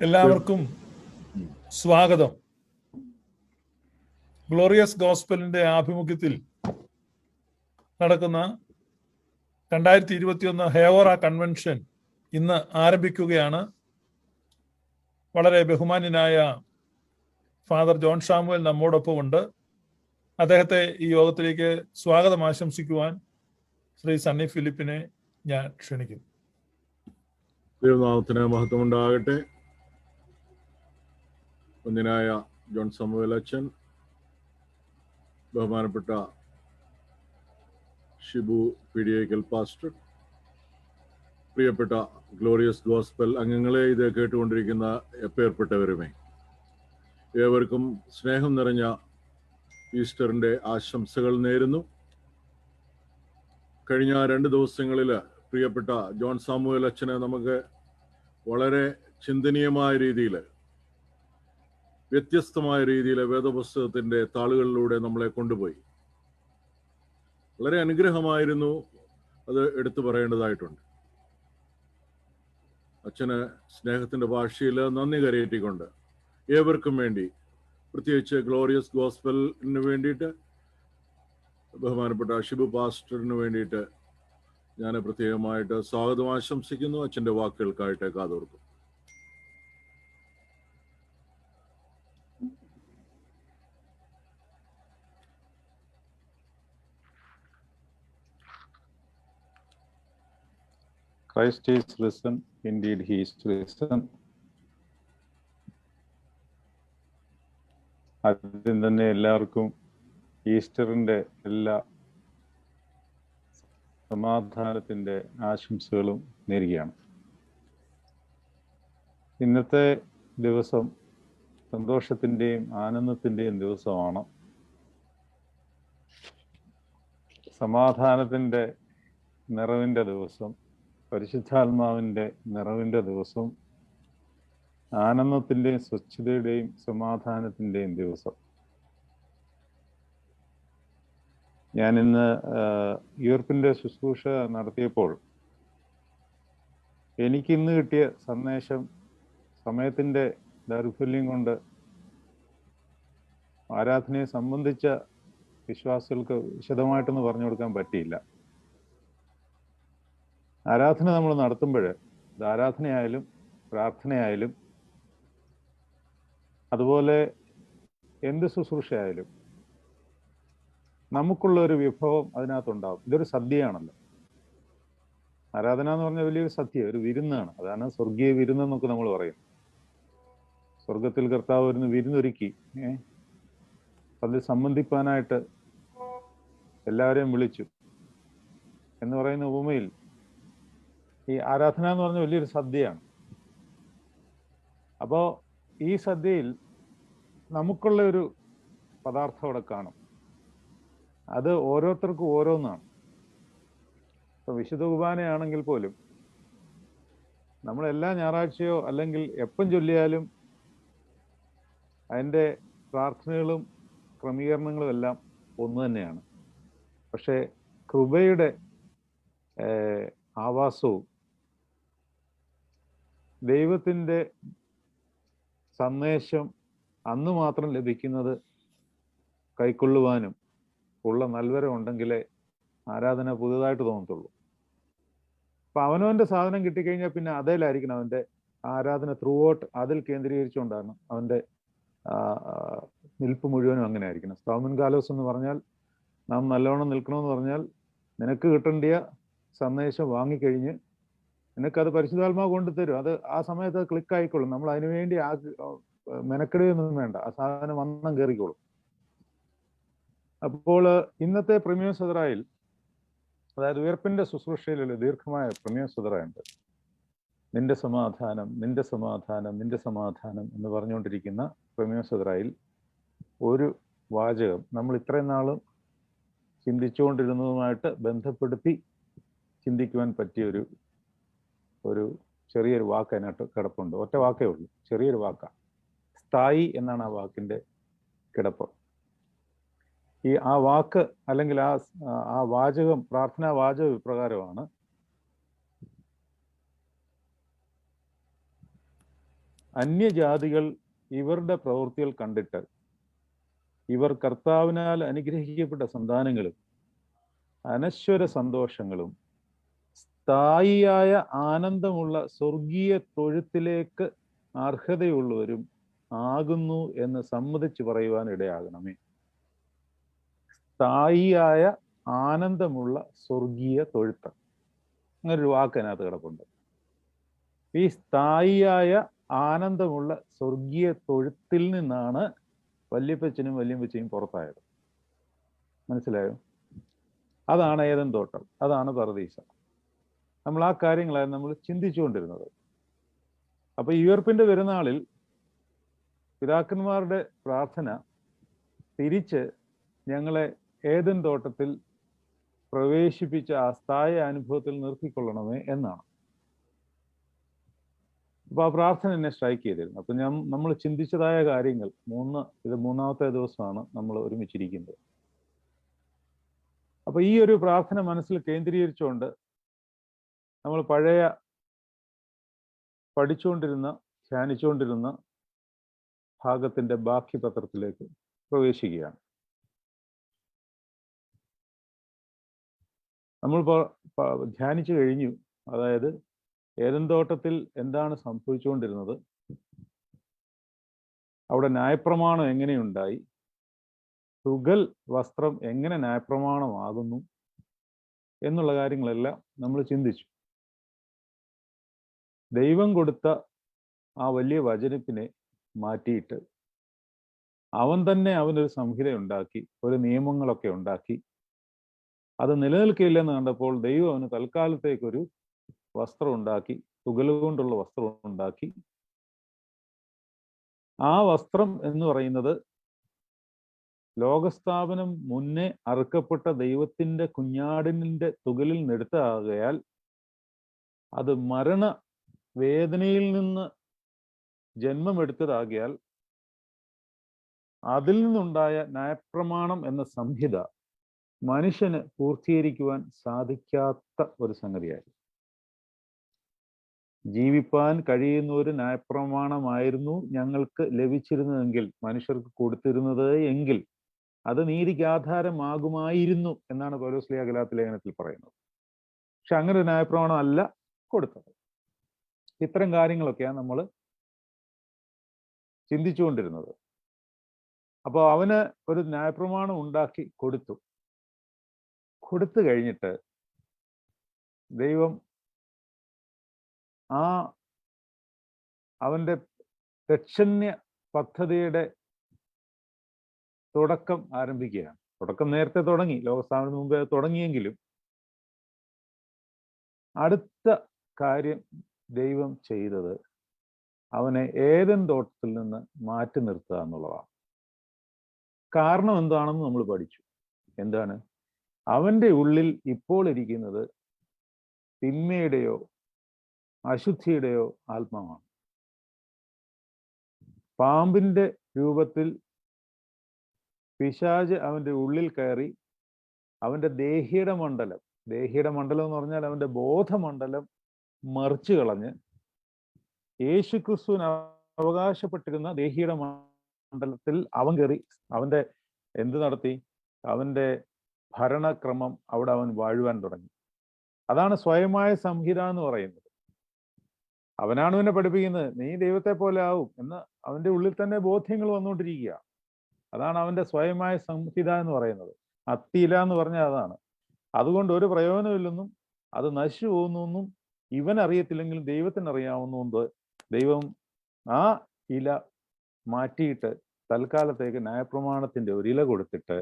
എല്ലാവർക്കും സ്വാഗതം. ഗ്ലോറിയസ് ഗോസ്പലിന്റെ ആഭിമുഖ്യത്തിൽ നടക്കുന്ന 2021 ഹേവറ കൺവെൻഷൻ ഇന്ന് ആരംഭിക്കുകയാണ്. വളരെ ബഹുമാന്യനായ ഫാദർ ജോൺ സാമുവൽ നമ്മോടൊപ്പം ഉണ്ട്. അദ്ദേഹത്തെ ഈ യോഗത്തിലേക്ക് സ്വാഗതം ആശംസിക്കുവാൻ ശ്രീ സണ്ണി ഫിലിപ്പിനെ ഞാൻ ക്ഷണിക്കുന്നു. ദൈവനാമത്തിന് മഹത്വമുണ്ടാകട്ടെ. കുഞ്ഞനായ ജോൺ സാമുവൽ അച്ഛൻ, ബഹുമാനപ്പെട്ട ഷിബു പീഡിയക്കൽ പാസ്റ്റർ, പ്രിയപ്പെട്ട ഗ്ലോറിയസ് ഗോസ്പൽ അംഗങ്ങളെ, ഇത് കേട്ടുകൊണ്ടിരിക്കുന്ന എപ്പേർപ്പെട്ടവരുമേ, ഏവർക്കും സ്നേഹം നിറഞ്ഞ ഈസ്റ്ററിൻ്റെ ആശംസകൾ നേരുന്നു. കഴിഞ്ഞ 2 ദിവസങ്ങളിൽ പ്രിയപ്പെട്ട ജോൺ സാമുവൽ അച്ഛനെ നമുക്ക് വളരെ ചിന്തനീയമായ രീതിയിൽ, വ്യത്യസ്തമായ രീതിയിൽ വേദപുസ്തകത്തിൻ്റെ താളുകളിലൂടെ നമ്മളെ കൊണ്ടുപോയി. വളരെ അനുഗ്രഹമായിരുന്നു. അത് എടുത്തു പറയേണ്ടതായിട്ടുണ്ട്. അച്ഛന് സ്നേഹത്തിൻ്റെ ഭാഷയിൽ നന്ദി കരയേറ്റിക്കൊണ്ട് ഏവർക്കും വേണ്ടി, പ്രത്യേകിച്ച് ഗ്ലോറിയസ് ഗോസ്പലിന് വേണ്ടിയിട്ട്, ബഹുമാനപ്പെട്ട ഷിബു പാസ്റ്ററിന് വേണ്ടിയിട്ട് ഞാൻ പ്രത്യേകമായിട്ട് സ്വാഗതം ആശംസിക്കുന്നു. അച്ഛൻ്റെ വാക്കുകൾക്കായിട്ട് കാതോർക്കും. Christ is risen, indeed he is risen. ആദ്യം തന്നെ എല്ലാവർക്കും ഈസ്റ്ററിൻ്റെ എല്ലാ സമാധാനത്തിൻ്റെ ആശംസകളും നേരുകയാണ്. ഇന്നത്തെ ദിവസം സന്തോഷത്തിൻ്റെയും ആനന്ദത്തിൻ്റെയും ദിവസമാണ്. സമാധാനത്തിൻ്റെ നിറവിൻ്റെ ദിവസം, പരിശുദ്ധാത്മാവിൻ്റെ നിറവിൻ്റെ ദിവസം, ആനന്ദത്തിൻ്റെയും സ്വച്ഛതയുടെയും സമാധാനത്തിൻ്റെയും ദിവസം. ഞാനിന്ന് ഈർപ്പിൻ്റെ ശുശ്രൂഷ നടത്തിയപ്പോൾ എനിക്കിന്ന് കിട്ടിയ സന്ദേശം, സമയത്തിൻ്റെ ദൗർബല്യം കൊണ്ട് ആരാധനയെ സംബന്ധിച്ച വിശ്വാസികൾക്ക് വിശദമായിട്ടൊന്ന് പറഞ്ഞു കൊടുക്കാൻ പറ്റിയില്ല. ആരാധന നമ്മൾ നടത്തുമ്പോൾ, ഇത് ആരാധനയായാലും പ്രാർത്ഥനയായാലും അതുപോലെ എന്ത് ശുശ്രൂഷയായാലും നമുക്കുള്ള ഒരു വിഭവം അതിനകത്തുണ്ടാവും. ഇതൊരു സദ്യയാണല്ലോ. ആരാധന എന്ന് പറഞ്ഞാൽ വലിയൊരു സദ്യ, ഒരു വിരുന്നാണ്. അതാണ് സ്വർഗീയ വിരുന്നെന്നൊക്കെ നമ്മൾ പറയും. സ്വർഗത്തിൽ കർത്താവ് വരുന്ന വിരുന്നൊരുക്കി അതിൽ സംബന്ധിപ്പാനായിട്ട് എല്ലാവരെയും വിളിച്ചു എന്ന് പറയുന്ന ഉപമയിൽ ഈ ആരാധന എന്ന് പറഞ്ഞ വലിയൊരു സദ്യയാണ്. അപ്പോൾ ഈ സദ്യയിൽ നമുക്കുള്ള ഒരു പദാർത്ഥം അവിടെ കാണും. അത് ഓരോരുത്തർക്കും ഓരോന്നാണ്. ഇപ്പൊ വിശുദ്ധ കുർബാനയാണെങ്കിൽ പോലും നമ്മൾ എല്ലാ ഞായറാഴ്ചയോ അല്ലെങ്കിൽ എപ്പം ചൊല്ലിയാലും അതിൻ്റെ പ്രാർത്ഥനകളും ക്രമീകരണങ്ങളും എല്ലാം ഒന്ന് തന്നെയാണ്. പക്ഷേ കൃപയുടെ ആവാസവും ദൈവത്തിൻ്റെ സന്ദേശം അന്ന് മാത്രം ലഭിക്കുന്നത് കൈക്കൊള്ളുവാനും ഉള്ള നൽവരം ഉണ്ടെങ്കിലേ ആരാധന പുതുതായിട്ട് തോന്നത്തുള്ളൂ. അപ്പം അവനവൻ്റെ സാധനം കിട്ടിക്കഴിഞ്ഞാൽ പിന്നെ അതിലായിരിക്കണം അവൻ്റെ ആരാധന ത്രൂ ഔട്ട്. അതിൽ കേന്ദ്രീകരിച്ചുകൊണ്ടാണ് അവൻ്റെ നിൽപ്പ് മുഴുവനും അങ്ങനെ ആയിരിക്കണം. സ്തോമൻ കാലോസ് എന്ന് പറഞ്ഞാൽ നാം നല്ലവണ്ണം നിൽക്കണമെന്ന് പറഞ്ഞാൽ നിനക്ക് കിട്ടേണ്ടിയ സന്ദേശം വാങ്ങിക്കഴിഞ്ഞ് നിനക്കത് പരിശുദ്ധാത്മാവ് കൊണ്ടുതരും. അത് ആ സമയത്ത് ക്ലിക്ക് ആയിക്കോളും. നമ്മൾ അതിനുവേണ്ടി മെനക്കെടുകയൊന്നും വേണ്ട, ആ സാധനം വണ്ണം കയറിക്കോളും. അപ്പോൾ ഇന്നത്തെ പ്രീമിയം സദറായിൽ, അതായത് ഉയർപ്പിന്റെ ശുശ്രൂഷയിലുള്ള ദീർഘമായ പ്രീമിയം സദറയുണ്ട്. നിന്റെ സമാധാനം, നിന്റെ സമാധാനം, നിന്റെ സമാധാനം എന്ന് പറഞ്ഞുകൊണ്ടിരിക്കുന്ന പ്രീമിയം സദറായിൽ ഒരു വാചകം നമ്മൾ ഇത്രയും നാളും ചിന്തിച്ചുകൊണ്ടിരുന്നതുമായിട്ട് ബന്ധപ്പെടുത്തി ചിന്തിക്കുവാൻ പറ്റിയ ഒരു ചെറിയൊരു വാക്ക് അതിനകത്ത് കിടപ്പുണ്ട്. ഒറ്റ വാക്കേ ഉള്ളൂ, ചെറിയൊരു വാക്കാണ്. സ്ഥായി എന്നാണ് ആ വാക്കിൻ്റെ കിടപ്പ്. ആ വാക്ക് അല്ലെങ്കിൽ ആ വാചകം, പ്രാർത്ഥനാ വാചകം ഇപ്രകാരമാണ്: അന്യജാതികൾ ഇവരുടെ പ്രവൃത്തികൾ കണ്ടിട്ട് ഇവർ കർത്താവിനാൽ അനുഗ്രഹിക്കപ്പെട്ട സന്താനങ്ങളും അനശ്വര സന്തോഷങ്ങളും സ്ഥായിയായ ആനന്ദമുള്ള സ്വർഗീയ തൊഴുത്തിലേക്ക് അർഹതയുള്ളവരും ആകുന്നു എന്ന് സമ്മതിച്ചു പറയുവാൻ ഇടയാകണമേ. സ്ഥായിയായ ആനന്ദമുള്ള സ്വർഗീയ തൊഴുത്ത്, അങ്ങനൊരു വാക്ക് അതിനകത്ത് കിടപ്പുണ്ട്. ഈ സ്ഥായിയായ ആനന്ദമുള്ള സ്വർഗീയ തൊഴുത്തിൽ നിന്നാണ് വല്യപ്പച്ചനും വല്യമ്മച്ചയും പുറത്തായത്. മനസ്സിലായോ? അതാണ് ഏദൻ തോട്ടം, അതാണ് പറുദീസ. നമ്മൾ ആ കാര്യങ്ങളായിരുന്നു നമ്മൾ ചിന്തിച്ചുകൊണ്ടിരുന്നത്. അപ്പൊ ഈ ഉയർപ്പിന്റെ പെരുന്നാളിൽ പിതാക്കന്മാരുടെ പ്രാർത്ഥന തിരിച്ച് ഞങ്ങളെ ഏദൻ തോട്ടത്തിൽ പ്രവേശിപ്പിച്ച ആ സ്ഥായ അനുഭവത്തിൽ നിർത്തിക്കൊള്ളണമേ എന്നാണ്. അപ്പൊ ആ പ്രാർത്ഥന എന്നെ സ്ട്രൈക്ക് ചെയ്തിരുന്നു. അപ്പൊ നമ്മൾ ചിന്തിച്ചതായ കാര്യങ്ങൾ ഇത് മൂന്നാമത്തെ ദിവസമാണ് നമ്മൾ ഒരുമിച്ചിരിക്കുന്നത്. അപ്പൊ ഈ ഒരു പ്രാർത്ഥന മനസ്സിൽ കേന്ദ്രീകരിച്ചുകൊണ്ട് നമ്മൾ പഴയ പഠിച്ചുകൊണ്ടിരുന്ന ധ്യാനിച്ചുകൊണ്ടിരുന്ന ഭാഗത്തിന്റെ ബാക്കി പത്രത്തിലേക്ക് പ്രവേശിക്കുകയാണ്. നമ്മൾ ധ്യാനിച്ചു കഴിഞ്ഞു. അതായത് ഏദൻ തോട്ടത്തിൽ എന്താണ് സംഭവിച്ചുകൊണ്ടിരുന്നത്, അവിടെ ന്യായപ്രമാണം എങ്ങനെയുണ്ടായി, തുകൽ വസ്ത്രം എങ്ങനെ ന്യായപ്രമാണമാകുന്നു എന്നുള്ള കാര്യങ്ങളെല്ലാം നമ്മൾ ചിന്തിച്ചു. ദൈവം കൊടുത്ത ആ വലിയ വചനത്തിനെ മാറ്റിയിട്ട് അവൻ തന്നെ അവനൊരു സംഹിത ഉണ്ടാക്കി, ഒരു നിയമങ്ങളൊക്കെ ഉണ്ടാക്കി. അത് നിലനിൽക്കില്ലെന്ന് കണ്ടപ്പോൾ ദൈവം അവന് തൽക്കാലത്തേക്കൊരു വസ്ത്രം ഉണ്ടാക്കി, തുകൽ കൊണ്ടുള്ള വസ്ത്രം ഉണ്ടാക്കി. ആ വസ്ത്രം എന്ന് പറയുന്നത് ലോകസ്ഥാപനം മുന്നേ അറുക്കപ്പെട്ട ദൈവത്തിന്റെ കുഞ്ഞാടിന്റെ തുകലിൽ നിന്നെടുത്തതാകയാൽ അത് മരണവേദനയിൽ നിന്ന് ജന്മമെടുത്തതാകിയാൽ അതിൽ നിന്നുണ്ടായ ന്യായപ്രമാണം എന്ന സംഹിത മനുഷ്യന് പൂർത്തീകരിക്കുവാൻ സാധിക്കാത്ത ഒരു സംഗതിയായിരുന്നു. ജീവിപ്പാൻ കഴിയുന്ന ഒരു ന്യായപ്രമാണമായിരുന്നു ഞങ്ങൾക്ക് ലഭിച്ചിരുന്നതെങ്കിൽ, മനുഷ്യർക്ക് കൊടുത്തിരുന്നത് എങ്കിൽ അത് നീതിക്ക് ആധാരമാകുമായിരുന്നു എന്നാണ് പൗലോസ് ഗലാത്യ ലേഖനത്തിൽ പറയുന്നത്. പക്ഷെ അങ്ങനെ ഒരു ന്യായപ്രമാണം അല്ല കൊടുത്തത്. ഇത്തരം കാര്യങ്ങളൊക്കെയാണ് നമ്മൾ ചിന്തിച്ചുകൊണ്ടിരുന്നത്. അപ്പോൾ അവന് ഒരു ന്യായപ്രമാണം ഉണ്ടാക്കി കൊടുത്തു കഴിഞ്ഞിട്ട് ദൈവം അവന്റെ രക്ഷണ്യ പദ്ധതിയുടെ തുടക്കം ആരംഭിക്കുകയാണ്. തുടക്കം നേരത്തെ തുടങ്ങി, ലോകസ്ഥാപനത്തിന് മുമ്പേ തുടങ്ങിയെങ്കിലും അടുത്ത കാര്യം ദൈവം ചെയ്തത് അവനെ ഏദൻ തോട്ടത്തിൽ നിന്ന് മാറ്റി നിർത്തുക എന്നുള്ളതാണ്. കാരണം എന്താണെന്ന് നമ്മൾ പഠിച്ചു. എന്താണ്? അവന്റെ ഉള്ളിൽ ഇപ്പോൾ ഇരിക്കുന്നത് തിന്മയുടെയോ അശുദ്ധിയുടെയോ ആത്മാവാണ്. പാമ്പിന്റെ രൂപത്തിൽ പിശാച് അവന്റെ ഉള്ളിൽ കയറി അവന്റെ ദേഹിയുടെ മണ്ഡലം എന്ന് പറഞ്ഞാൽ അവന്റെ ബോധമണ്ഡലം മറിച്ചു കളഞ്ഞ് യേശുക്രിസ്തുവിന് അവകാശപ്പെട്ടിരുന്ന ദേഹിയുടെ മണ്ഡലത്തിൽ അവൻ കയറി അവന്റെ എന്ത് നടത്തി? അവന്റെ ഭരണക്രമം അവിടെ അവൻ വാഴുവാൻ തുടങ്ങി. അതാണ് സ്വയമായ സംഹിത എന്ന് പറയുന്നത്. അവനാണ് അവനെ പഠിപ്പിക്കുന്നത്, നീ ദൈവത്തെ പോലെ ആവും എന്ന് അവന്റെ ഉള്ളിൽ തന്നെ ബോധ്യങ്ങൾ വന്നുകൊണ്ടിരിക്കുക. അതാണ് അവന്റെ സ്വയമായ സംഹിത എന്ന് പറയുന്നത്. അത്തിയില എന്ന് പറഞ്ഞാൽ അതാണ്. അതുകൊണ്ട് ഒരു പ്രയോജനമില്ലെന്നും അത് നശിച്ചു പോകുന്നു ഇവൻ അറിയത്തില്ലെങ്കിലും ദൈവത്തിന് അറിയാവുന്നതുകൊണ്ട് ദൈവം ആ ഇല മാറ്റിയിട്ട് തൽക്കാലത്തേക്ക് ന്യായപ്രമാണത്തിന്റെ ഒരു ഇല കൊടുത്തിട്ട്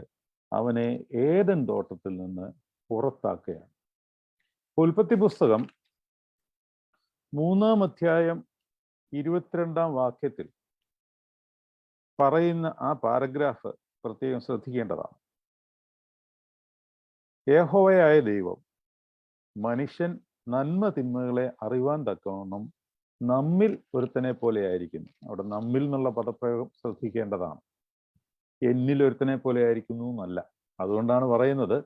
അവനെ ഏദൻ തോട്ടത്തിൽ നിന്ന് പുറത്താക്കുകയാണ്. ഉൽപ്പത്തി പുസ്തകം 3-ാം അധ്യായം 22-ാം വാക്യത്തിൽ പറയുന്ന ആ പാരഗ്രാഫ് പ്രത്യേകം ശ്രദ്ധിക്കേണ്ടതാണ്. യഹോവയായ ദൈവം മനുഷ്യൻ നന്മ തിന്മകളെ അറിവാൻ തക്കവണ്ണം നമ്മിൽ ഒരുത്തനെ പോലെ ആയിരിക്കുന്നു. അവിടെ നമ്മിൽ എന്നുള്ള പദപ്രയോഗം ശ്രദ്ധിക്കേണ്ടതാണ്. എന്നിൽ ഒരുത്തനെ പോലെ ആയിരിക്കുന്നു എന്നല്ല. അതുകൊണ്ടാണ് പറയുന്നത്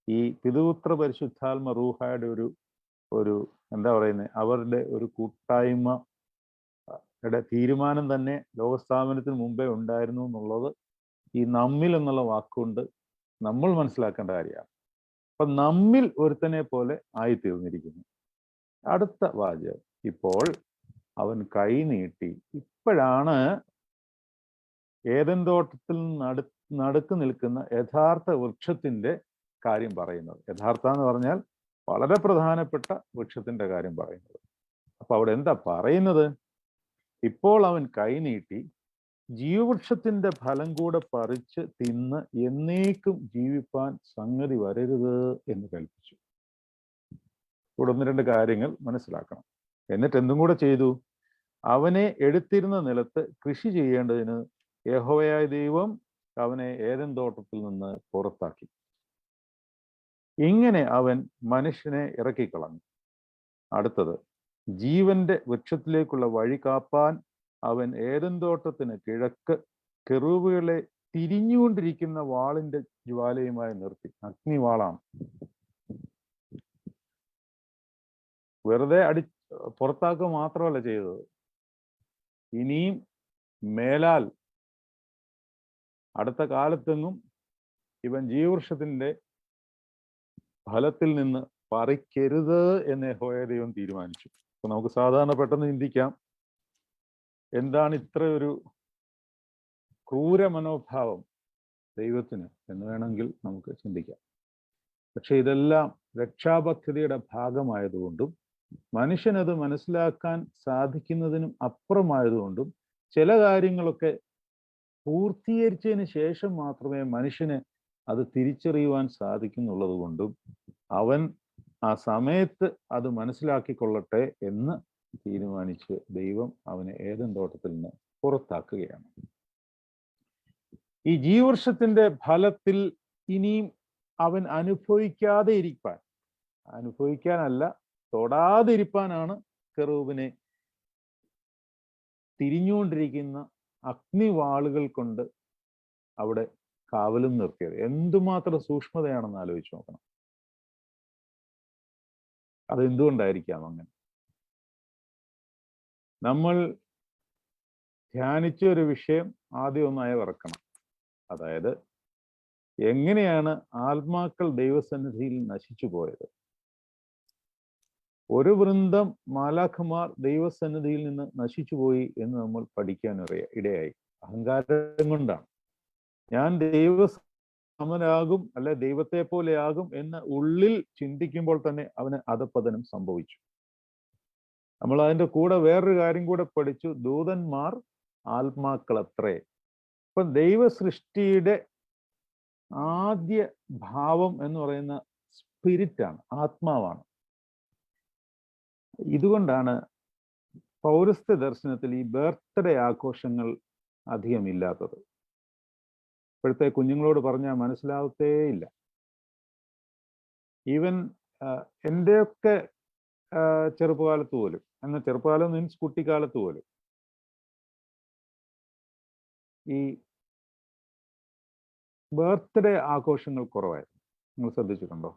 ഈ പിതൃപുത്ര പരിശുദ്ധാത്മ റൂഹായുടെ ഒരു എന്താ പറയുന്നത്, അവരുടെ ഒരു കൂട്ടായ്മ തീരുമാനം തന്നെ ലോകസ്ഥാപനത്തിന് മുമ്പേ ഉണ്ടായിരുന്നു എന്നുള്ളത് ഈ നമ്മിൽ എന്നുള്ള വാക്കുകൊണ്ട് നമ്മൾ മനസ്സിലാക്കേണ്ട കാര്യമാണ്. അപ്പൊ നമ്മിൽ ഒരുത്തനെ പോലെ ആയിത്തീർന്നിരിക്കുന്നു. അടുത്ത വാചകം, ഇപ്പോൾ അവൻ കൈ നീട്ടി. ഇപ്പോഴാണ് ഏദൻ തോട്ടത്തിൽ നടുക്ക് നിൽക്കുന്ന യഥാർത്ഥ വൃക്ഷത്തിന്റെ കാര്യം പറയുന്നത്. യഥാർത്ഥ എന്ന് പറഞ്ഞാൽ വളരെ പ്രധാനപ്പെട്ട വൃക്ഷത്തിന്റെ കാര്യം പറയുന്നത്. അപ്പൊ അവിടെ എന്താ പറയുന്നത്? ഇപ്പോൾ അവൻ കൈ നീട്ടി ജീവവൃക്ഷത്തിന്റെ ഫലം കൂടെ പറിച്ച് തിന്ന് എന്നേക്കും ജീവിപ്പാൻ സംഗതി വരരുത് എന്ന് കൽപ്പിച്ചു. ഇവിടെ 1-2 കാര്യങ്ങൾ മനസ്സിലാക്കണം. എന്നിട്ട് എന്തും കൂടെ ചെയ്തു? അവനെ എടുത്തിരുന്ന നിലത്ത് കൃഷി ചെയ്യേണ്ടതിന് യഹോവയായ ദൈവം അവനെ ഏദൻ തോട്ടത്തിൽ നിന്ന് പുറത്താക്കി. ഇങ്ങനെ അവൻ മനുഷ്യനെ ഇറക്കിക്കളഞ്ഞു. അടുത്തത്, ജീവന്റെ വൃക്ഷത്തിലേക്കുള്ള വഴി കാപ്പാൻ അവൻ ഏദൻ തോട്ടത്തിന് കിഴക്ക് കെറൂബുകളെ തിരിഞ്ഞുകൊണ്ടിരിക്കുന്ന വാളിന്റെ ജ്വാലയുമായി നിർത്തി. അഗ്നിവാളാണ്. വെറുതെ പുറത്താക്കുക മാത്രമല്ല ചെയ്തത്, ഇനിയും മേലാൽ അടുത്ത കാലത്തെങ്ങും ഇവൻ ജീവവൃക്ഷത്തിന്റെ ഫലത്തിൽ നിന്ന് പറിക്കരുത് എന്ന് യഹോവയായ ദൈവം തീരുമാനിച്ചു. അപ്പൊ നമുക്ക് സാധാരണ പെട്ടെന്ന് ചിന്തിക്കാം, എന്താണ് ഇത്ര ഒരു ക്രൂര മനോഭാവം ദൈവത്തിന് എന്ന് വേണമെങ്കിൽ നമുക്ക് ചിന്തിക്കാം. പക്ഷെ ഇതെല്ലാം രക്ഷാപദ്ധതിയുടെ ഭാഗമായതുകൊണ്ടും മനുഷ്യനത് മനസ്സിലാക്കാൻ സാധിക്കുന്നതിനും അപ്പുറമായതുകൊണ്ടും ചില കാര്യങ്ങളൊക്കെ പൂർത്തീകരിച്ചതിന് ശേഷം മാത്രമേ മനുഷ്യന് അത് തിരിച്ചറിയുവാൻ സാധിക്കുന്നുള്ളത് കൊണ്ടും അവൻ ആ സമയത്ത് അത് മനസ്സിലാക്കിക്കൊള്ളട്ടെ എന്ന് തീരുമാനിച്ച് ദൈവം അവനെ ഏദൻ തോട്ടത്തിൽ നിന്ന് പുറത്താക്കുകയാണ്. ഈ ജീവവൃക്ഷത്തിന്റെ ഫലത്തിൽ ഇനിയും അവൻ അനുഭവിക്കാനല്ല, തൊടാതിരിപ്പാനാണ് കെറൂബിനെ തിരിഞ്ഞുകൊണ്ടിരിക്കുന്ന അഗ്നിവാളുകൾ കൊണ്ട് അവിടെ കാവലും നിർത്തിയത്. എന്തുമാത്രം സൂക്ഷ്മതയാണെന്ന് ആലോചിച്ച് നോക്കണം. അതെന്തുകൊണ്ടായിരിക്കാം അങ്ങനെ? നമ്മൾ ധ്യാനിച്ച ഒരു വിഷയം ആദ്യം ഒന്നായി വറക്കണം. അതായത് എങ്ങനെയാണ് ആത്മാക്കൾ ദൈവസന്നിധിയിൽ നശിച്ചു പോയത്? ഒരു വൃന്ദം മാലാഖമാർ ദൈവസന്നിധിയിൽ നിന്ന് നശിച്ചുപോയി എന്ന് നമ്മൾ പഠിക്കാൻ ഇടയായി. അഹങ്കാരം കൊണ്ടാണ്. ഞാൻ ദൈവസമനാകും, അല്ലെ ദൈവത്തെ പോലെയാകും എന്ന് ഉള്ളിൽ ചിന്തിക്കുമ്പോൾ തന്നെ അവന് അധപ്പതനം സംഭവിച്ചു. നമ്മൾ അതിൻ്റെ കൂടെ വേറൊരു കാര്യം കൂടെ പഠിച്ചു, ദൂതന്മാർ ആത്മാക്കളത്രേ. ഇപ്പൊ ദൈവ സൃഷ്ടിയുടെ ആദ്യ ഭാവം എന്ന് പറയുന്ന സ്പിരിറ്റാണ്, ആത്മാവാണ്. ഇതുകൊണ്ടാണ് പൗരസ്ത്യ ദർശനത്തിൽ ഈ ബർത്ത്ഡേ ആഘോഷങ്ങൾ അധികം ഇല്ലാത്തത്. ഇപ്പോഴത്തെ കുഞ്ഞുങ്ങളോട് പറഞ്ഞാൽ മനസ്സിലാവത്തേ ഇല്ല. ഈവൻ എൻ്റെയൊക്കെ ചെറുപ്പകാലത്ത് പോലും, എന്നാൽ ചെറുപ്പകാലം മീൻസ് കുട്ടിക്കാലത്ത് പോലും ഈ ബർത്ത്ഡേ ആഘോഷങ്ങൾ കുറവായിരുന്നു. നിങ്ങൾ ശ്രദ്ധിച്ചിട്ടുണ്ടോ?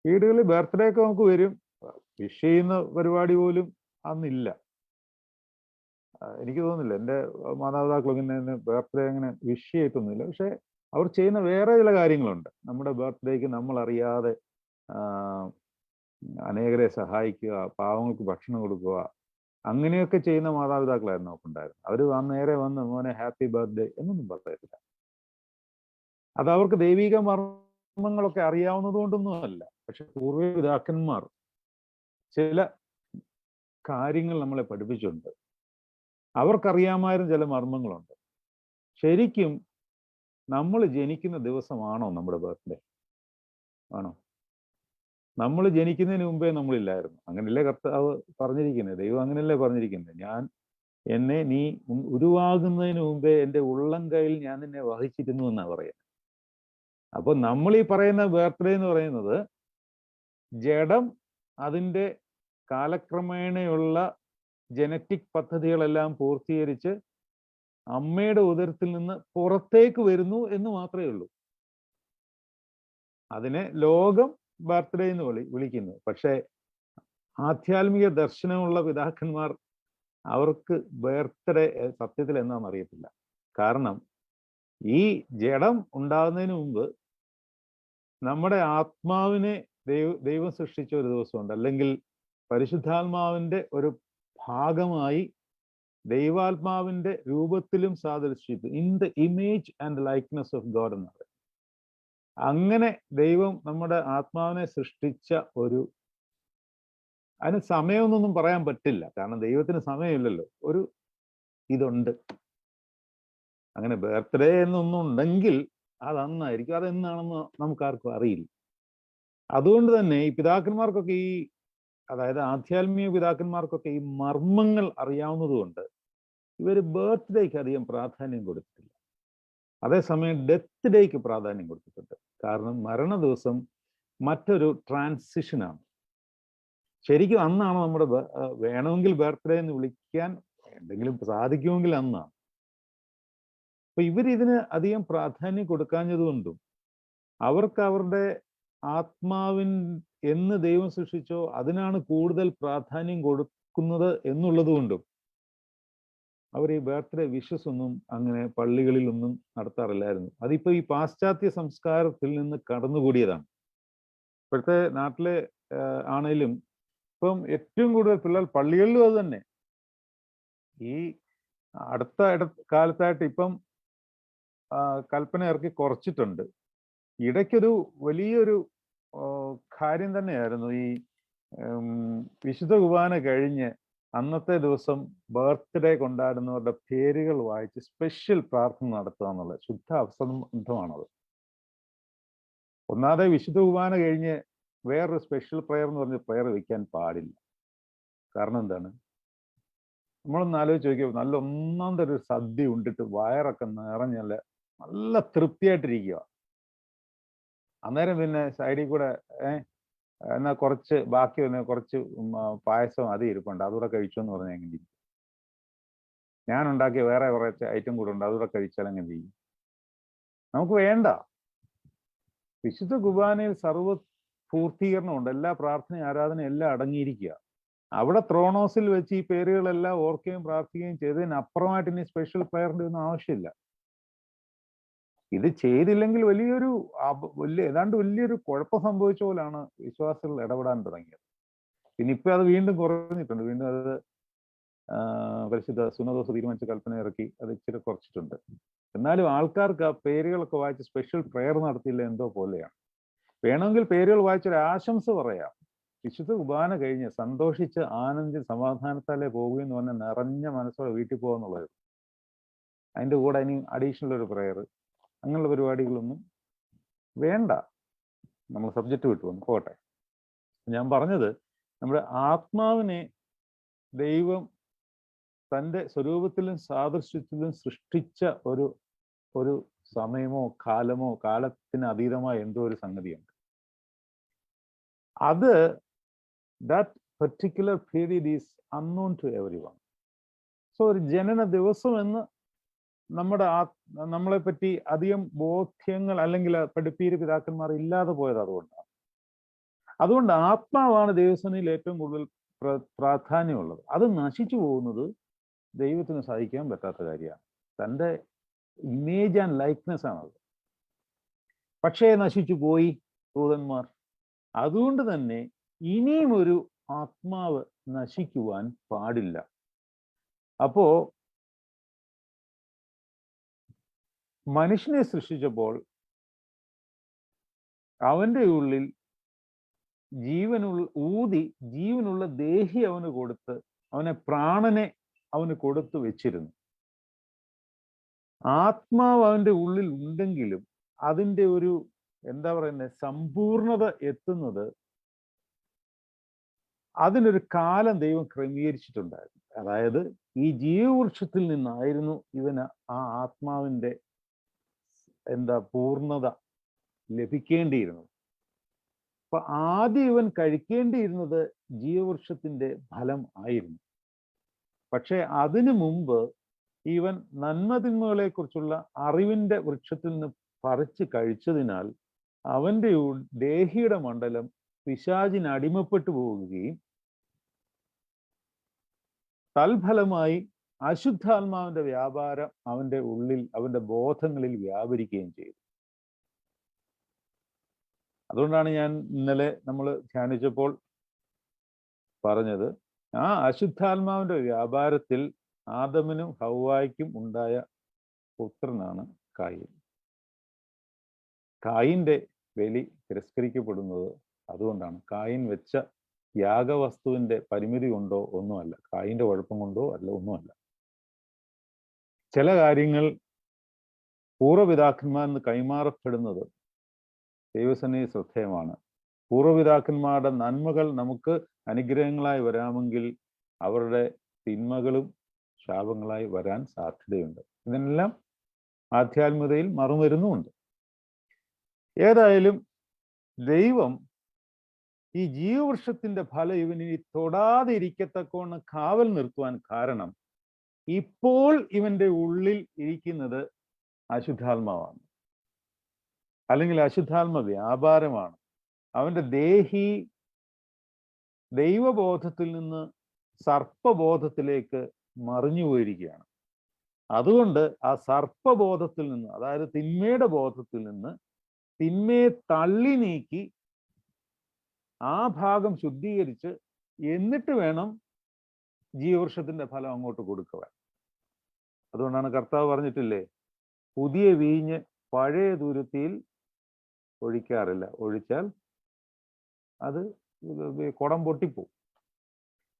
വീടുകളിൽ ബർത്ത്ഡേ ഒക്കെ നമുക്ക് വരും, വിഷ് ചെയ്യുന്ന പരിപാടി പോലും അന്നില്ല. എനിക്ക് തോന്നുന്നില്ല എൻ്റെ മാതാപിതാക്കളൊക്കെ ഇങ്ങനെ ബർത്ത്ഡേ അങ്ങനെ വിഷ് ചെയ്തിട്ടൊന്നുമില്ല. പക്ഷെ അവർ ചെയ്യുന്ന വേറെ ചില കാര്യങ്ങളുണ്ട്. നമ്മുടെ ബർത്ത്ഡേക്ക് നമ്മൾ അറിയാതെ അനേകരെ സഹായിക്കുക, പാവങ്ങൾക്ക് ഭക്ഷണം കൊടുക്കുക, അങ്ങനെയൊക്കെ ചെയ്യുന്ന മാതാപിതാക്കളായിരുന്നു നമുക്കുണ്ടായിരുന്നത്. അവർ നേരെ വന്ന് മോനെ ഹാപ്പി ബർത്ത്ഡേ എന്നൊന്നും പറയത്തില്ല. അത് അവർക്ക് ദൈവിക മർമ്മങ്ങളൊക്കെ അറിയാവുന്നത് കൊണ്ടൊന്നുമല്ല. പക്ഷെ പൂർവ്വ പിതാക്കന്മാർ ചില കാര്യങ്ങൾ നമ്മളെ പഠിപ്പിച്ചിട്ടുണ്ട്. അവർക്കറിയാമായിരുന്ന ചില മർമ്മങ്ങളുണ്ട്. ശരിക്കും നമ്മൾ ജനിക്കുന്ന ദിവസമാണോ നമ്മുടെ ബർത്ത്ഡേ? ആണോ? നമ്മൾ ജനിക്കുന്നതിന് മുമ്പേ നമ്മളില്ലായിരുന്നു. അങ്ങനെയല്ലേ കർത്താവ് പറഞ്ഞിരിക്കുന്നത്, ദൈവം അങ്ങനെയല്ലേ പറഞ്ഞിരിക്കുന്നത്? എന്നെ നീ ഉരുവാകുന്നതിന് മുമ്പേ എൻ്റെ ഉള്ളം കയ്യിൽ ഞാൻ നിന്നെ വഹിച്ചിരുന്നു എന്നാണ് പറയുന്നത്. അപ്പൊ നമ്മൾ ഈ പറയുന്ന ബർത്ത്ഡേ എന്ന് പറയുന്നത് ജഡം അതിൻ്റെ കാലക്രമേണയുള്ള ജനറ്റിക് പദ്ധതികളെല്ലാം പൂർത്തീകരിച്ച് അമ്മയുടെ ഉദരത്തിൽ നിന്ന് പുറത്തേക്ക് വരുന്നു എന്ന് മാത്രമേ ഉള്ളൂ. അതിനെ ലോകം ബർത്ത്ഡേ എന്ന് വിളിക്കുന്നു. പക്ഷേ ആധ്യാത്മിക ദർശനമുള്ള പിതാക്കന്മാർ അവർക്ക് ബർത്ത്ഡേ സത്യത്തിൽ എന്താണെന്ന് അറിയത്തില്ല. കാരണം ഈ ജഡം ഉണ്ടാകുന്നതിന് മുമ്പ് നമ്മുടെ ആത്മാവിനെ ദൈവം സൃഷ്ടിച്ച ഒരു ദിവസമുണ്ട്, അല്ലെങ്കിൽ പരിശുദ്ധാത്മാവിന്റെ ഒരു ഭാഗമായി ദൈവാത്മാവിന്റെ രൂപത്തിലും സാദൃശ്യത്തിൽ, in the image and likeness of God എന്ന് പറയും. അങ്ങനെ ദൈവം നമ്മുടെ ആത്മാവിനെ സൃഷ്ടിച്ച ഒരു, അതിന് സമയമൊന്നും പറയാൻ പറ്റില്ല, കാരണം ദൈവത്തിന് സമയമില്ലല്ലോ, ഒരു ഇതുണ്ട്. അങ്ങനെ ബർത്ത്ഡേ എന്നൊന്നും ഉണ്ടെങ്കിൽ അതന്നായിരിക്കും, അതെന്നാണെന്ന് നമുക്കാർക്കും അറിയില്ല. അതുകൊണ്ട് തന്നെ ഈ പിതാക്കന്മാർക്കൊക്കെ അതായത് ആധ്യാത്മിക പിതാക്കന്മാർക്കൊക്കെ ഈ മർമ്മങ്ങൾ അറിയാവുന്നതുകൊണ്ട് ഇവർ ബർത്ത്ഡേക്ക് അധികം പ്രാധാന്യം കൊടുത്തിട്ടില്ല. അതേസമയം ഡെത്ത് ഡേക്ക് പ്രാധാന്യം കൊടുത്തിട്ടുണ്ട്. കാരണം മരണ ദിവസം മറ്റൊരു ട്രാൻസിഷനാണ്. ശരിക്കും അന്നാണ് നമ്മുടെ വേണമെങ്കിൽ ബർത്ത്ഡേ എന്ന് വിളിക്കാൻ എന്തെങ്കിലും സാധിക്കുമെങ്കിൽ അന്നാണ്. അപ്പൊ ഇവരിതിന് അധികം പ്രാധാന്യം കൊടുക്കാഞ്ഞതുകൊണ്ടും അവർക്ക് അവരുടെ ആത്മാവിൻ എന്ന് ദൈവം സൃഷ്ടിച്ചോ അതിനാണ് കൂടുതൽ പ്രാധാന്യം കൊടുക്കുന്നത് എന്നുള്ളത് കൊണ്ടും അവർ ഈ ബർത്ത്ഡേ വിഷസ് ഒന്നും അങ്ങനെ പള്ളികളിലൊന്നും നടത്താറില്ലായിരുന്നു. അതിപ്പോ ഈ പാശ്ചാത്യ സംസ്കാരത്തിൽ നിന്ന് കടന്നുകൂടിയതാണ്. ഇപ്പോഴത്തെ നാട്ടിലെ ആണെങ്കിലും ഇപ്പം ഏറ്റവും കൂടുതൽ പിള്ളേർ പള്ളികളിലും അത് തന്നെ. ഈ അടുത്ത കാലത്തായിട്ട് ഇപ്പം കൽപ്പന ഇറക്കി കുറച്ചിട്ടുണ്ട്. ഇടയ്ക്കൊരു വലിയൊരു കാര്യം തന്നെയായിരുന്നു ഈ വിശുദ്ധ കുർബാന കഴിഞ്ഞ് അന്നത്തെ ദിവസം ബർത്ത്ഡേ കൊണ്ടാടുന്നവരുടെ പേരുകൾ വായിച്ച് സ്പെഷ്യൽ പ്രാർത്ഥന നടത്തുക എന്നുള്ളത് ശുദ്ധ അസംബന്ധമാണത്. ഒന്നാമതെ വിശുദ്ധ കുർബാന കഴിഞ്ഞ് വേറൊരു സ്പെഷ്യൽ പ്രെയർ എന്ന് പറഞ്ഞ പ്രെയർ വെക്കാൻ പാടില്ല. കാരണം എന്താണ്? നമ്മളൊന്ന് ആലോചിച്ച് നോക്കിയോ, നല്ല ഒന്നാം തരം ഒരു സദ്യ ഉണ്ടിട്ട് വയറൊക്കെ നിറഞ്ഞല്ല നല്ല തൃപ്തിയായിട്ടിരിക്കുക. അന്നേരം പിന്നെ സൈഡിൽ കൂടെ എന്നാൽ കുറച്ച് ബാക്കി വന്ന കുറച്ച് പായസം അത് ഇരിപ്പുണ്ട്, അതുകൂടെ കഴിച്ചു എന്ന് പറഞ്ഞാൽ എങ്ങനെ ഇരിക്കും? ഞാൻ ഉണ്ടാക്കിയ വേറെ കുറച്ച് ഐറ്റം കൂടെ ഉണ്ട്, അതുകൂടെ കഴിച്ചാൽ എങ്ങനെ ചെയ്യും? നമുക്ക് വേണ്ട. വിശുദ്ധ കുർബാനയിൽ സർവ്വ പൂർത്തീകരണമുണ്ട്. എല്ലാ പ്രാർത്ഥന ആരാധന എല്ലാം അടങ്ങിയിരിക്കുക. അവിടെ ത്രോണോസിൽ വെച്ച് ഈ പേരുകളെല്ലാം ഓർക്കുകയും പ്രാർത്ഥിക്കുകയും ചെയ്തതിനപ്പുറമായിട്ട് ഇനി സ്പെഷ്യൽ പ്രെയറിന്റെ ഒന്നും ആവശ്യമില്ല. ഇത് ചെയ്തില്ലെങ്കിൽ ഏതാണ്ട് വലിയൊരു കുഴപ്പം സംഭവിച്ച പോലാണ് വിശ്വാസികൾ ഇടപെടാൻ തുടങ്ങിയത്. പിന്നെ ഇപ്പൊ അത് വീണ്ടും കുറഞ്ഞിട്ടുണ്ട്. വീണ്ടും അത് പരിശുദ്ധ സുനദോസ് തീരുമാനിച്ച കൽപ്പന ഇറക്കി അത് ഇച്ചിരി കുറച്ചിട്ടുണ്ട്. എന്നാലും ആൾക്കാർക്ക് ആ പേരുകളൊക്കെ വായിച്ച് സ്പെഷ്യൽ പ്രെയർ നടത്തിയില്ല എന്തോ പോലെയാണ്. വേണമെങ്കിൽ പേരുകൾ വായിച്ചൊരു ആശംസ പറയാം. വിശുദ്ധ കുർബാന കഴിഞ്ഞ് സന്തോഷിച്ച് ആനന്ദിച്ച് സമാധാനത്താലേ പോകുകയെന്ന് പറഞ്ഞാൽ നിറഞ്ഞ മനസ്സോടെ വീട്ടിൽ പോകുന്നുള്ളത്. അതിൻ്റെ കൂടെ ഇനി അഡീഷണൽ ഒരു പ്രെയർ അങ്ങനെയുള്ള പരിപാടികളൊന്നും വേണ്ട. നമ്മൾ സബ്ജക്റ്റ് വിട്ടു വന്നു പോട്ടെ. ഞാൻ പറഞ്ഞത് നമ്മുടെ ആത്മാവിനെ ദൈവം തൻ്റെ സ്വരൂപത്തിലും സാദൃശ്യത്തിലും സൃഷ്ടിച്ച ഒരു സമയമോ കാലമോ കാലത്തിന് അതീതമായ എന്തോ ഒരു സംഗതിയുണ്ട്. അത് that particular period is unknown to everyone. So ഒരു ജനന ദിവസം എന്ന് നമ്മളെ പറ്റി അധികം ബോധ്യങ്ങൾ അല്ലെങ്കിൽ പഠിപ്പീര് പിതാക്കന്മാർ ഇല്ലാതെ പോയത് അതുകൊണ്ടാണ്. അതുകൊണ്ട് ആത്മാവാണ് ദൈവസേനയിൽ ഏറ്റവും കൂടുതൽ പ്രാധാന്യമുള്ളത്. അത് നശിച്ചു പോകുന്നത് ദൈവത്തിന് സഹിക്കാൻ പറ്റാത്ത കാര്യമാണ്. തൻ്റെ ഇമേജ് ആൻഡ് ലൈക്ക്നെസ് ആണത്. പക്ഷേ നശിച്ചു പോയി ദൂതന്മാർ. അതുകൊണ്ട് തന്നെ ഇനിയും ഒരു ആത്മാവ് നശിക്കുവാൻ പാടില്ല. അപ്പോ മനുഷ്യനെ സൃഷ്ടിച്ചപ്പോൾ അവന്റെ ഉള്ളിൽ ജീവനുള്ള ദേഹി അവന് കൊടുത്ത് അവനെ പ്രാണനെ അവന് കൊടുത്തു വെച്ചിരുന്നു. ആത്മാവ് അവന്റെ ഉള്ളിൽ ഉണ്ടെങ്കിലും അതിൻ്റെ ഒരു സമ്പൂർണത എത്തുന്നത് അതിനൊരു കാലം ദൈവം ക്രമീകരിച്ചിട്ടുണ്ടായിരുന്നു. അതായത് ഈ ജീവവൃക്ഷത്തിൽ നിന്നായിരുന്നു ഇവന് ആ ആത്മാവിൻ്റെ പൂർണ്ണത ലഭിക്കേണ്ടിയിരുന്നത്. അപ്പൊ ആദ്യം ഇവൻ കഴിക്കേണ്ടിയിരുന്നത് ജീവവൃക്ഷത്തിന്റെ ഫലം ആയിരുന്നു. പക്ഷെ അതിനു മുമ്പ് ഇവൻ നന്മതിന്മകളെ കുറിച്ചുള്ള അറിവിന്റെ വൃക്ഷത്തിൽ നിന്ന് പറിച്ച് കഴിച്ചതിനാൽ അവന്റെ ദേഹിയുടെ മണ്ഡലം പിശാചിന് അടിമപ്പെട്ടു പോവുകയും തൽഫലമായി അശുദ്ധാത്മാവിന്റെ വ്യാപാരം അവന്റെ ഉള്ളിൽ, അവന്റെ ബോധങ്ങളിൽ വ്യാപരിക്കുകയും ചെയ്തു. അതുകൊണ്ടാണ് ഞാൻ ഇന്നലെ നമ്മൾ ധ്യാനിച്ചപ്പോൾ പറഞ്ഞത്, ആ അശുദ്ധാത്മാവിന്റെ വ്യാപാരത്തിൽ ആദമിനും ഹവ്വായ്ക്കും ഉണ്ടായ പുത്രനാണ് കായീൻ. കായീന്റെ ബലി തിരസ്കരിക്കപ്പെടുന്നത് അതുകൊണ്ടാണ്. കായീൻ വെച്ച യാഗവസ്തുവിന്റെ പരിമിതി കൊണ്ടോ ഒന്നുമല്ല, കായീന്റെ കുഴപ്പം കൊണ്ടോ അല്ല, ഒന്നുമല്ല. ചില കാര്യങ്ങൾ പൂർവ്വപിതാക്കന്മാരിൽ കൈമാറപ്പെടുന്നത് ദൈവസന്നിധി ശ്രദ്ധേയമാണ്. പൂർവ്വപിതാക്കന്മാരുടെ നന്മകൾ നമുക്ക് അനുഗ്രഹങ്ങളായി വരാമെങ്കിൽ അവരുടെ തിന്മകളും ശാപങ്ങളായി വരാൻ സാധ്യതയുണ്ട്. ഇതിനെല്ലാം ആധ്യാത്മികതയിൽ മറുമരുന്നുമുണ്ട്. ഏതായാലും ദൈവം ഈ ജീവവൃക്ഷത്തിന്റെ ഫലം ഇവന് തൊടാതെ ഇരിക്കത്തക്കവണ്ണം കാവൽ നിർത്തുവാൻ കാരണം ഇപ്പോൾ ഇവന്റെ ഉള്ളിൽ ഇരിക്കുന്നത് അശുദ്ധാത്മാവാണ്, അല്ലെങ്കിൽ അശുദ്ധാത്മ വ്യാപാരമാണ്. അവന്റെ ദേഹി ദൈവബോധത്തിൽ നിന്ന് സർപ്പബോധത്തിലേക്ക് മറിഞ്ഞു പോയിരിക്കുകയാണ്. അതുകൊണ്ട് ആ സർപ്പബോധത്തിൽ നിന്ന്, അതായത് തിന്മയുടെ ബോധത്തിൽ നിന്ന് തിന്മയെ തള്ളി നീക്കി ആ ഭാഗം ശുദ്ധീകരിച്ച് എന്നിട്ട് വേണം ജീവവൃക്ഷത്തിന്റെ ഫലം അങ്ങോട്ട് കൊടുക്കുവാൻ. അതുകൊണ്ടാണ് കർത്താവ് പറഞ്ഞിട്ടില്ലേ, പുതിയ വീഞ്ഞ് പഴയ തുരുത്തിയിൽ ഒഴിക്കാറില്ല, ഒഴിച്ചാൽ അത് കുടം പൊട്ടിപ്പോവും.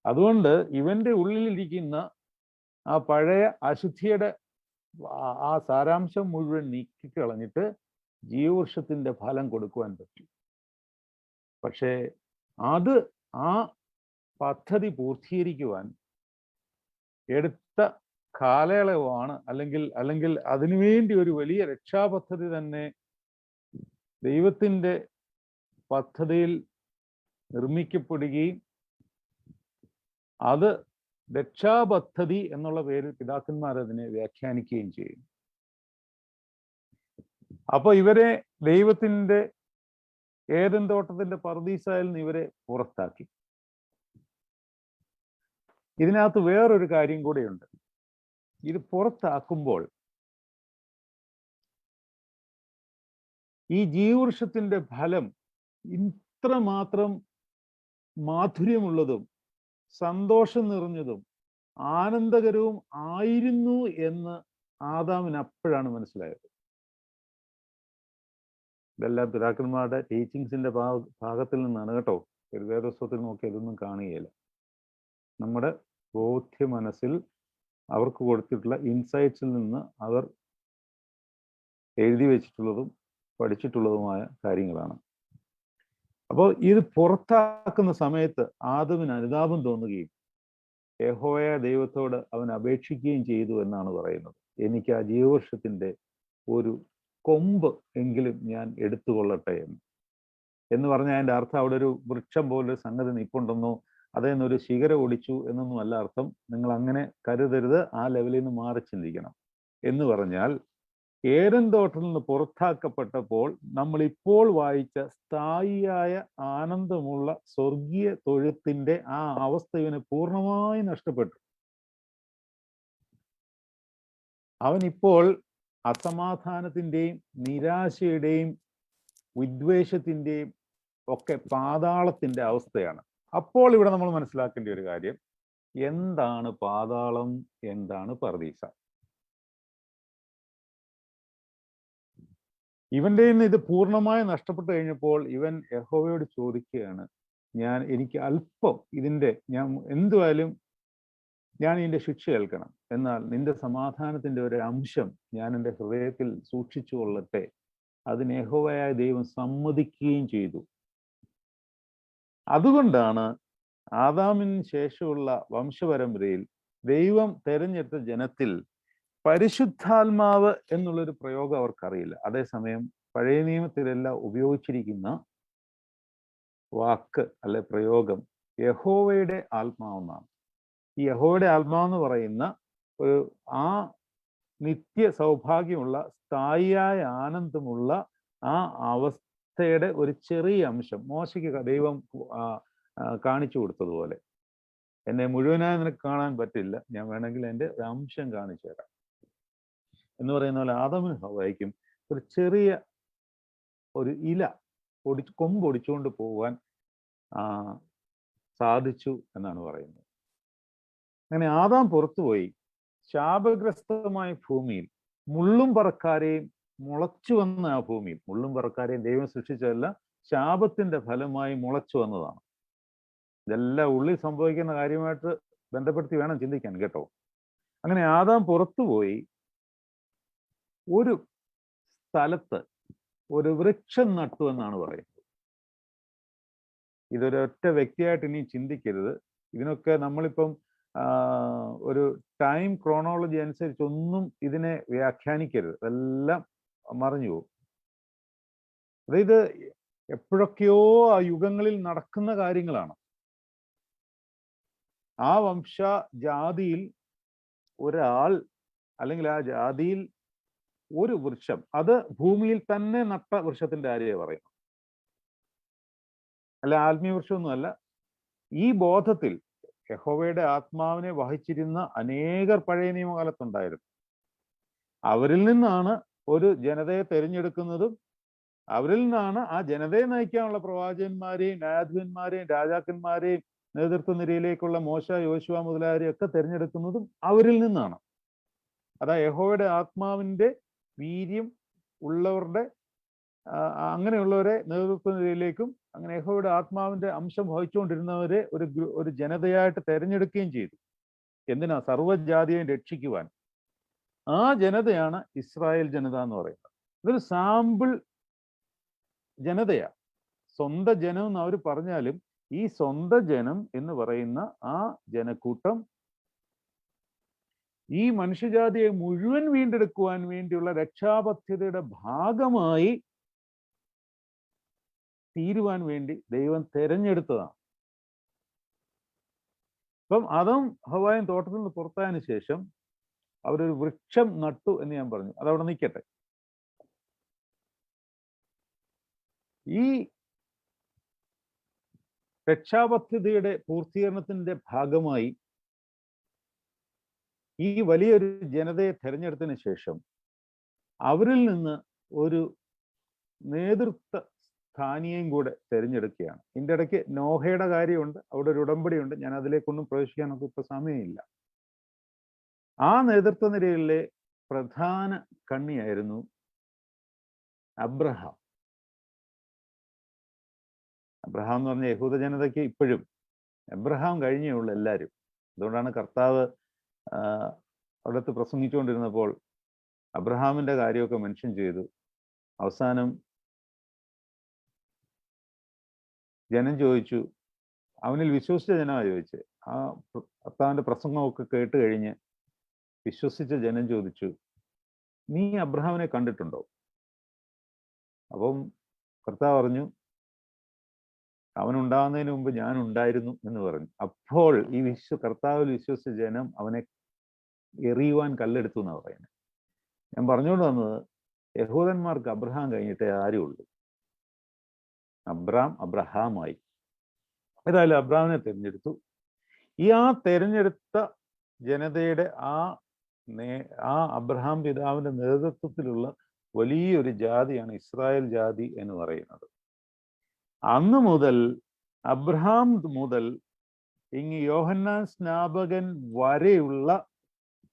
അതുകൊണ്ട് ഇവന്റെ ഉള്ളിലിരിക്കുന്ന ആ പഴയ അശുദ്ധിയുടെ ആ സാരാംശം മുഴുവൻ നീക്കിക്കളഞ്ഞിട്ട് ജീവവൃക്ഷത്തിന്റെ ഫലം കൊടുക്കുവാൻ പറ്റും. പക്ഷേ അത് ആ പദ്ധതി പൂർത്തീകരിക്കുവാൻ എടുത്ത കാലയളവാണ്, അല്ലെങ്കിൽ അതിനുവേണ്ടി ഒരു വലിയ രക്ഷാപദ്ധതി തന്നെ ദൈവത്തിൻ്റെ പദ്ധതിയിൽ നിർമ്മിക്കപ്പെടുകയും അത് രക്ഷാപദ്ധതി എന്നുള്ള പേരിൽ പിതാക്കന്മാർ അതിനെ വ്യാഖ്യാനിക്കുകയും ചെയ്യും. അപ്പൊ ഇവരെ ദൈവത്തിൻ്റെ ഏദൻ തോട്ടത്തിന്റെ പർദീസായിൽ നിന്ന് ഇവരെ പുറത്താക്കി. ഇതിനകത്ത് വേറൊരു കാര്യം കൂടെയുണ്ട്. ഇത് പുറത്താക്കുമ്പോൾ ഈ ജീവവൃക്ഷത്തിന്റെ ഫലം ഇത്രമാത്രം മാധുര്യമുള്ളതും സന്തോഷം നിറഞ്ഞതും ആനന്ദകരവും ആയിരുന്നു എന്ന് ആദാമിന് അപ്പോഴാണ് മനസ്സിലായത്. ഇതെല്ലാം പിതാക്കന്മാരുടെ ടീച്ചിങ്സിന്റെ ഭാഗത്തിൽ നിന്നാണ് കേട്ടോ. ഒരു വേദപുസ്തകത്തിൽ നോക്കി ഇതൊന്നും കാണുകയില്ല. നമ്മുടെ ബോധ്യ മനസ്സിൽ അവർക്ക് കൊടുത്തിട്ടുള്ള ഇൻസൈറ്റ്സിൽ നിന്ന് അവർ എഴുതി വെച്ചിട്ടുള്ളതും പഠിച്ചിട്ടുള്ളതുമായ കാര്യങ്ങളാണ്. അപ്പോൾ ഇത് പുറത്താക്കുന്ന സമയത്ത് ആദമിന് അനുതാപം തോന്നുകയും യഹോവ ദൈവത്തോട് അവൻ അപേക്ഷിക്കുകയും ചെയ്തു എന്നാണ് പറയുന്നത്. എനിക്ക് ആ ജീവവൃക്ഷത്തിന്റെ ഒരു കൊമ്പ് എങ്കിലും ഞാൻ എടുത്തുകൊള്ളട്ടെ എന്ന് പറഞ്ഞാൽ അതിൻ്റെ അർത്ഥം അവിടെ ഒരു വൃക്ഷം പോലൊരു സംഗതി നിൽപ്പുണ്ടെന്നോ അതേന്നൊരു ശിഖരം ഒടിച്ചു എന്നൊന്നും അല്ല അർത്ഥം. നിങ്ങൾ അങ്ങനെ കരുതരുത്, ആ ലെവലിൽ നിന്ന് മാറി ചിന്തിക്കണം. എന്ന് പറഞ്ഞാൽ ഏദൻ തോട്ടത്തിൽ നിന്ന് പുറത്താക്കപ്പെട്ടപ്പോൾ നമ്മൾ ഇപ്പോൾ വായിച്ച സ്ഥായിയായ ആനന്ദമുള്ള സ്വർഗീയ തൊഴുത്തിന്റെ ആ അവസ്ഥ ഇവന് പൂർണ്ണമായി നഷ്ടപ്പെട്ടു. അവനിപ്പോൾ അസമാധാനത്തിൻ്റെയും നിരാശയുടെയും വിദ്വേഷത്തിൻ്റെയും ഒക്കെ പാതാളത്തിന്റെ അവസ്ഥയാണ്. അപ്പോൾ ഇവിടെ നമ്മൾ മനസ്സിലാക്കേണ്ട ഒരു കാര്യം, എന്താണ് പാതാളം, എന്താണ് പർദീസ? ഇവന്റെ നിന്ന് ഇത് പൂർണ്ണമായി നഷ്ടപ്പെട്ടു കഴിഞ്ഞപ്പോൾ ഇവൻ യഹോവയോട് ചോദിക്കുകയാണ്, എനിക്ക് അല്പം ഞാൻ എന്തുവായാലും ഞാൻ ഇതിൻ്റെ ശിക്ഷ ഏൽക്കണം, എന്നാൽ നിന്റെ സമാധാനത്തിന്റെ ഒരു അംശം ഞാൻ എൻ്റെ ഹൃദയത്തിൽ സൂക്ഷിച്ചു കൊള്ളട്ടെ. അതിന് യഹോവയായ ദൈവം സമ്മതിക്കുകയും ചെയ്തു. അതുകൊണ്ടാണ് ആദാമിന് ശേഷമുള്ള വംശപരമ്പരയിൽ ദൈവം തെരഞ്ഞെടുത്ത ജനത്തിൽ പരിശുദ്ധാത്മാവ് എന്നുള്ളൊരു പ്രയോഗം അവർക്കറിയില്ല. അതേസമയം പഴയ നിയമത്തിലെല്ലാം ഉപയോഗിച്ചിരിക്കുന്ന വാക്ക് അല്ലെ പ്രയോഗം യഹോവയുടെ ആത്മാവെന്നാണ്. ഈ യഹോവയുടെ ആത്മാവെന്ന് പറയുന്ന ഒരു ആ നിത്യ സൗഭാഗ്യമുള്ള സ്ഥായിയായ ആനന്ദമുള്ള ആ അവസ്ഥയുടെ ഒരു ചെറിയ അംശം മോശയ്ക്ക് ദൈവം കാണിച്ചു കൊടുത്തതുപോലെ എന്നെ മുഴുവനായി നിനക്ക് കാണാൻ പറ്റില്ല, ഞാൻ വേണമെങ്കിൽ എൻ്റെ ഒരു അംശം കാണിച്ചു തരാം എന്ന് പറയുന്ന പോലെ ആദമും ഹവ്വായ്ക്കും ഒരു ചെറിയ ഒരു ഇല കൊമ്പ് ഒടിച്ചുകൊണ്ട് പോകാൻ സാധിച്ചു എന്നാണ് പറയുന്നത്. അങ്ങനെ ആദാം പുറത്തുപോയി ശാപഗ്രസ്തമായ ഭൂമിയിൽ മുള്ളും പറക്കാരെയും മുളച്ചു വന്ന ആ ഭൂമിയിൽ, മുള്ളും പറക്കാരെയും ദൈവം സൃഷ്ടിച്ചതല്ല, ശാപത്തിന്റെ ഫലമായി മുളച്ചു വന്നതാണ്. ഇതെല്ലാം ഉള്ളിൽ സംഭവിക്കുന്ന കാര്യമായിട്ട് ബന്ധപ്പെടുത്തി വേണം ചിന്തിക്കാൻ കേട്ടോ. അങ്ങനെ ആദാം പുറത്തുപോയി ഒരു സ്ഥലത്ത് ഒരു വൃക്ഷം നട്ടു എന്നാണ് പറയുന്നത്. ഇതൊരൊറ്റ വ്യക്തിയായിട്ട് ഇനി ചിന്തിക്കരുത്. ഇതിനൊക്കെ നമ്മളിപ്പം ഒരു ടൈം ക്രോണോളജി അനുസരിച്ചൊന്നും ഇതിനെ വ്യാഖ്യാനിക്കരുത്, അതെല്ലാം മറിഞ്ഞു പോകും. അതായത് എപ്പോഴൊക്കെയോ ആ യുഗങ്ങളിൽ നടക്കുന്ന കാര്യങ്ങളാണ്. ആ ജാതിയിൽ ഒരാൾ അല്ലെങ്കിൽ ആ ജാതിയിൽ ഒരു വൃക്ഷം, അത് ഭൂമിയിൽ തന്നെ നട്ട വൃക്ഷത്തിന്റെ കാര്യമാണ് പറയുന്നത്, അല്ല ആത്മീയ വൃക്ഷമൊന്നുമല്ല. ഈ ബോധത്തിൽ യഹോവയുടെ ആത്മാവിനെ വഹിച്ചിരുന്ന അനേകർ പഴയ നിയമകാലത്തുണ്ടായിരുന്നു. അവരിൽ നിന്നാണ് ഒരു ജനതയെ തെരഞ്ഞെടുക്കുന്നതും അവരിൽ നിന്നാണ് ആ ജനതയെ നയിക്കാനുള്ള പ്രവാചകന്മാരെയും ന്യായാധിപന്മാരെയും രാജാക്കന്മാരെയും നേതൃത്വ നിരയിലേക്കുള്ള മോശ, യോശുവ മുതലായവരെയും ഒക്കെ തിരഞ്ഞെടുക്കുന്നതും അവരിൽ നിന്നാണ്. അതാ യഹോവയുടെ ആത്മാവിന്റെ വീര്യം ഉള്ളവരുടെ അങ്ങനെയുള്ളവരെ നേതൃത്വ നിരയിലേക്കും അങ്ങനെ യഹോവയുടെ ആത്മാവിന്റെ അംശം വഹിച്ചുകൊണ്ടിരുന്നവരെ ഒരു ജനതയായിട്ട് തെരഞ്ഞെടുക്കുകയും ചെയ്തു. എന്തിനാ? സർവ്വജാതിയെയും രക്ഷിക്കുവാൻ. ആ ജനതയാണ് ഇസ്രായേൽ ജനത എന്ന് പറയുന്നത്. ഇതൊരു സാമ്പിൾ ജനതയാ. സ്വന്തം ജനം എന്ന് അവർ പറഞ്ഞാലും ഈ സ്വന്തം ജനം എന്ന് പറയുന്ന ആ ജനക്കൂട്ടം ഈ മനുഷ്യജാതിയെ മുഴുവൻ വീണ്ടെടുക്കുവാൻ വേണ്ടിയുള്ള രക്ഷാപദ്ധതിയുടെ ഭാഗമായി തീരുവാൻ വേണ്ടി ദൈവം തെരഞ്ഞെടുത്തതാണ്. അപ്പം ആദാം ഹവ്വായും തോട്ടത്തിൽ നിന്ന് പുറത്തായതിനു ശേഷം അവരൊരു വൃക്ഷം നട്ടു എന്ന് ഞാൻ പറഞ്ഞു. അതവിടെ നിൽക്കട്ടെ. ഈ രക്ഷാപദ്ധതിയുടെ പൂർത്തീകരണത്തിന്റെ ഭാഗമായി ഈ വലിയൊരു ജനതയെ തെരഞ്ഞെടുത്തതിന് ശേഷം അവരിൽ നിന്ന് ഒരു നേതൃത്വ സ്ഥാനീയം കൂടെ തിരഞ്ഞെടുക്കുകയാണ്. ഇതിൻ്റെ ഇടയ്ക്ക് നോഹയുടെ കാര്യമുണ്ട്, അവിടെ ഒരു ഉടമ്പടിയുണ്ട്. ഞാൻ അതിലേക്കൊന്നും പ്രവേശിക്കാനൊക്കെ ഇപ്പൊ സമയമില്ല. ആ നേതൃത്വ നിരയിലെ പ്രധാന കണ്ണിയായിരുന്നു അബ്രഹാം. അബ്രഹാം എന്ന് പറഞ്ഞ യഹൂദ ജനതയ്ക്ക് ഇപ്പോഴും അബ്രഹാം കഴിഞ്ഞേ ഉള്ളൂ എല്ലാവരും. അതുകൊണ്ടാണ് കർത്താവ് അവിടുത്തെ പ്രസംഗിച്ചുകൊണ്ടിരുന്നപ്പോൾ അബ്രഹാമിന്റെ കാര്യമൊക്കെ മെൻഷൻ ചെയ്തു. അവസാനം ജനം ചോദിച്ചു, അവനിൽ വിശ്വസിച്ച ജനമാണ് ചോദിച്ചത്. ആ കർത്താവിന്റെ പ്രസംഗമൊക്കെ കേട്ട് കഴിഞ്ഞ് വിശ്വസിച്ച ജനം ചോദിച്ചു, നീ അബ്രഹാമിനെ കണ്ടിട്ടുണ്ടോ? അപ്പം കർത്താവ് പറഞ്ഞു, അവനുണ്ടാകുന്നതിന് മുമ്പ് ഞാൻ ഉണ്ടായിരുന്നു എന്ന് പറഞ്ഞു. അപ്പോൾ ഈ കർത്താവിൽ വിശ്വസിച്ച ജനം അവനെ എറിയുവാൻ കല്ലെടുത്തു എന്നാണ് പറയുന്നത്. ഞാൻ പറഞ്ഞുകൊണ്ട് വന്നത്, യഹൂദന്മാർക്ക് അബ്രഹാം കഴിഞ്ഞിട്ടേ ആരുള്ളൂ. അബ്രഹാമായി. ഏതായാലും അബ്രഹാമിനെ തിരഞ്ഞെടുത്തു. ആ തെരഞ്ഞെടുത്ത ജനതയുടെ ആ അബ്രഹാം പിതാവിന്റെ നേതൃത്വത്തിലുള്ള വലിയൊരു ജാതിയാണ് ഇസ്രായേൽ ജാതി എന്ന് പറയുന്നത്. അന്ന് മുതൽ അബ്രഹാം മുതൽ ഇങ്ങ് യോഹന്നാൻ സ്നാപകൻ വരെയുള്ള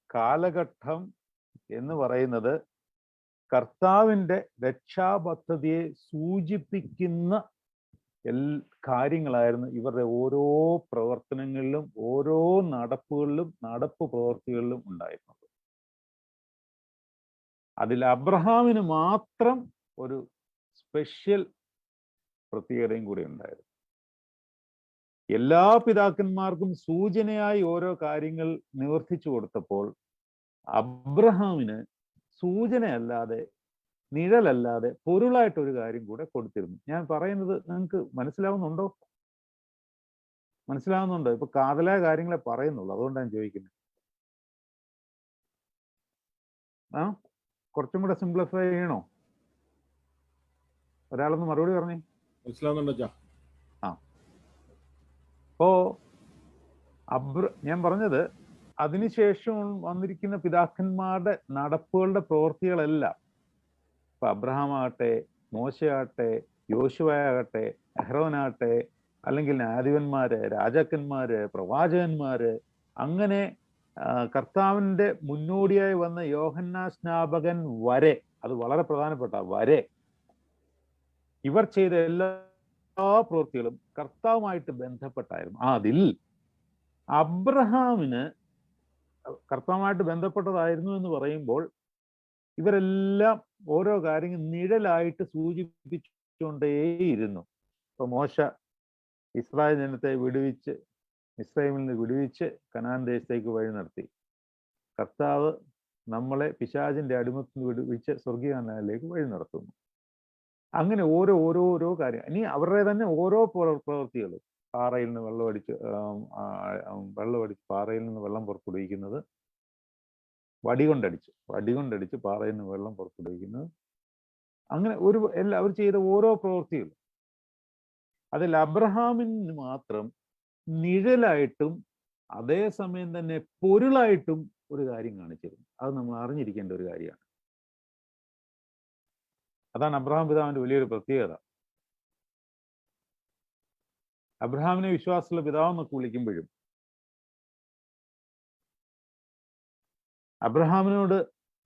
കാലഘട്ടം എന്ന് പറയുന്നത് കർത്താവിൻ്റെ രക്ഷാപദ്ധതിയെ സൂചിപ്പിക്കുന്ന കാര്യങ്ങളായിരുന്നു ഇവരുടെ ഓരോ പ്രവർത്തനങ്ങളിലും ഓരോ നടപ്പ് പ്രവൃത്തികളിലും ഉണ്ടായിരുന്നത്. അതിൽ അബ്രഹാമിന് മാത്രം ഒരു സ്പെഷ്യൽ പ്രത്യേകതയും കൂടി ഉണ്ടായിരുന്നു. എല്ലാ പിതാക്കന്മാർക്കും സൂചനയായി ഓരോ കാര്യങ്ങൾ നിവർത്തിച്ചു കൊടുത്തപ്പോൾ അബ്രഹാമിന് സൂചനയല്ലാതെ നിഴലല്ലാതെ പൊരുളായിട്ടൊരു കാര്യം കൂടെ കൊടുത്തിരുന്നു. ഞാൻ പറയുന്നത് നിങ്ങൾക്ക് മനസ്സിലാവുന്നുണ്ടോ? ഇപ്പൊ കാതലായ കാര്യങ്ങളെ പറയുന്നുള്ളൂ, അതുകൊണ്ടാണ് ചോദിക്കുന്നത്. കുറച്ചും കൂടെ സിംപ്ലിഫൈ ചെയ്യണോ? ഒരാളൊന്ന് മറുപടി പറഞ്ഞേ. മനസ്സിലാവുന്നുണ്ടോ? അപ്പോ ഞാൻ പറഞ്ഞത് അതിനുശേഷം വന്നിരിക്കുന്ന പിതാക്കന്മാരുടെ നടപ്പുകളുടെ പ്രവൃത്തികളെല്ലാം, ഇപ്പൊ അബ്രഹാം ആകട്ടെ, മോശയാകട്ടെ, യോശുവയാകട്ടെ, അഹ്റോനാകട്ടെ, അല്ലെങ്കിൽ ന്യായാധിപന്മാര്, രാജാക്കന്മാര്, പ്രവാചകന്മാര്, അങ്ങനെ കർത്താവിന്റെ മുന്നോടിയായി വന്ന യോഹന്നാൻ സ്നാപകൻ വരെ, അത് വളരെ പ്രധാനപ്പെട്ട വരെ, ഇവർ ചെയ്ത എല്ലാ പ്രവൃത്തികളും കർത്താവുമായിട്ട് ബന്ധപ്പെട്ടായിരുന്നു. അതിൽ അബ്രഹാമിന് കർത്താവുമായിട്ട് ബന്ധപ്പെട്ടതായിരുന്നു എന്ന് പറയുമ്പോൾ ഇവരെല്ലാം ഓരോ കാര്യങ്ങൾ നിഴലായിട്ട് സൂചിപ്പിച്ചുകൊണ്ടേയിരുന്നു. ഇപ്പൊ മോശ ഇസ്രായേൽ ജനത്തെ വിടുവിച്ച്, മിസ്രൈമിൽ നിന്ന് വിടുവിച്ച് കനാൻ ദേശത്തേക്ക് വഴി നടത്തി. കർത്താവ് നമ്മളെ പിശാചിന്റെ അടിമത്തിൽ നിന്ന് വിടുവിച്ച് സ്വർഗീയ കനാനിലേക്ക് വഴി നടത്തുന്നു. അങ്ങനെ ഓരോരോ കാര്യം. ഇനി അവരുടെ തന്നെ ഓരോ പ്രവൃത്തികളും, പാറയിൽ നിന്ന് വെള്ളമടിച്ച് പാറയിൽ നിന്ന് വെള്ളം പുറപ്പെടുവിക്കുന്നത്, വടികൊണ്ടടിച്ച് പാറയിൽ നിന്ന് വെള്ളം പുറപ്പെടുവിക്കുന്നത്, അങ്ങനെ അവർ ചെയ്ത ഓരോ പ്രവൃത്തികളും അതിൽ അബ്രഹാമിന് മാത്രം നിഴലായിട്ടും അതേസമയം തന്നെ പൊരുളായിട്ടും ഒരു കാര്യം കാണിച്ചിരുന്നു. അത് നമ്മൾ അറിഞ്ഞിരിക്കേണ്ട ഒരു കാര്യമാണ്. അതാണ് അബ്രഹാം പിതാവിന്റെ വലിയൊരു പ്രത്യേകത. അബ്രഹാമിനെ വിശ്വാസമുള്ള പിതാവെന്നൊക്കെ വിളിക്കുമ്പോഴും അബ്രഹാമിനോട്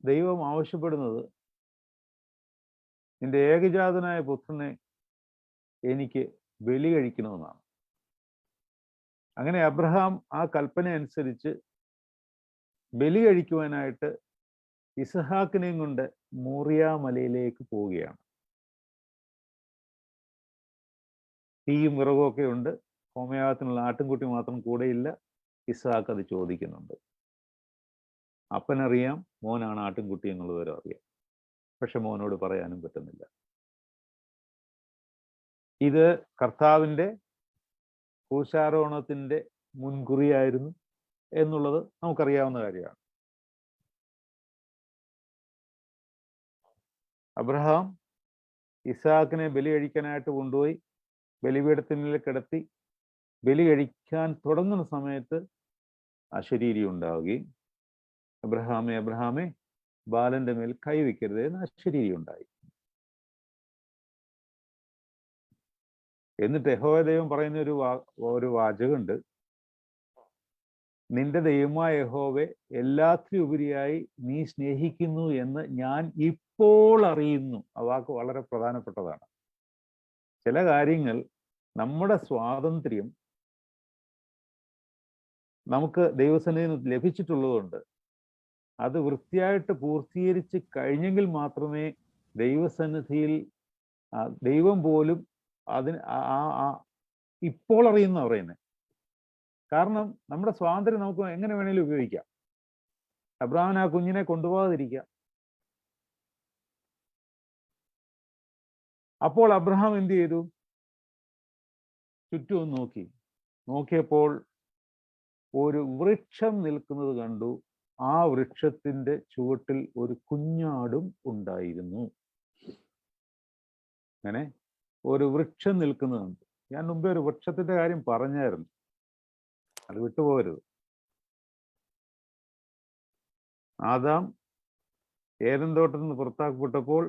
ദൈവം ആവശ്യപ്പെടുന്നത് നിന്റെ ഏകജാതനായ പുത്രനെ എനിക്ക് ബലി കഴിക്കണമെന്നാണ്. അങ്ങനെ അബ്രഹാം ആ കൽപ്പന അനുസരിച്ച് ബലി കഴിക്കുവാനായിട്ട് ഇസ്ഹാക്കിനെയും കൊണ്ട് മോറിയ മലയിലേക്ക് പോവുകയാണ്. തീയും വിറകും ഒക്കെ ഉണ്ട്. ഹോമയാഗത്തിനുള്ള ആട്ടിൻകുട്ടി മാത്രം കൂടെയില്ല. ഇസ്ഹാക്ക് അത് ചോദിക്കുന്നുണ്ട്. അപ്പനറിയാം മോനാണ് ആട്ടിൻകുട്ടി എന്നുള്ളവരും അറിയാം. പക്ഷെ മോനോട് പറയാനും പറ്റുന്നില്ല. ഇത് കർത്താവിൻ്റെ ക്രൂശാരോഹണത്തിന്റെ മുൻകുറിയായിരുന്നു എന്നുള്ളത് നമുക്കറിയാവുന്ന കാര്യമാണ്. അബ്രഹാം ഇസ്ഹാക്കിനെ ബലി കഴിക്കാനായിട്ട് കൊണ്ടുപോയി ബലിപീഠത്തിനുള്ളിൽ കിടത്തി ബലി കഴിക്കാൻ തുടങ്ങുന്ന സമയത്ത് അശരീരി ഉണ്ടാവുകയും അബ്രഹാമേ ബാലന്റെ മേൽ കൈവയ്ക്കരുത് എന്ന് അശരീരി ഉണ്ടായി. എന്നിട്ട് യഹോവ ദൈവം പറയുന്ന ഒരു വാചകമുണ്ട്. നിന്റെ ദൈവമായ യഹോവയെ എല്ലാത്തിനും ഉപരിയായി നീ സ്നേഹിക്കുന്നു എന്ന് ഞാൻ ഇപ്പോൾ അറിയുന്നു. ആ വാക്ക് വളരെ പ്രധാനപ്പെട്ടതാണ്. ചില കാര്യങ്ങൾ, നമ്മുടെ സ്വാതന്ത്ര്യം നമുക്ക് ദൈവസന്നിധിയിൽ ലഭിച്ചിട്ടുള്ളതുകൊണ്ട് അത് വൃത്തിയായിട്ട് പൂർത്തീകരിച്ച് കഴിഞ്ഞെങ്കിൽ മാത്രമേ ദൈവസന്നിധിയിൽ ദൈവം പോലും അതിന് ഇപ്പോൾ അറിയുന്ന പറയുന്നത്. കാരണം നമ്മുടെ സ്വാതന്ത്ര്യം നമുക്ക് എങ്ങനെ വേണേലും ഉപയോഗിക്കാം. അബ്രഹാമിന് ആ കുഞ്ഞിനെ കൊണ്ടുപോകാതിരിക്കാം. അപ്പോൾ അബ്രഹാം എന്ത് ചെയ്തു? ചുറ്റും നോക്കിയപ്പോൾ ഒരു വൃക്ഷം നിൽക്കുന്നത് കണ്ടു. ആ വൃക്ഷത്തിന്റെ ചുവട്ടിൽ ഒരു കുഞ്ഞാടും ഉണ്ടായിരുന്നു. അങ്ങനെ ഒരു വൃക്ഷം നിൽക്കുന്നത് കണ്ടു. ഞാൻ മുമ്പേ ഒരു വൃക്ഷത്തിന്റെ കാര്യം പറഞ്ഞായിരുന്നു, അത് വിട്ടുപോകരുത്. ആദാം ഏദൻ തോട്ടത്തിൽ നിന്ന് പുറത്താക്കപ്പെട്ടപ്പോൾ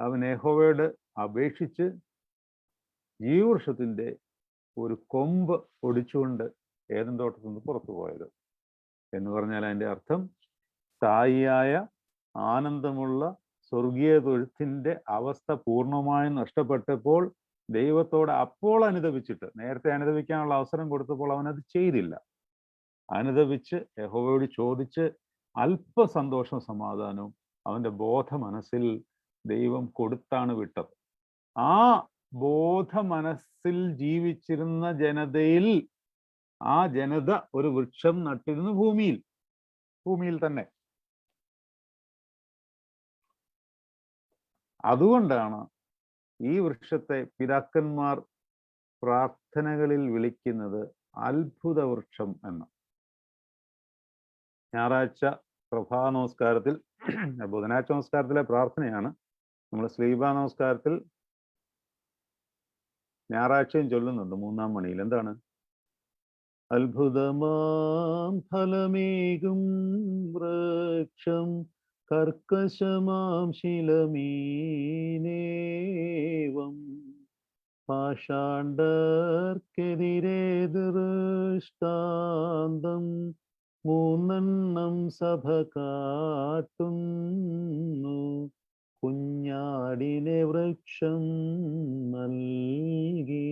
അവൻ യഹോവയോട് അപേക്ഷിച്ച് ജീവവൃക്ഷത്തിന്റെ ഒരു കൊമ്പ് ഒടിച്ചുകൊണ്ട് ഏദൻ തോട്ടത്തിൽ നിന്ന് പുറത്തു പോയത് എന്ന് പറഞ്ഞാൽ അതിൻ്റെ അർത്ഥം സ്ഥായിയായ ആനന്ദമുള്ള സ്വർഗീയ തൊഴുത്തിന്റെ അവസ്ഥ പൂർണ്ണമായും നഷ്ടപ്പെട്ടപ്പോൾ ദൈവത്തോട് അപ്പോൾ അനുദപിച്ചിട്ട്, നേരത്തെ അനുദപിക്കാനുള്ള അവസരം കൊടുത്തപ്പോൾ അവനത് ചെയ്തില്ല. അനുദപിച്ച് യഹോവയോട് ചോദിച്ച് അല്പ സന്തോഷം സമാധാനവും അവന്റെ ബോധ മനസ്സിൽ ദൈവം കൊടുത്താണ് വിട്ടത്. ആ ബോധ മനസ്സിൽ ജീവിച്ചിരുന്ന ജനതയിൽ ആ ജനത ഒരു വൃക്ഷം നട്ടിരുന്നു, ഭൂമിയിൽ തന്നെ. അതുകൊണ്ടാണ് ഈ വൃക്ഷത്തെ പിതാക്കന്മാർ പ്രാർത്ഥനകളിൽ വിളിക്കുന്നത് അത്ഭുത വൃക്ഷം എന്ന്. ഞായറാഴ്ച പ്രഭാത നമസ്കാരത്തിൽ, ബുധനാഴ്ച നമസ്കാരത്തിലെ പ്രാർത്ഥനയാണ്. നമ്മൾ സ്ലീബ നമസ്കാരത്തിൽ ഞായറാഴ്ചയും ചൊല്ലുന്നുണ്ട് 3-ാം മണിയിൽ. എന്താണ്? അത്ഭുതമാം ഫലമേകും വൃക്ഷം കർക്കശമാം ശിലമീനേവം പാഷാണ്ഡർക്കെതിരെ ദൃഷ്ടാന്തം മൂന്നെണ്ണം സഭ കാട്ടുന്നു. കുഞ്ഞാടിനെ വൃക്ഷം നൽകി.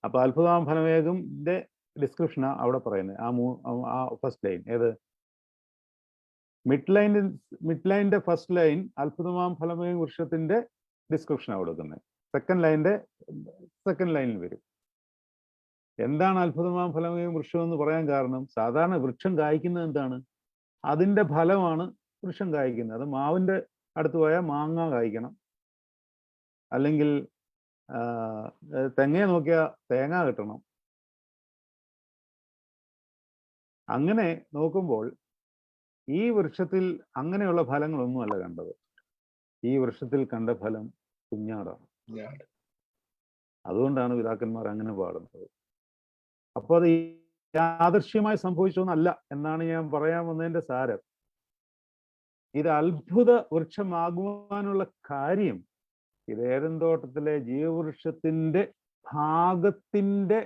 അപ്പൊ അത്ഭുതമാം ഫലമേകുംന്റെ ഡിസ്ക്രിപ്ഷനാ അവിടെ പറയുന്നത്. ആ ഫസ്റ്റ് ലൈൻ ഏത്? മിഡ് ലൈൻ്റെ ഫസ്റ്റ് ലൈൻ അത്ഭുതമാം ഫലമേകും വൃക്ഷത്തിന്റെ ഡിസ്ക്രിപ്ഷനാണ് കൊടുക്കുന്നത്. സെക്കൻഡ് ലൈനിൽ വരും. എന്താണ് അത്ഭുതമാം ഫലമേകും വൃക്ഷം എന്ന് പറയാൻ കാരണം, സാധാരണ വൃക്ഷം കായ്ക്കുന്നത് എന്താണ്? അതിന്റെ ഫലമാണ് വൃക്ഷം കായ്ക്കുന്നത്. അത് മാവിന്റെ അടുത്ത് പോയാൽ മാങ്ങ കായ്ക്കണം, അല്ലെങ്കിൽ തെങ്ങയെ നോക്കിയാൽ തേങ്ങ കിട്ടണം. അങ്ങനെ നോക്കുമ്പോൾ ഈ വൃക്ഷത്തിൽ അങ്ങനെയുള്ള ഫലങ്ങളൊന്നുമല്ല കണ്ടത്. ഈ വൃക്ഷത്തിൽ കണ്ട ഫലം കുഞ്ഞാടാണ്. അതുകൊണ്ടാണ് പിതാക്കന്മാർ അങ്ങനെ പാടുന്നത്. അപ്പോൾ അത് യാദൃശ്യമായി സംഭവിച്ചൊന്നല്ല എന്നാണ് ഞാൻ പറയാൻ വന്നതിന്റെ സാരം. ഇത് അത്ഭുത വൃക്ഷമാകുവാനുള്ള കാര്യം ഇത് ഏദൻ തോട്ടത്തിലെ ജീവവൃക്ഷത്തിന്റെ ഭാഗത്തിന്റെ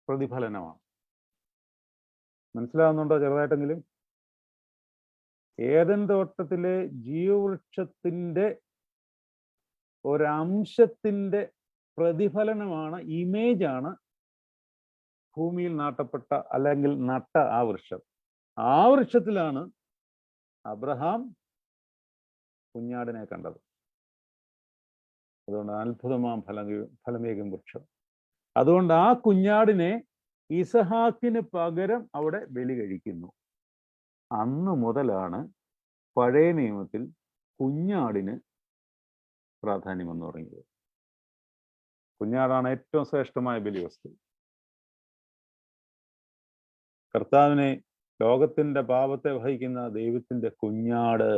പ്രതിഫലനമാണ്. മനസ്സിലാവുന്നുണ്ടോ ചെറുതായിട്ടെങ്കിലും? ഏദൻ തോട്ടത്തിലെ ജീവവൃക്ഷത്തിന്റെ ഒരംശത്തിന്റെ പ്രതിഫലനമാണ്, ഇമേജാണ് ഭൂമിയിൽ നാട്ടപ്പെട്ട അല്ലെങ്കിൽ നട്ട ആ വൃക്ഷം. ആ വൃക്ഷത്തിലാണ് അബ്രഹാം കുഞ്ഞാടിനെ കണ്ടത്. അതുകൊണ്ട് അത്ഭുതമാം ഫലമേകും വൃക്ഷം. അതുകൊണ്ട് ആ കുഞ്ഞാടിനെ ഇസഹാക്കിന് പകരം അവിടെ ബലി കഴിക്കുന്നു. അന്ന് മുതലാണ് പഴയ നിയമത്തിൽ കുഞ്ഞാടിന് പ്രാധാന്യം വന്നു തുടങ്ങിയത്. കുഞ്ഞാടാണ് ഏറ്റവും ശ്രേഷ്ഠമായ ബലിവസ്തു. കർത്താവിനെ, ലോകത്തിന്റെ പാപത്തെ വഹിക്കുന്ന ദൈവത്തിന്റെ കുഞ്ഞാട്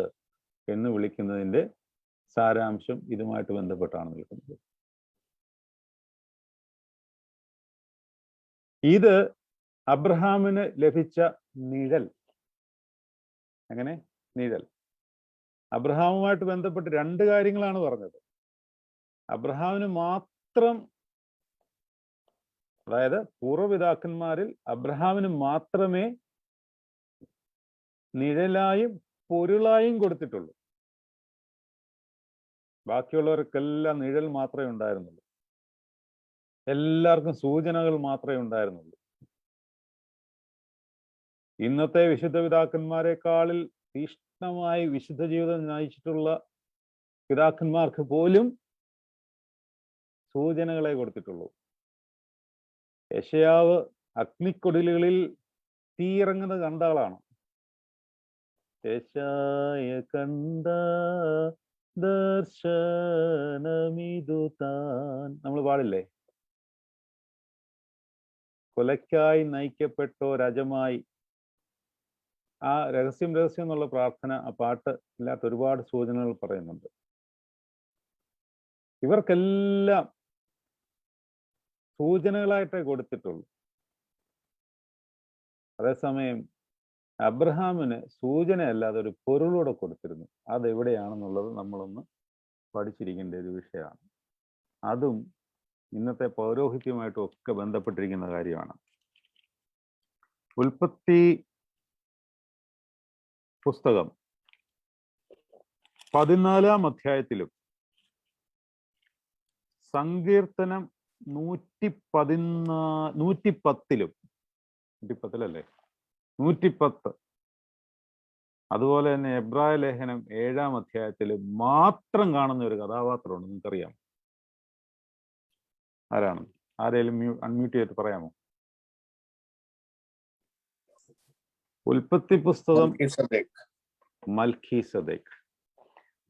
എന്ന് വിളിക്കുന്നതിന്റെ സാരാംശം ഇതുമായിട്ട് ബന്ധപ്പെട്ടാണ് നിൽക്കുന്നത്. ഇത് അബ്രഹാമിന് ലഭിച്ച നിഴൽ. എങ്ങനെ? നിഴൽ. അബ്രഹാമുമായിട്ട് ബന്ധപ്പെട്ട് രണ്ട് കാര്യങ്ങളാണ് പറഞ്ഞത്. അബ്രഹാമിന് മാത്രം, അതായത് പൂർവ്വപിതാക്കന്മാരിൽ അബ്രഹാമിന് മാത്രമേ നിഴലായും പൊരുളായും കൊടുത്തിട്ടുള്ളൂ. ബാക്കിയുള്ളവർക്കെല്ലാം നിഴൽ മാത്രമേ ഉണ്ടായിരുന്നുള്ളൂ. എല്ലാവർക്കും സൂചനകൾ മാത്രമേ ഉണ്ടായിരുന്നുള്ളൂ. ഇന്നത്തെ വിശുദ്ധ പിതാക്കന്മാരെക്കാളിൽ തീഷ്ണമായി വിശുദ്ധ ജീവിതം നയിച്ചിട്ടുള്ള പിതാക്കന്മാർക്ക് പോലും സൂചനകളെ കൊടുത്തിട്ടുള്ളൂ. യെശയ്യാവ് അഗ്നിക്കൊടിലുകളിൽ തീയിറങ്ങുന്നത് കണ്ട ആളാണ്. യെശയ്യ കണ്ട ദർശനമിതു താൻ, നമ്മൾ പാടില്ലേ? കൊലയ്ക്കായി നയിക്കപ്പെട്ടോരജമായി. ആ രഹസ്യം എന്നുള്ള പ്രാർത്ഥന, ആ പാട്ട് ഇല്ലാത്ത ഒരുപാട് സൂചനകൾ പറയുന്നുണ്ട്. ഇവർക്കെല്ലാം സൂചനകളായിട്ടേ കൊടുത്തിട്ടുള്ളൂ. അതേസമയം അബ്രഹാമിന് സൂചനയല്ലാതെ ഒരു പൊരുളൂടെ കൊടുത്തിരുന്നു. അതെവിടെയാണെന്നുള്ളത് നമ്മളൊന്ന് പഠിച്ചിരിക്കേണ്ട ഒരു വിഷയമാണ്. അതും ഇന്നത്തെ പൗരോഹിത്യമായിട്ടും ഒക്കെ ബന്ധപ്പെട്ടിരിക്കുന്ന കാര്യമാണ്. ഉൽപ്പത്തി പുസ്തകം 14-ാം അധ്യായത്തിലും സങ്കീർത്തനം 110-ലും 110, അതുപോലെ തന്നെ എബ്രായ ലേഖനം 7-ാം അധ്യായത്തിൽ മാത്രം കാണുന്ന ഒരു കഥാപാത്രമുണ്ട്. നിങ്ങൾക്കറിയാം ആരാണ്? ആരെങ്കിലും അൺമ്യൂട്ട് ചെയ്തിട്ട് പറയാമോ? ഉൽപ്പത്തി പുസ്തകം മൽഖീസദേക്ക്.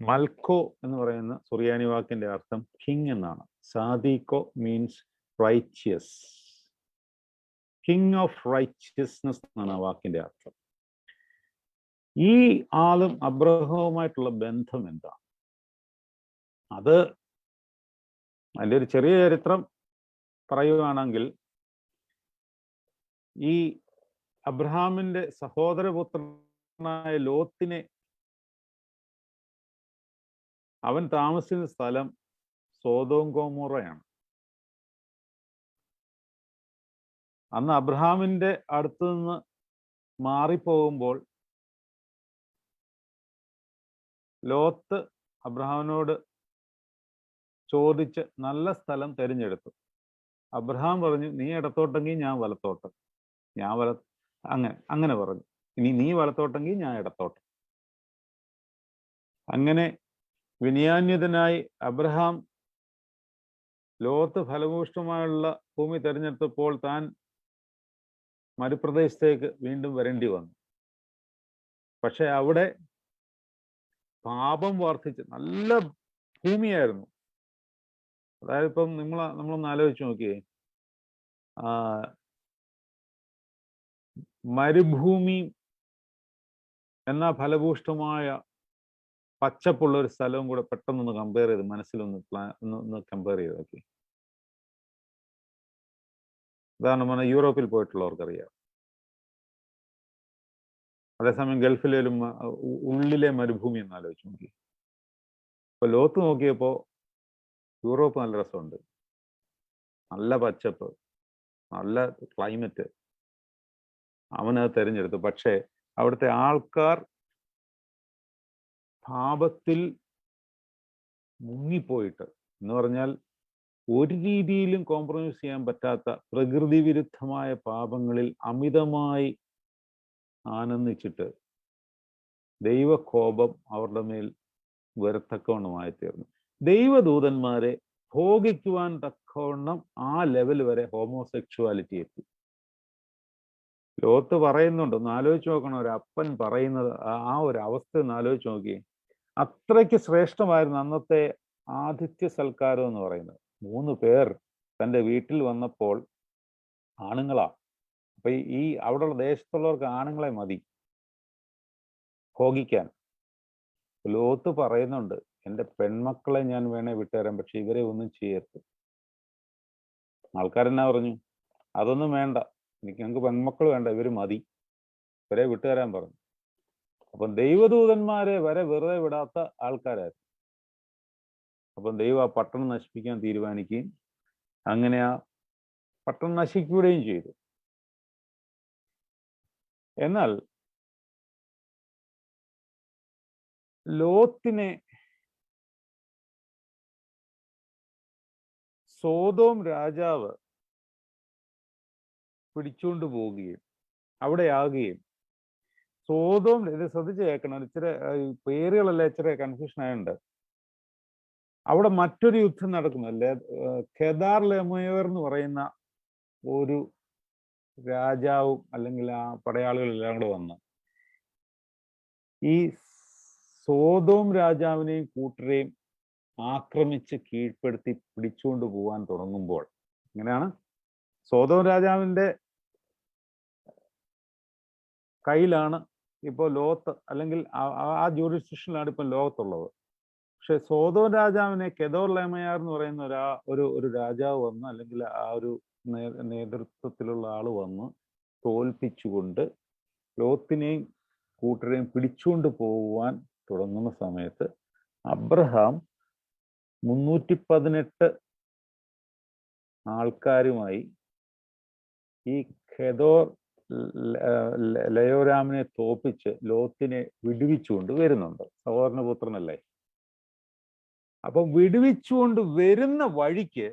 മൽക്കോ എന്ന് പറയുന്ന സുറിയാനി വാക്കിന്റെ അർത്ഥം കിങ് എന്നാണ്. സാദിക്കോ means righteous. King of righteousness എന്നാണ് ആ വാക്കിന്റെ അർത്ഥം. ഈ ആളും അബ്രഹാമുമായിട്ടുള്ള ബന്ധം എന്താണ്? അത് അതിൻ്റെ ഒരു ചെറിയ ചരിത്രം പറയുകയാണെങ്കിൽ, ഈ അബ്രഹാമിന്റെ സഹോദരപുത്രനായ ലോത്തിനെ അവൻ താമസിക്കുന്ന സ്ഥലം സോദോം ഗൊമോറയാണ്. അന്ന് അബ്രഹാമിന്റെ അടുത്ത് നിന്ന് മാറിപ്പോകുമ്പോൾ ലോത്ത് അബ്രഹാമിനോട് ചോദിച്ച് നല്ല സ്ഥലം തിരഞ്ഞെടുത്തു. അബ്രഹാം പറഞ്ഞു, നീ ഇടത്തോട്ടെങ്കിൽ ഞാൻ വലത്തോട്ട്, അങ്ങനെ പറഞ്ഞു. ഇനി നീ വലത്തോട്ടെങ്കിൽ ഞാൻ ഇടത്തോട്ട്. അങ്ങനെ വിനയാന്യതനായി അബ്രഹാം ലോത്ത് ഫലഭൂഷ്ടമായുള്ള ഭൂമി തിരഞ്ഞെടുത്തപ്പോൾ താൻ മരുപ്രദേശത്തേക്ക് വീണ്ടും വരേണ്ടി വന്നു. പക്ഷെ അവിടെ പാപം വർദ്ധിച്ച് നല്ല ഭൂമിയായിരുന്നു. അതായത് ഇപ്പം നമ്മളൊന്ന് ആലോചിച്ച് നോക്കിയേ, മരുഭൂമി എന്ന ഫലഭൂഷ്ടമായ പച്ചപ്പുള്ള ഒരു സ്ഥലവും കൂടെ പെട്ടെന്നൊന്ന് കമ്പയർ ചെയ്ത് മനസ്സിലൊന്ന് കമ്പയർ ചെയ്ത് നോക്കി. ഉദാഹരണം യൂറോപ്പിൽ പോയിട്ടുള്ളവർക്കറിയാം. അതേസമയം ഗൾഫിലേലും ഉള്ളിലെ മരുഭൂമി എന്ന് ആലോചിച്ച് നോക്കി. ഇപ്പൊ ലോത്ത് നോക്കിയപ്പോ യൂറോപ്പ് നല്ല രസമുണ്ട്, നല്ല പച്ചപ്പ്, നല്ല ക്ലൈമറ്റ്. അവനത് തിരഞ്ഞെടുത്തു. പക്ഷേ അവിടുത്തെ ആൾക്കാർ പാപത്തിൽ മുങ്ങിപ്പോയിട്ട്, എന്ന് പറഞ്ഞാൽ ഒരു രീതിയിലും കോംപ്രമൈസ് ചെയ്യാൻ പറ്റാത്ത പ്രകൃതി വിരുദ്ധമായ പാപങ്ങളിൽ അമിതമായി ആനന്ദിച്ചിട്ട് ദൈവകോപം അവരുടെ മേൽ വരത്തക്കവണ്ണമായി തീർന്നു. ദൈവദൂതന്മാരെ ഭോഗിക്കുവാൻ തക്കവണ്ണം ആ ലെവൽ വരെ ഹോമോസെക്ഷുവാലിറ്റി എത്തി. ലോത്ത് പറയുന്നുണ്ട്, ഒന്ന് ആലോചിച്ച് നോക്കണം. ഒരു അപ്പൻ പറയുന്നത് ആ ഒരു അവസ്ഥ ഒന്ന് ആലോചിച്ച് നോക്കിയേ. അത്രയ്ക്ക് ശ്രേഷ്ഠമായിരുന്നു അന്നത്തെ ആതിഥ്യ സൽക്കാരം എന്ന് പറയുന്നത്. 3 പേർ തൻ്റെ വീട്ടിൽ വന്നപ്പോൾ ആണുങ്ങളാ. അപ്പൊ ഈ അവിടെയുള്ള ദേശത്തുള്ളവർക്ക് ആണുങ്ങളെ മതി ഭോഗിക്കാൻ. ലോത്ത് പറയുന്നുണ്ട്, എൻ്റെ പെൺമക്കളെ ഞാൻ വേണേ വിട്ടുതരാം, പക്ഷെ ഇവരെ ഒന്നും ചെയ്യരുത്. ആൾക്കാരെന്നാ പറഞ്ഞു, അതൊന്നും വേണ്ട, ഞങ്ങൾക്ക് പെൺമക്കൾ വേണ്ട, ഇവര് മതി, ഇവരെ വിട്ടുതരാൻ പറഞ്ഞു. അപ്പം ദൈവദൂതന്മാരെ വരെ വെറുതെ വിടാത്ത ആൾക്കാരായിരുന്നു. അപ്പം ദൈവം ആ പട്ടണം നശിപ്പിക്കാൻ തീരുമാനിക്കുകയും അങ്ങനെ ആ പട്ടണം നശിക്കുകയും ചെയ്തു. എന്നാൽ ലോത്തിനെ സോദോം രാജാവ് പിടിച്ചുകൊണ്ട് പോവുകയും അവിടെ ആകുകയും, സോദോം, ഇത് ശ്രദ്ധിച്ച് കേൾക്കണം, ഇച്ചിരി പേരുകളെല്ലാം ഇച്ചിരി കൺഫ്യൂഷൻ ആയുണ്ട്. അവിടെ മറ്റൊരു യുദ്ധം നടക്കുന്നു. കെദാർ ലമയോർ എന്ന് പറയുന്ന ഒരു രാജാവും അല്ലെങ്കിൽ ആ പടയാളികളെല്ലാം കൂടെ വന്ന് ഈ സോദോം രാജാവിനെയും കൂട്ടരെയും ആക്രമിച്ച് കീഴ്പ്പെടുത്തി പിടിച്ചുകൊണ്ട് പോകാൻ തുടങ്ങുമ്പോൾ, ഇങ്ങനെയാണ് സോദോം രാജാവിൻ്റെ കയ്യിലാണ് ഇപ്പോൾ ലോത്ത്, അല്ലെങ്കിൽ ആ ജൂറിസ്ഡിക്ഷനിലാണ് ഇപ്പം ലോകത്തുള്ളത്. പക്ഷെ സോദോം രാജാവിനെ കെദോർ ലേമയാർ എന്ന് പറയുന്ന ഒരു രാജാവ് വന്ന്, അല്ലെങ്കിൽ ആ ഒരു നേതൃത്വത്തിലുള്ള ആള് വന്ന് തോൽപ്പിച്ചുകൊണ്ട് ലോത്തിനെയും കൂട്ടരെയും പിടിച്ചുകൊണ്ട് പോകുവാൻ തുടങ്ങുന്ന സമയത്ത് അബ്രഹാം 318 ആൾക്കാരുമായി ഈ കെദോർ ലയോരാമിനെ തോപ്പിച്ച് ലോത്തിനെ വിടുവിച്ചുകൊണ്ട് വരുന്നുണ്ട്. സഹോദരന്റെ പുത്രനല്ലേ. അപ്പൊ വിടുവിച്ചുകൊണ്ട് വരുന്ന വഴിക്ക്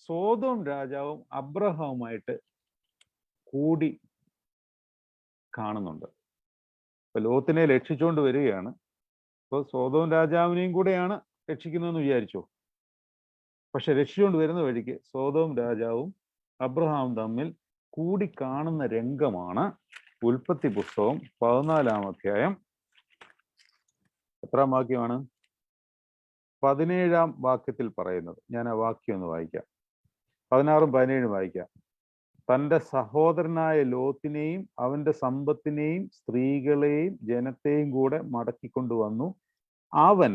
സോദോം രാജാവും അബ്രഹാവുമായിട്ട് കൂടി കാണുന്നുണ്ട്. ഇപ്പൊ ലോത്തിനെ രക്ഷിച്ചുകൊണ്ട് വരികയാണ്. ഇപ്പൊ സോദോം രാജാവിനെയും കൂടെയാണ് രക്ഷിക്കുന്നതെന്ന് വിചാരിച്ചോ. പക്ഷെ രക്ഷിച്ചുകൊണ്ട് വരുന്ന വഴിക്ക് സോദോം രാജാവും അബ്രഹാവും തമ്മിൽ കൂടി കാണുന്ന രംഗമാണ് ഉൽപ്പത്തി പുസ്തകം 14-ാം അധ്യായം. എത്രാം വാക്യമാണ്? 17-ാം വാക്യത്തിൽ പറയുന്നത്. ഞാൻ ആ വാക്യം ഒന്ന് വായിക്കാം. 16-ഉം 17-ഉം വായിക്കാം. തൻ്റെ സഹോദരനായ ലോത്തിനെയും അവന്റെ സമ്പത്തിനെയും സ്ത്രീകളെയും ജനത്തെയും കൂടെ മടക്കിക്കൊണ്ടുവന്നു. അവൻ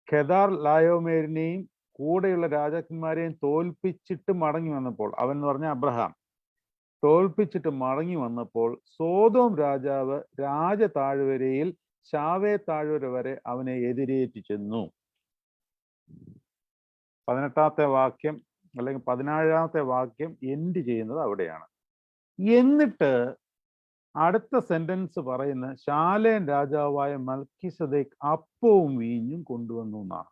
കെദാർ ലായോമേരിനെയും കൂടെയുള്ള രാജാക്കന്മാരെയും തോൽപ്പിച്ചിട്ട് മടങ്ങി വന്നപ്പോൾ, അവൻ എന്ന് പറഞ്ഞ അബ്രഹാം, തോൽപ്പിച്ചിട്ട് മടങ്ങി വന്നപ്പോൾ സോദോം രാജാവ് രാജതാഴ്വരയിൽ ശാവേ താഴ്വര വരെ അവനെ എതിരേറ്റു ചെന്നു. 18-ാമത്തെ വാക്യം അല്ലെങ്കിൽ 17-ാമത്തെ വാക്യം എൻഡ് ചെയ്യുന്നത് അവിടെയാണ്. എന്നിട്ട് അടുത്ത സെന്റൻസ് പറയുന്ന ശാലേം രാജാവായ മൽക്കിസദേക്ക് അപ്പവും വീഞ്ഞും കൊണ്ടുവന്നു എന്നാണ്.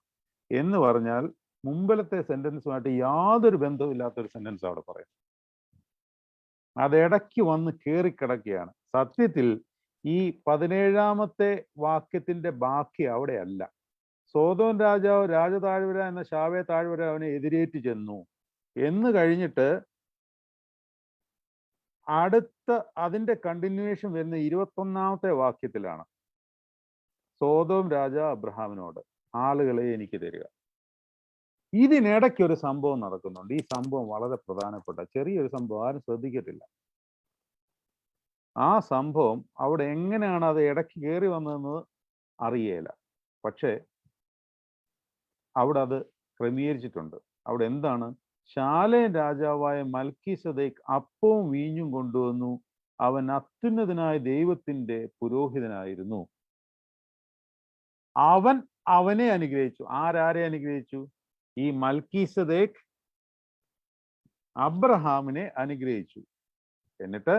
എന്ന് പറഞ്ഞാൽ മുമ്പിലത്തെ സെന്റൻസുമായിട്ട് യാതൊരു ബന്ധവുമില്ലാത്തൊരു സെന്റൻസ് അവിടെ പറയും. അത് ഇടയ്ക്ക് വന്ന് കയറിക്കിടക്കുകയാണ്. സത്യത്തിൽ ഈ 17-ാമത്തെ വാക്യത്തിന്റെ ബാക്കി അവിടെയല്ല. സോദോം രാജാവ് രാജതാഴ്വര എന്ന ശാവേ താഴ്വര അവനെ എതിരേറ്റു ചെന്നു എന്ന് കഴിഞ്ഞിട്ട് അടുത്ത അതിന്റെ കണ്ടിന്യൂവേഷൻ വരുന്ന 21-ാമത്തെ വാക്യത്തിലാണ്. സോദോം രാജാവ് അബ്രഹാമിനോട് ആളുകളെ എനിക്ക് തരിക. ഇതിനിടയ്ക്ക് ഒരു സംഭവം നടക്കുന്നുണ്ട്. ഈ സംഭവം വളരെ പ്രധാനപ്പെട്ട ചെറിയൊരു സംഭവം, ആരും ശ്രദ്ധിക്കത്തില്ല. ആ സംഭവം അവിടെ എങ്ങനെയാണ് അത് ഇടയ്ക്ക് കയറി വന്നതെന്ന് അറിയേല. പക്ഷേ അവിടെ അത് ക്രമീകരിച്ചിട്ടുണ്ട്. അവിടെ എന്താണ്? ശാലേം രാജാവായ മൽക്കീസദേക്ക് അപ്പവും വീഞ്ഞും കൊണ്ടുവന്നു. അവൻ അത്യുന്നതനായ ദൈവത്തിന്റെ പുരോഹിതനായിരുന്നു. അവൻ അവനെ അനുഗ്രഹിച്ചു. ആരാരെ അനുഗ്രഹിച്ചു? ഈ മൽക്കീസദേക്ക് അബ്രഹാമിനെ അനുഗ്രഹിച്ചു. എന്നിട്ട്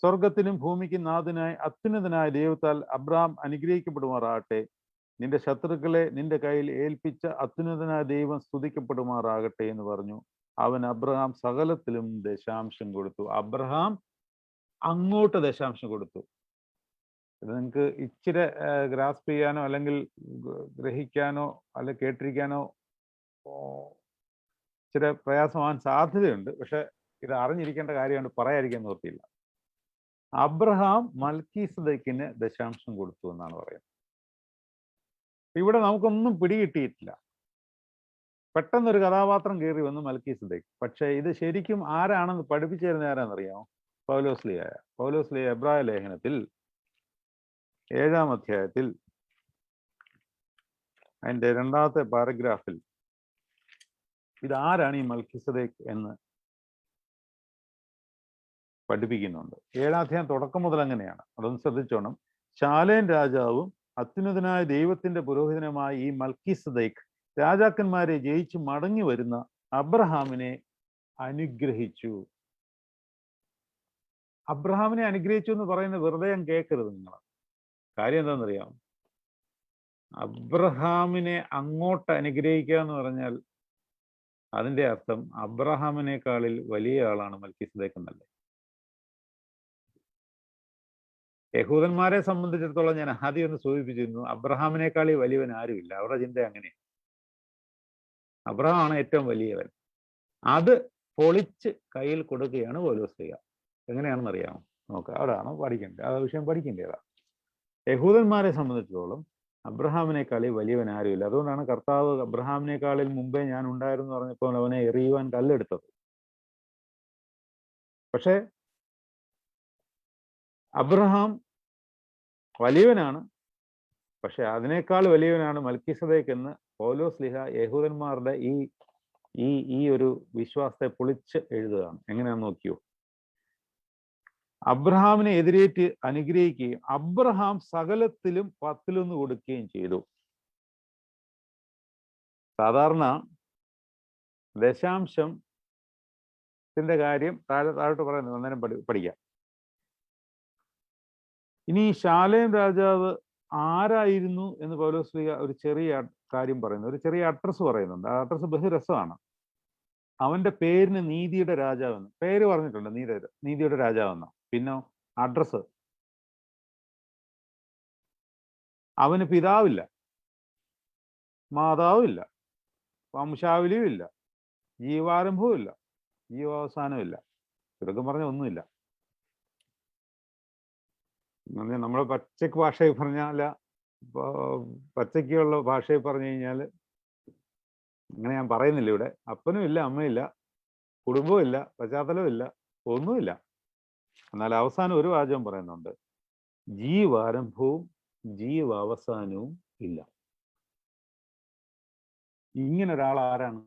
സ്വർഗത്തിനും ഭൂമിക്കും നാഥനായ അത്യുന്നതനായ ദൈവത്താൽ അബ്രഹാം അനുഗ്രഹിക്കപ്പെടുമാറാകട്ടെ. നിന്റെ ശത്രുക്കളെ നിന്റെ കയ്യിൽ ഏൽപ്പിച്ച അത്യുന്നതനായ ദൈവം സ്തുതിക്കപ്പെടുമാറാകട്ടെ എന്ന് പറഞ്ഞു. അവൻ അബ്രഹാം സകലത്തിലും ദശാംശം കൊടുത്തു. അബ്രഹാം അങ്ങോട്ട് ദശാംശം കൊടുത്തു. ഇത് നിങ്ങൾക്ക് ഇച്ചിരി ഗ്രാസ്പ് ചെയ്യാനോ അല്ലെങ്കിൽ ഗ്രഹിക്കാനോ അല്ലെ കേട്ടിരിക്കാനോ ഇച്ചിരി പ്രയാസമാകാൻ സാധ്യതയുണ്ട്. പക്ഷെ ഇത് അറിഞ്ഞിരിക്കേണ്ട കാര്യമാണ്, പറയാതിരിക്കാൻ നിവൃത്തിയില്ല. അബ്രഹാം മൽക്കീസദേക്കിന് ദശാംശം കൊടുത്തു എന്നാണ് പറയുന്നത്. ഇവിടെ നമുക്കൊന്നും പിടികിട്ടിയിട്ടില്ല. പെട്ടെന്നൊരു കഥാപാത്രം കയറി വന്നു മൽക്കീസദേക്ക്. പക്ഷെ ഇത് ശരിക്കും ആരാണെന്ന് പഠിപ്പിച്ചു തരുന്ന ആരാന്നറിയാമോ? പൗലോസ്ലീഹ. പൗലോസ്ലീഹ എബ്രായ ലേഖനത്തിൽ 7-ാം അധ്യായത്തിൽ അതിന്റെ 2-ാമത്തെ പാരഗ്രാഫിൽ ഇതാരാണ് ഈ മൽക്കീസദേക്ക് എന്ന് പഠിപ്പിക്കുന്നുണ്ട്. 7-ാം അധ്യായം തുടക്കം മുതൽ അങ്ങനെയാണ്. അതൊന്ന് ശ്രദ്ധിച്ചോണം. ശാലേം രാജാവും അത്യുന്നതനായ ദൈവത്തിന്റെ പുരോഹിതനുമായ ഈ മൽക്കീസദേക്ക് രാജാക്കന്മാരെ ജയിച്ച് മടങ്ങി വരുന്ന അബ്രഹാമിനെ അനുഗ്രഹിച്ചു. അബ്രഹാമിനെ അനുഗ്രഹിച്ചു എന്ന് പറയുന്നത് വെറുതെ ഞാൻ കേൾക്കരുത് നിങ്ങൾ. കാര്യം എന്താണെന്നറിയാം? അബ്രഹാമിനെ അങ്ങോട്ട് അനുഗ്രഹിക്കുക എന്ന് പറഞ്ഞാൽ അതിന്റെ അർത്ഥം അബ്രഹാമിനേക്കാളിൽ വലിയ ആളാണ് മൽക്കീസദേക്ക് എന്നല്ലേ. യഹൂദന്മാരെ സംബന്ധിച്ചിടത്തോളം ഞാൻ ആദ്യം ഒന്ന് സൂചിപ്പിച്ചിരുന്നു, അബ്രഹാമിനേക്കാളി വലിയവൻ ആരുമില്ല. അവരുടെ ചിന്ത അങ്ങനെ. അബ്രഹാമാണ് ഏറ്റവും വലിയവൻ. അത് പൊളിച്ച് കയ്യിൽ കൊടുക്കുകയാണ് പൗലോസ്ലീഹ. എങ്ങനെയാണെന്ന് അറിയാമോ? നോക്കാം. അവിടെയാണ് പഠിക്കേണ്ടത്. ആ വിഷയം പഠിക്കേണ്ടതാണ്. യഹൂദന്മാരെ സംബന്ധിച്ചിടത്തോളം അബ്രഹാമിനേക്കാളി വലിയവൻ ആരുമില്ല. അതുകൊണ്ടാണ് കർത്താവ് അബ്രഹാമിനേക്കാളിൽ മുമ്പേ ഞാൻ ഉണ്ടായിരുന്നു പറഞ്ഞപ്പോൾ അവനെ എറിയുവാൻ കല്ലെടുത്തത്. പക്ഷേ അബ്രഹാം വലിയവനാണ്. പക്ഷെ അതിനേക്കാൾ വലിയവനാണ് മൽക്കീസദേക്ക് എന്ന് പൗലോസ്ലീഹ യഹൂദന്മാരുടെ ഈ ഒരു വിശ്വാസത്തെ പൊളിച്ച് എഴുതുകയാണ്. എങ്ങനെയാണെന്ന് നോക്കിയോ? അബ്രഹാമിനെ എതിരേറ്റ് അനുഗ്രഹിക്കുകയും അബ്രഹാം സകലത്തിലും 10-1 കൊടുക്കുകയും ചെയ്തു. സാധാരണ ദശാംശത്തിന്റെ കാര്യം താഴോട്ട് പറയുന്നത് അന്നേരം പഠിക്കാം. ഇനി ശാലേം രാജാവ് ആരായിരുന്നു എന്ന് പൗലോസ്ലീഹ ഒരു ചെറിയ കാര്യം പറയുന്നു, ഒരു ചെറിയ അഡ്രസ്സ് പറയുന്നുണ്ട്. ആ അഡ്രസ്സ് ബഹുരസമാണ്. അവന്റെ പേരിന് നീതിയുടെ രാജാവെന്ന് പേര് പറഞ്ഞിട്ടുണ്ട്. നീതിയുടെ രാജാവെന്ന. പിന്നെ അഡ്രസ്സ്, അവന് പിതാവില്ല, മാതാവില്ല, വംശാവലിയും ഇല്ല, ജീവാരംഭവും ഇല്ല, ജീവാവസാനവും ഇല്ല. ചുരുക്കം പറഞ്ഞ ഒന്നുമില്ല. നമ്മൾ പച്ചക്ക് ഭാഷയിൽ പറഞ്ഞാൽ, പച്ചയ്ക്കുള്ള ഭാഷയിൽ പറഞ്ഞു കഴിഞ്ഞാൽ അങ്ങനെ ഞാൻ പറയുന്നില്ല. ഇവിടെ അപ്പനും ഇല്ല, അമ്മയില്ല, കുടുംബവും ഇല്ല, പശ്ചാത്തലവും ഇല്ല, ഒന്നുമില്ല. എന്നാൽ അവസാനം ഒരു വാചകം പറയുന്നുണ്ട്, ജീവാരംഭവും ജീവാവസാനവും ഇല്ല. ഇങ്ങനെ ഒരാൾ ആരാണ്?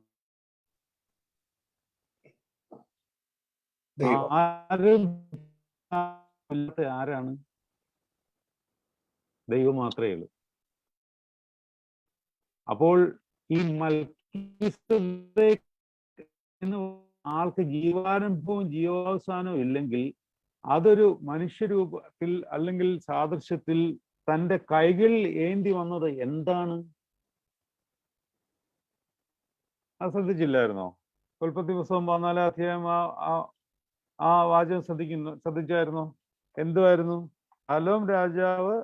ദൈവം. ആരും ആരാണ്? ദൈവം മാത്രമേ ഉള്ളൂ. അപ്പോൾ ഈ മൽക്കീസേദെക്ക് എന്ന ആൾക്ക് ജീവാരംഭവും ജീവാവസാനവും ഇല്ലെങ്കിൽ അതൊരു മനുഷ്യരൂപത്തിൽ അല്ലെങ്കിൽ സാദൃശ്യത്തിൽ തൻ്റെ കൈകളിൽ ഏന്തി വന്നത് എന്താണ്? അത് ശ്രദ്ധിച്ചില്ലായിരുന്നോ? ഉൽപ്പത്തി പുസ്തകം 14 അധ്യായം ആ വാചകം ശ്രദ്ധിച്ചായിരുന്നോ? എന്തുവായിരുന്നു? അലോം രാജാവ്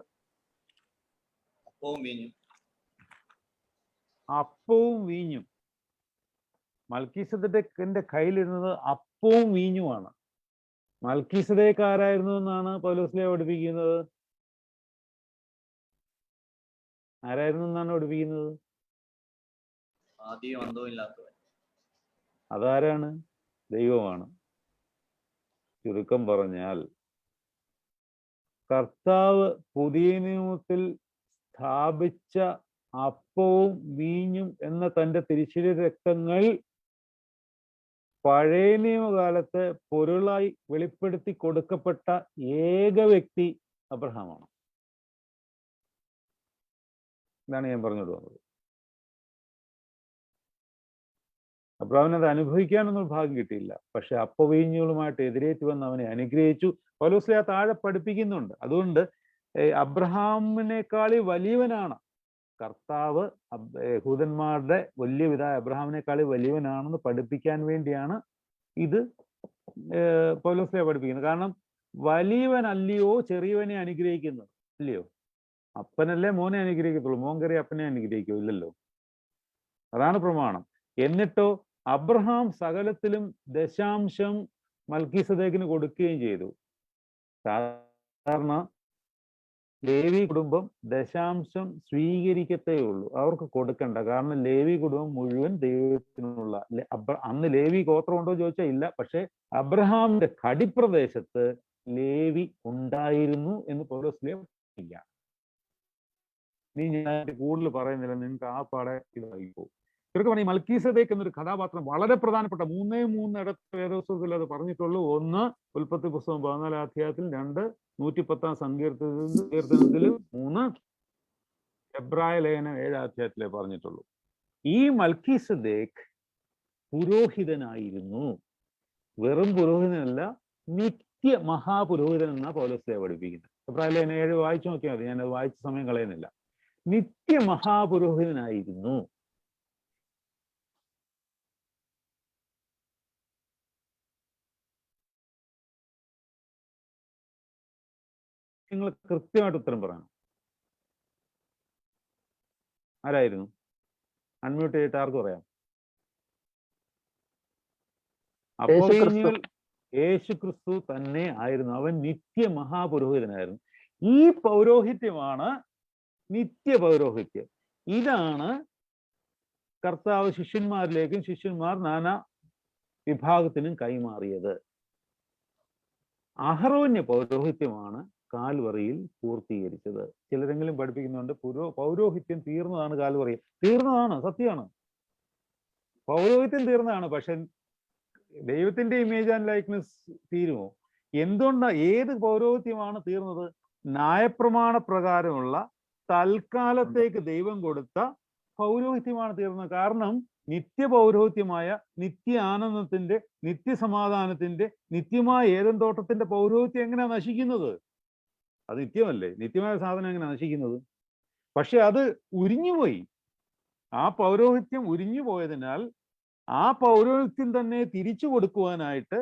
അപ്പവും വീഞ്ഞും. മൽക്കീസേദെക്കിന്റെ കയ്യിലിരുന്നത് അപ്പവും വീഞ്ഞുമാണ്. മൽക്കീസേദെക്ക് ആരായിരുന്നു എന്നാണ് പൗലോസ്ലീഹ പഠിപ്പിക്കുന്നത്? ആരായിരുന്നു എന്നാണ് പഠിപ്പിക്കുന്നത്? അതാരാണ്? ദൈവമാണ്. ചുരുക്കം പറഞ്ഞാൽ കർത്താവ് പുതിയ നിയമത്തിൽ സ്ഥാപിച്ച അപ്പവും വീഞ്ഞും എന്ന തൻ്റെ തിരുശരീര രക്തങ്ങൾ പഴയ നിയമകാലത്ത് പൊരുളായി വെളിപ്പെടുത്തി കൊടുക്കപ്പെട്ട ഏക വ്യക്തി അബ്രഹാമാണ്. ഇതാണ് ഞാൻ പറഞ്ഞോട് വന്നത്. അബ്രഹാമിന് അത് അനുഭവിക്കാനൊന്നും ഭാഗ്യം കിട്ടിയില്ല. പക്ഷെ അപ്പവീഞ്ഞുകളുമായിട്ട് എതിരേറ്റ് വന്ന് അവനെ അനുഗ്രഹിച്ചു. പൗലോസ്ലീഹ താഴെ പഠിപ്പിക്കുന്നുണ്ട്. അതുകൊണ്ട് അബ്രഹാമിനേക്കാളി വലിയവനാണ് കർത്താവ്. യഹൂദന്മാരുടെ വലിയ പിതാവ് അബ്രഹാമിനേക്കാളി വലിയവനാണെന്ന് പഠിപ്പിക്കാൻ വേണ്ടിയാണ് ഇത് പൗലോസ്ലീഹ പഠിപ്പിക്കുന്നത്. കാരണം വലിയവനല്ലയോ ചെറിയവനെ അനുഗ്രഹിക്കുന്നത്? ഇല്ലയോ? അപ്പനല്ലേ മോനെ അനുഗ്രഹിക്കത്തുള്ളൂ. മോൻ കയറി അപ്പനെ അനുഗ്രഹിക്കോ? ഇല്ലല്ലോ. അതാണ് പ്രമാണം. എന്നിട്ടോ അബ്രഹാം സകലത്തിലും ദശാംശം മൽക്കീസേദെക്കിന് കൊടുക്കുകയും ചെയ്തു. സാധാരണ ലേവി കുടുംബം ദശാംശം സ്വീകരിക്കത്തേ ഉള്ളൂ, അവർക്ക് കൊടുക്കണ്ട. കാരണം ലേവി കുടുംബം മുഴുവൻ ദൈവത്തിനുള്ള. അന്ന് ലേവി ഗോത്രം ഉണ്ടോ ചോദിച്ചാൽ ഇല്ല. പക്ഷെ അബ്രഹാമിന്റെ കടിപ്രദേശത്ത് ലേവി ഉണ്ടായിരുന്നു എന്ന് പൗലോസ്ലീഹ ഇല്ല. നീ ഞാൻ കൂടുതൽ പറയുന്നില്ല, നിങ്ങൾക്ക് ആ പാടെ ഇതായിപ്പോ. ചുരുക്കം ഈ മൽക്കീസേദെക്ക് എന്നൊരു കഥാപാത്രം വളരെ പ്രധാനപ്പെട്ട 3 ഇടത്ത് വേദപുസ്തകത്തിൽ അത് പറഞ്ഞിട്ടുള്ളൂ. 1 ഉൽപ്പത്തി പുസ്തകം 14 അധ്യായത്തിൽ, 2 110 സങ്കീർത്തനത്തിലും, 3 എബ്രായ ലേഖനം 7 അധ്യായത്തിലേ പറഞ്ഞിട്ടുള്ളൂ. ഈ മൽക്കീസേദെക്ക് പുരോഹിതനായിരുന്നു. വെറും പുരോഹിതനല്ല, നിത്യ മഹാപുരോഹിതൻ എന്നാ പൗലോസ്ലീഹ പഠിപ്പിക്കുന്നത്. എബ്രായ ലേഖനം 7 വായിച്ചു നോക്കിയാൽ മതി, ഞാനത് വായിച്ച സമയം കളയുന്നില്ല. നിത്യ മഹാപുരോഹിതനായിരുന്നു. നിങ്ങൾ കൃത്യമായിട്ട് ഉത്തരം പറയണം. ആരായിരുന്നു? അൺമ്യൂട്ട് ചെയ്തിട്ട് ആർക്ക് പറയാം? അപ്പോൾ യേശു ക്രിസ്തു തന്നെ ആയിരുന്നു. അവൻ നിത്യ മഹാപുരോഹിതനായിരുന്നു. ഈ പൗരോഹിത്യമാണ് നിത്യ പൗരോഹിത്യം. ഇതാണ് കർത്താവ് ശിഷ്യന്മാരിലേക്കും ശിഷ്യന്മാർ നാനാ വിഭാഗത്തിനും കൈമാറിയത്. അഹറോന്യ പൗരോഹിത്യമാണ് കാൽവറിയിൽ പൂർത്തീകരിച്ചത്. ചിലരെങ്കിലും പഠിപ്പിക്കുന്നുണ്ട് പൗരോഹിത്യം തീർന്നതാണ് കാൽവറിയിൽ. തീർന്നതാണ്, സത്യമാണ്. പൗരോഹിത്യം തീർന്നതാണ്. പക്ഷെ ദൈവത്തിന്റെ ഇമേജ് ആൻഡ് ലൈക്ക്നെസ് തീരുമോ? എന്തുകൊണ്ടാണ്? ഏത് പൗരോഹിത്യമാണ് തീർന്നത്? ന്യായപ്രമാണ പ്രകാരമുള്ള തൽക്കാലത്തേക്ക് ദൈവം കൊടുത്ത പൗരോഹിത്യമാണ് തീർന്നത്. കാരണം നിത്യ പൗരോഹിത്യമായ നിത്യ ആനന്ദത്തിന്റെ, നിത്യസമാധാനത്തിന്റെ, നിത്യമായ ഏദൻ തോട്ടത്തിന്റെ പൗരോഹിത്യം എങ്ങനെയാ നശിക്കുന്നത്? അത് നിത്യമല്ലേ? നിത്യമായ സാധനം എങ്ങനെയാ നശിക്കുന്നത്? പക്ഷെ അത് ഉരിഞ്ഞുപോയി. ആ പൗരോഹിത്യം ഉരിഞ്ഞു പോയതിനാൽ ആ പൗരോഹിത്യം തന്നെ തിരിച്ചു കൊടുക്കുവാനായിട്ട്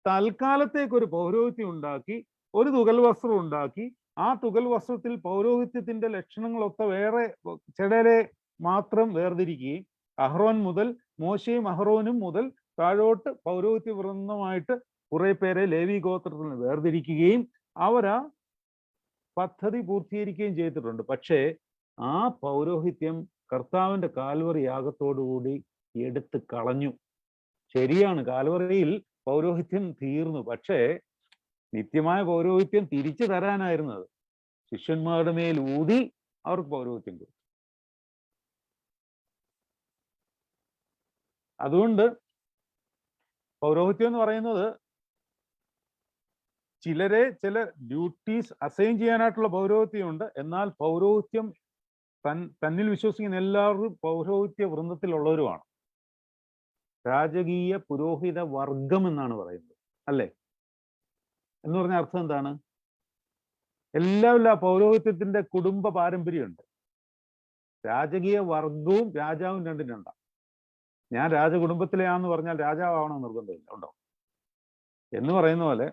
തൽക്കാലത്തേക്ക് ഒരു പൗരോഹിത്യം ഉണ്ടാക്കി, ഒരു തുകൽ വസ്ത്രം ഉണ്ടാക്കി. ആ തുകൽ വസ്ത്രത്തിൽ പൗരോഹിത്യത്തിന്റെ ലക്ഷണങ്ങളൊക്കെ വേറെ ചിലരെ മാത്രം വേർതിരിക്കുകയും, അഹ്റോൻ മുതൽ മോശയും അഹ്റോനും മുതൽ താഴോട്ട് പൗരോഹിത്യ വൃന്ദമായിട്ട് കുറെ പേരെ ലേവി ഗോത്രത്തിൽ നിന്ന് വേർതിരിക്കുകയും അവരാ പദ്ധതി പൂർത്തീകരിക്കുകയും ചെയ്തിട്ടുണ്ട്. പക്ഷേ ആ പൗരോഹിത്യം കർത്താവിന്റെ കാൽവറി യാഗത്തോടുകൂടി എടുത്ത് കളഞ്ഞു. ശരിയാണ്, കാൽവറിയിൽ പൗരോഹിത്യം തീർന്നു. പക്ഷേ നിത്യമായ പൗരോഹിത്യം തിരിച്ചു തരാനായിരുന്നത് ശിഷ്യന്മാരുടെ മേൽ ഊതി അവർക്ക് പൗരോഹിത്യം കൊടുത്തു. അതുകൊണ്ട് പൗരോഹിത്യം എന്ന് പറയുന്നത് ചില ഡ്യൂട്ടീസ് അസൈൻ ചെയ്യാനായിട്ടുള്ള പൗരോഹിത്യമുണ്ട്. എന്നാൽ പൗരോഹിത്യം തന്നിൽ വിശ്വസിക്കുന്ന എല്ലാവരും പൗരോഹിത്യ വൃന്ദത്തിലുള്ളവരുമാണ്. രാജകീയ പുരോഹിത വർഗം എന്നാണ് പറയുന്നത്, അല്ലേ? എന്ന് പറഞ്ഞ അർത്ഥം എന്താണ്? എല്ലാ പൗരോഹിത്യത്തിന്റെ കുടുംബ പാരമ്പര്യമുണ്ട്. രാജകീയ വർഗവും രാജാവും രണ്ടും രണ്ടാം. ഞാൻ രാജകുടുംബത്തിലെയാന്ന് പറഞ്ഞാൽ രാജാവാവണമെന്ന് നിർബന്ധമില്ല, ഉണ്ടോ? എന്ന് പറയുന്ന പോലെ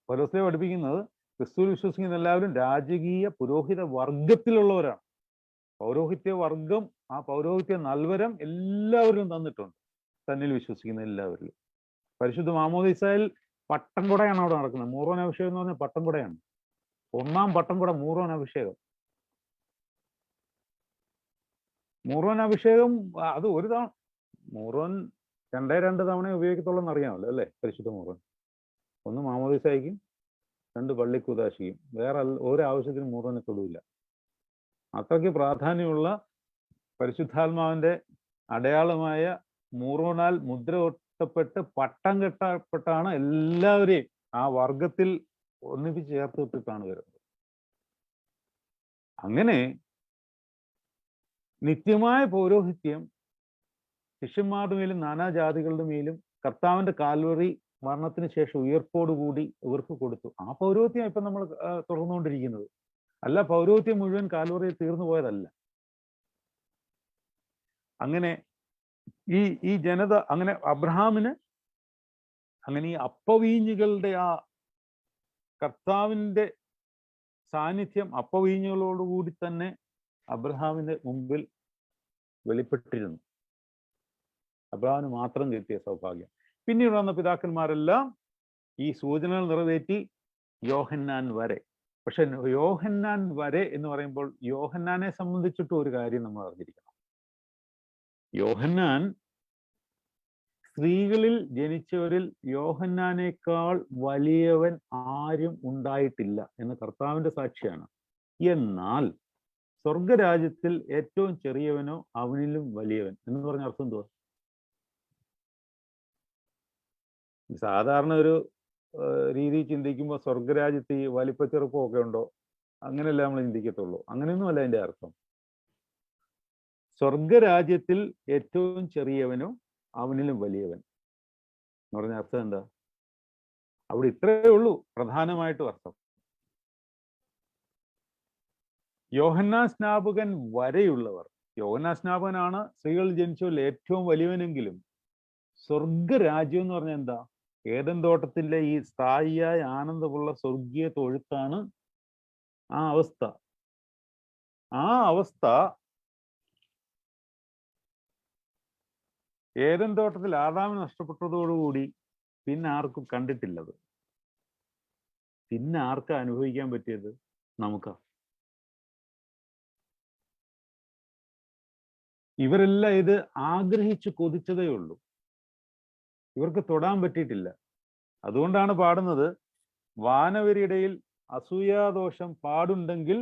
പൗലോസ്ലീഹ പഠിപ്പിക്കുന്നത് ക്രിസ്തുവിൽ വിശ്വസിക്കുന്ന എല്ലാവരും രാജകീയ പുരോഹിത വർഗത്തിലുള്ളവരാണ്. പൗരോഹിത്യ വർഗം, ആ പൗരോഹിത്യ നൽവരം എല്ലാവരും തന്നിട്ടുണ്ട്, തന്നിൽ വിശ്വസിക്കുന്ന എല്ലാവരിലും. പരിശുദ്ധ മാമോദീസയിൽ പട്ടം കുടയാണ് അവിടെ നടക്കുന്നത്. മൂറോൻ അഭിഷേകം എന്ന് പറഞ്ഞാൽ പട്ടം കുടയാണ്. ഒന്നാം പട്ടം കുട മൂറോൻ അഭിഷേകം. മൂറോൻ അഭിഷേകം അത് ഒരു തവണ, മൂറോൻ 2 തവണ ഉപയോഗിക്കത്തുള്ളൂ അറിയാമല്ലോ, അല്ലേ? പരിശുദ്ധ മൂറോൻ ഒന്ന് മാമോദീസയ്ക്കും 2 പള്ളിക്കുദാശിക്കും. വേറെ ഒരു ആവശ്യത്തിനും മൂറോനെ തൊടുവില്ല. അത്രയ്ക്ക് പ്രാധാന്യമുള്ള പരിശുദ്ധാത്മാവിന്റെ അടയാളമായ മൂറോനാൽ മുദ്ര ഒട്ടപ്പെട്ട് പട്ടം കെട്ടപ്പെട്ടാണ് എല്ലാവരെയും ആ വർഗത്തിൽ ഒന്നിപ്പിച്ച് ചേർത്ത് വിട്ടിട്ടാണ് വരുന്നത്. അങ്ങനെ നിത്യമായ പൗരോഹിത്യം ശിഷ്യന്മാരുടെ മേലും നാനാജാതികളുടെ മേലും കർത്താവിന്റെ കാൽവറി മരണത്തിന് ശേഷം ഉയർപ്പോടുകൂടി ഇവർക്ക് കൊടുത്തു. ആ പൗരോഹിത്യം ഇപ്പൊ നമ്മൾ തുടർന്നുകൊണ്ടിരിക്കുന്നത്. അല്ല, പൗരോഹിത്യം മുഴുവൻ കാൽവറിയിൽ തീർന്നു പോയതല്ല. അങ്ങനെ ഈ ജനത, അങ്ങനെ അബ്രഹാമിന് അങ്ങനെ ഈ അപ്പവീഞ്ഞുകളുടെ ആ കർത്താവിന്റെ സാന്നിധ്യം അപ്പവീഞ്ഞുകളോടുകൂടി തന്നെ അബ്രഹാമിന്റെ മുമ്പിൽ വെളിപ്പെട്ടിരുന്നു. അബ്രഹാമിന് മാത്രം കിട്ടിയ സൗഭാഗ്യം. പിന്നീട് വന്ന പിതാക്കന്മാരെല്ലാം ഈ സൂചനകൾ നിറവേറ്റി യോഹന്നാൻ വരെ. പക്ഷെ യോഹന്നാൻ വരെ എന്ന് പറയുമ്പോൾ യോഹന്നാനെ സംബന്ധിച്ചിട്ട് ഒരു കാര്യം നമ്മൾ അറിഞ്ഞിരിക്കണം. യോഹന്നാൻ സ്ത്രീകളിൽ ജനിച്ചവരിൽ യോഹന്നാനേക്കാൾ വലിയവൻ ആരും ഉണ്ടായിട്ടില്ല എന്ന് കർത്താവിന്റെ സാക്ഷിയാണ്. എന്നാൽ സ്വർഗരാജ്യത്തിൽ ഏറ്റവും ചെറിയവനോ അവനിലും വലിയവൻ എന്ന് പറഞ്ഞ അർത്ഥം എന്തുവാ? സാധാരണ ഒരു രീതി ചിന്തിക്കുമ്പോൾ സ്വർഗരാജ്യത്ത് ഈ വലിപ്പച്ചെറുപ്പം ഒക്കെ ഉണ്ടോ, അങ്ങനെയല്ല നമ്മൾ ചിന്തിക്കത്തുള്ളൂ. അങ്ങനെയൊന്നുമല്ല അതിന്റെ അർത്ഥം. സ്വർഗരാജ്യത്തിൽ ഏറ്റവും ചെറിയവനോ അവനിലും വലിയവൻ എന്ന് പറഞ്ഞ അർത്ഥം എന്താ? അവിടെ ഇത്രയേ ഉള്ളൂ പ്രധാനമായിട്ടും അർത്ഥം. യോഹന്നാൻ സ്നാപകൻ വരെയുള്ളവർ, യോഹന്നാൻ സ്നാപകനാണ് സ്ത്രീകളിൽ ജനിച്ചവരിൽ ഏറ്റവും വലിയവനെങ്കിലും സ്വർഗരാജ്യം എന്ന് പറഞ്ഞാൽ എന്താ? ഏദൻ തോട്ടത്തിലെ ഈ സ്ഥായിയായ ആനന്ദമുള്ള സ്വർഗീയ തൊഴുത്താണ് ആ അവസ്ഥ. ആ അവസ്ഥ ഏദൻ തോട്ടത്തിൽ ആദാമിന് നഷ്ടപ്പെട്ടതോടുകൂടി പിന്നെ ആർക്കും കണ്ടിട്ടില്ലത്. പിന്നെ ആർക്കാ അനുഭവിക്കാൻ പറ്റിയത്? നമുക്കാ. ഇവരെല്ലാം ഇത് ആഗ്രഹിച്ചു കൊതിച്ചതേ ഉള്ളൂ, ഇവർക്ക് തൊടാൻ പറ്റിയിട്ടില്ല. അതുകൊണ്ടാണ് പാടുന്നത്, വാനവരിടയിൽ അസൂയാദോഷം പാടുണ്ടെങ്കിൽ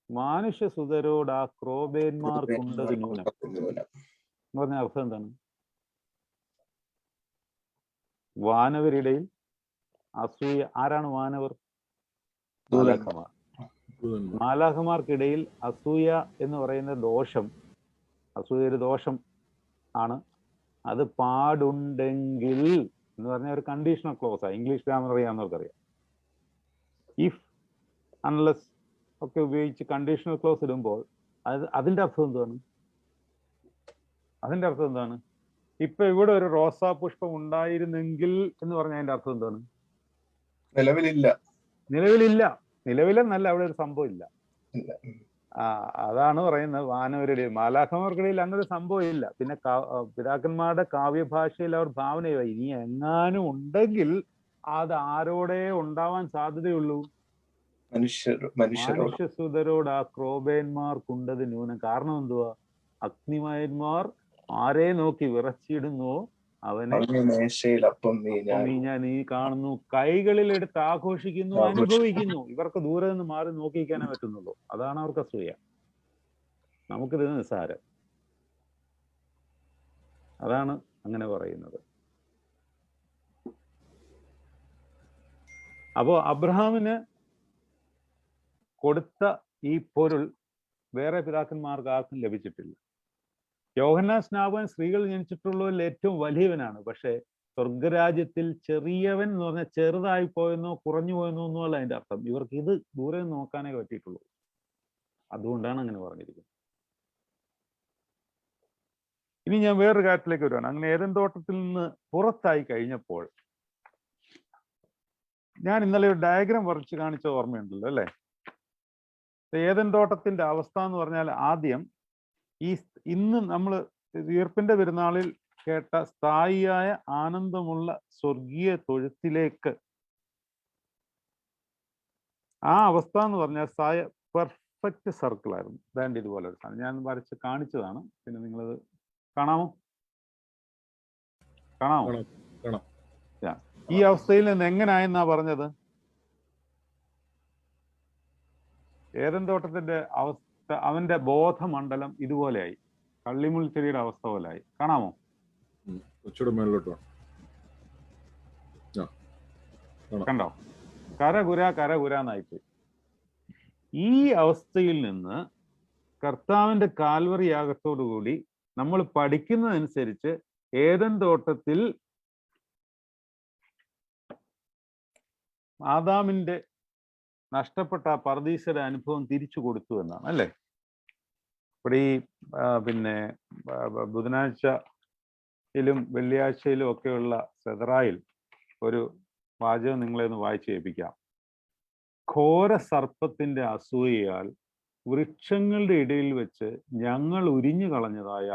മാനുഷ്യസുതരോട് ആ ക്രോബേന്മാർക്കുണ്ടത് ന്യൂനം എന്ന് പറഞ്ഞ അർത്ഥം എന്താണ്? വാനവരിടയിൽ അസൂയ. ആരാണ് വാനവർ? മാലാഖമാർ. മാലാഖമാർക്കിടയിൽ അസൂയ എന്ന് പറയുന്ന ദോഷം, അസൂയ ഒരു ദോഷം ആണ്. അത് പാടുണ്ടെങ്കിൽ എന്ന് പറഞ്ഞ ഒരു കണ്ടീഷണൽ ക്ലോസാണ്. ഇംഗ്ലീഷ് ഗ്രാമർ അറിയാവുന്നവർക്കറിയാം. ഇഫ്, അൺലെസ് ഒക്കെ ഉപയോഗിച്ച് കണ്ടീഷണൽ ക്ലോസ് ഇടുമ്പോൾ അതിന്റെ അർത്ഥം എന്താണ്? അതിന്റെ അർത്ഥം എന്താണ്? ഇപ്പൊ ഇവിടെ ഒരു റോസാ പുഷ്പം ഉണ്ടായിരുന്നെങ്കിൽ എന്ന് പറഞ്ഞ അതിന്റെ അർത്ഥം എന്താണ്? നിലവിലില്ല. നിലവിലില്ല. നിലവിലെന്നല്ല, അവിടെ ഒരു സംഭവം ഇല്ല. അതാണ് പറയുന്നത്. വാനവരുടെയും മാലാഖമാർക്കിടയിൽ അങ്ങനെ ഒരു സംഭവം ഇല്ല. പിന്നെ പിതാക്കന്മാരുടെ കാവ്യഭാഷയിൽ അവർ ഭാവന ഇനി എങ്ങാനും ഉണ്ടെങ്കിൽ അത് ആരോടെ ഉണ്ടാവാൻ സാധ്യതയുള്ളൂ? മനുഷ്യസുതരോട് ആ ക്രോബേന്മാർക്കുണ്ടത് ന്യൂനം. കാരണം എന്തുവാ? അഗ്നിമയന്മാർ ആരെ നോക്കി വിറച്ചിടുന്നുവോ അവനെ നീ കാണുന്നു, കൈകളിൽ എടുത്ത് ആഘോഷിക്കുന്നു, അനുഭവിക്കുന്നു. ഇവർക്ക് ദൂരെ നിന്ന് മാറി നോക്കിക്കാനേ പറ്റുന്നുള്ളൂ. അതാണ് അവർക്ക് അസൂയ. നമുക്കിത് നിസ്സാരം. അതാണ് അങ്ങനെ പറയുന്നത്. അപ്പോൾ അബ്രഹാമിന് കൊടുത്ത ഈ പൊരുൾ വേറെ പിതാക്കന്മാർക്ക് ആർക്കും ലഭിച്ചിട്ടില്ല. യോഹന്നാൻ സ്നാപകൻ സ്ത്രീകൾ ജനിച്ചിട്ടുള്ളതിൽ ഏറ്റവും വലിയവനാണ്. പക്ഷെ സ്വർഗരാജ്യത്തിൽ ചെറിയവൻ എന്ന് പറഞ്ഞാൽ ചെറുതായി പോയെന്നോ കുറഞ്ഞു പോയെന്നോ ഒന്നുമല്ല അതിന്റെ അർത്ഥം. ഇവർക്ക് ഇത് ദൂരെ നോക്കാനേ പറ്റിയിട്ടുള്ളൂ. അതുകൊണ്ടാണ് അങ്ങനെ പറഞ്ഞിരിക്കുന്നത്. ഇനി ഞാൻ വേറൊരു കാര്യത്തിലേക്ക് വരുവാണ്. അങ്ങനെ ഏദൻ തോട്ടത്തിൽ നിന്ന് പുറത്തായി കഴിഞ്ഞപ്പോൾ ഞാൻ ഇന്നലെ ഒരു ഡയഗ്രാം വരച്ച് കാണിച്ച ഓർമ്മയുണ്ടല്ലോ അല്ലേ? ഏദൻ തോട്ടത്തിന്റെ അവസ്ഥ എന്ന് പറഞ്ഞാൽ ആദ്യം ഇന്ന് നമ്മൾ ഉയർപ്പിന്റെ പെരുന്നാളിൽ കേട്ട സ്ഥായിയായ ആനന്ദമുള്ള സ്വർഗീയ തൊഴുത്തിലേക്ക് ആ അവസ്ഥ എന്ന് പറഞ്ഞാൽ പെർഫെക്റ്റ് സർക്കിൾ ആയിരുന്നു. ദാണ്ട് ഇതുപോലെ ഒരു സാധനം ഞാൻ വരച്ച് കാണിച്ചതാണ്. പിന്നെ നിങ്ങളത് കാണാമോ? ഈ അവസ്ഥയിൽ നിന്ന് എങ്ങനായെന്നാ പറഞ്ഞത്? ഏദൻ തോട്ടത്തിന്റെ അവസ്ഥ, അവന്റെ ബോധമണ്ഡലം ഇതുപോലെയായി, കള്ളിമുൾച്ചെടിയുടെ അവസ്ഥ പോലെയായി. കാണാമോ? കണ്ടോ? കരകുരാന്നായിപ്പോയി. ഈ അവസ്ഥയിൽ നിന്ന് കർത്താവിന്റെ കാൽവറി യാഗത്തോടുകൂടി നമ്മൾ പഠിക്കുന്നതനുസരിച്ച് ഏദൻ തോട്ടത്തിൽ ആദാമിന്റെ നഷ്ടപ്പെട്ട പർദീസയുടെ അനുഭവം തിരിച്ചു കൊടുത്തു എന്നാണ് അല്ലേ? ഇവിടെ ഈ പിന്നെ ബുധനാഴ്ചയിലും വെള്ളിയാഴ്ചയിലും ഒക്കെയുള്ള സെതറായിൽ ഒരു വാചകം നിങ്ങളെ ഒന്ന് വായിച്ച് കേൾപ്പിക്കാം. ഘോര സർപ്പത്തിന്റെ അസൂയയാൽ വൃക്ഷങ്ങളുടെ ഇടയിൽ വെച്ച് ഞങ്ങൾ ഉരിഞ്ഞു കളഞ്ഞതായ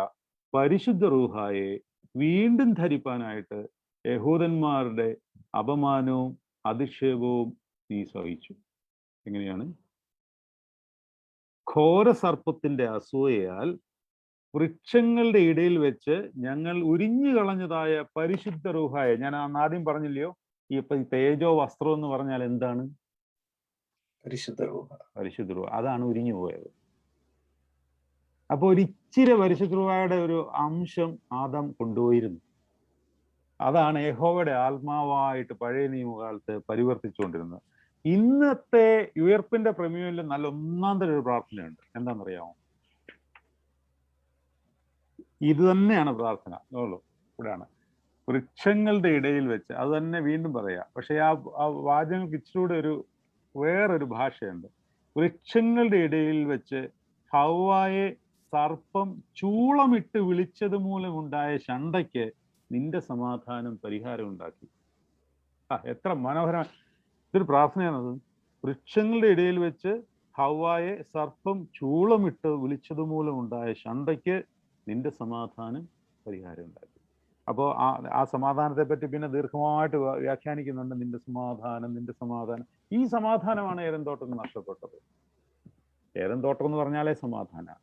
പരിശുദ്ധ റൂഹായെ വീണ്ടും ധരിപ്പാനായിട്ട് യഹൂദന്മാരുടെ അപമാനവും അധിക്ഷേപവും നീ സഹിച്ചു. എങ്ങനെയാണ്? ഘോര സർപ്പത്തിന്റെ അസൂയയാൽ വൃക്ഷങ്ങളുടെ ഇടയിൽ വെച്ച് ഞങ്ങൾ ഉരിഞ്ഞു കളഞ്ഞതായ പരിശുദ്ധ റൂഹായെ. ഞാൻ ആദ്യം പറഞ്ഞില്ലയോ, ഈ തേജോ വസ്ത്രം എന്ന് പറഞ്ഞാൽ എന്താണ്? പരിശുദ്ധ റൂഹ. അതാണ് ഉരിഞ്ഞു പോയത്. അപ്പൊ ഒരിച്ചിരി പരിശുദ്ധ റൂഹയുടെ ഒരു അംശം ആദം കൊണ്ടുപോയിരുന്നു. അതാണ് യഹോവയുടെ ആത്മാവായിട്ട് പഴയ നിയമകാലത്ത് പരിവർത്തിച്ചുകൊണ്ടിരുന്നത്. ഇന്നത്തെ ഉയർപ്പിന്റെ പ്രമേയത്തിൽ നല്ല ഒന്നാന്തരം ഒരു പ്രാർത്ഥനയുണ്ട്. എന്താണെന്നറിയാമോ? ഇത് തന്നെയാണ് പ്രാർത്ഥന. ഇവിടെയാണ് വൃക്ഷങ്ങളുടെ ഇടയിൽ വെച്ച്, അത് തന്നെ വീണ്ടും പറയാം. പക്ഷെ ആ വാചകങ്ങൾക്ക് ഇച്ചിരൂടെ വേറൊരു ഭാഷയുണ്ട്. വൃക്ഷങ്ങളുടെ ഇടയിൽ വെച്ച് ഹവ്വായെ സർപ്പം ചൂളമിട്ട് വിളിച്ചത് മൂലമുണ്ടായ ശണ്ഠയ്ക്ക് നിന്റെ സമാധാനം പരിഹാരം ഉണ്ടാക്കി. എത്ര മനോഹരമാണ്! ഇതൊരു പ്രാർത്ഥനയാണത്. വൃക്ഷങ്ങളുടെ ഇടയിൽ വെച്ച് ഹവ്വായെ സർപ്പം ചൂളമിട്ട് വിളിച്ചത് മൂലമുണ്ടായ ശണ്ഠയ്ക്ക് നിന്റെ സമാധാനം പരിഹാരം ഉണ്ടാക്കി. അപ്പോൾ ആ സമാധാനത്തെ പറ്റി പിന്നെ ദീർഘമായിട്ട് വ്യാഖ്യാനിക്കുന്നുണ്ട്. നിന്റെ സമാധാനം. ഈ സമാധാനമാണ് ഏദൻ തോട്ടം നഷ്ടപ്പെട്ടത്. ഏദൻ തോട്ടം എന്ന് പറഞ്ഞാലേ സമാധാനമാണ്.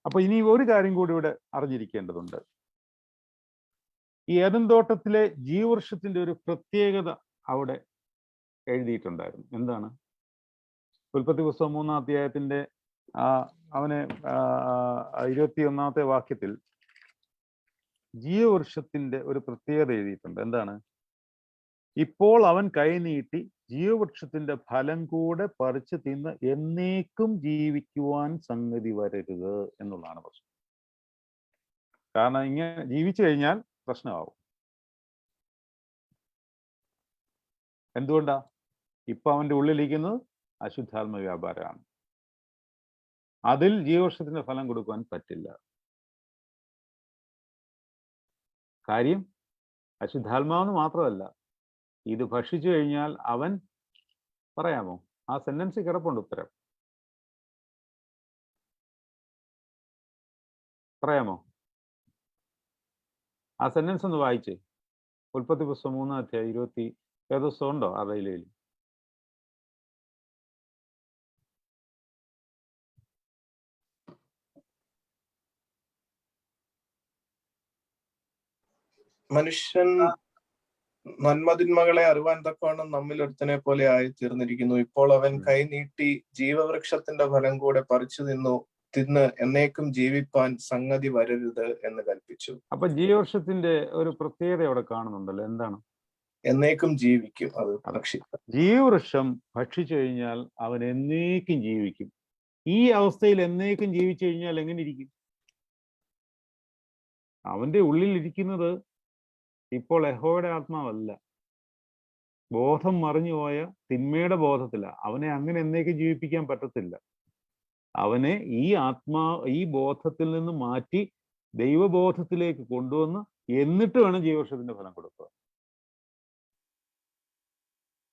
അപ്പൊ ഇനി ഒരു കാര്യം കൂടി ഇവിടെ അറിഞ്ഞിരിക്കേണ്ടതുണ്ട്. ഈ ഏദൻ തോട്ടത്തിലെ ജീവവൃക്ഷത്തിന്റെ ഒരു പ്രത്യേകത അവിടെ എഴുതിയിട്ടുണ്ടായിരുന്നു. എന്താണ്? ഉൽപ്പത്തി പുസ്തകം 3-ാം അധ്യായത്തിന്റെ അവന് 21-ാമത്തെ വാക്യത്തിൽ ജീവവൃക്ഷത്തിന്റെ ഒരു പ്രത്യേകത എഴുതിയിട്ടുണ്ട്. എന്താണ്? ഇപ്പോൾ അവൻ കൈനീട്ടി ജീവവൃക്ഷത്തിന്റെ ഫലം കൂടെ പറിച്ചു തിന്ന് എന്നേക്കും ജീവിക്കുവാൻ സംഗതി വരരുത് എന്നുള്ളതാണ് പ്രശ്നം. കാരണം ഇങ്ങനെ ജീവിച്ചു കഴിഞ്ഞാൽ പ്രശ്നമാവും. എന്തുകൊണ്ടാ? ഇപ്പൊ അവന്റെ ഉള്ളിലിരിക്കുന്നത് അശുദ്ധാത്മ വ്യാപാരമാണ്. അതിൽ ജീവവൃക്ഷത്തിന്റെ ഫലം കൊടുക്കുവാൻ പറ്റില്ല. കാര്യം അശുദ്ധാത്മാവെന്ന് മാത്രമല്ല, ഇത് ഭക്ഷിച്ചു കഴിഞ്ഞാൽ അവൻ, പറയാമോ? ആ സെന്റൻസിൽ കിടപ്പുണ്ട് ഉത്തരം. പറയാമോ? ആ സെന്റൻസ് ഒന്ന് വായിച്ചേ. ഉൽപ്പത്തി പുസ്തകം 3-ാം അധ്യായം 20 ഏത് പുസ്തകം ഉണ്ടോ ആ റെയിലേൽ? മനുഷ്യൻ നന്മതിന്മകളെ അറിവാൻ തക്കവണ്ണം നമ്മിൽ ഒരുത്തനെ പോലെ ആയി തീർന്നിരിക്കുന്നു. ഇപ്പോൾ അവൻ കൈനീട്ടി ജീവവൃക്ഷത്തിന്റെ ഫലം കൂടെ പറിച്ചു തിന്ന് എന്നേക്കും ജീവിപ്പാൻ സംഗതി വരരുത് എന്ന് കൽപ്പിച്ചു. അപ്പൊ ജീവവൃക്ഷത്തിന്റെ ഒരു പ്രത്യേകത അവിടെ കാണുന്നുണ്ടല്ലോ. എന്താണ്? എന്നേക്കും ജീവിക്കും അത് ഭക്ഷിക്കും. ജീവവൃക്ഷം ഭക്ഷിച്ചു കഴിഞ്ഞാൽ അവൻ എന്നേക്കും ജീവിക്കും. ഈ അവസ്ഥയിൽ എന്നേക്കും ജീവിച്ചു കഴിഞ്ഞാൽ എങ്ങനെ ഇരിക്കും? അവന്റെ ഉള്ളിൽ ഇരിക്കുന്നത് ഇപ്പോൾ യഹോവയുടെ ആത്മാവല്ല, ബോധം മറിഞ്ഞുപോയ തിന്മയുടെ ബോധത്തില. അവനെ അങ്ങനെ എന്നേക്കും ജീവിപ്പിക്കാൻ പറ്റത്തില്ല. അവനെ ഈ ബോധത്തിൽ നിന്ന് മാറ്റി ദൈവബോധത്തിലേക്ക് കൊണ്ടുവന്ന് എന്നിട്ട് വേണം ജീവവൃക്ഷത്തിന്റെ ഫലം കൊടുക്കുക.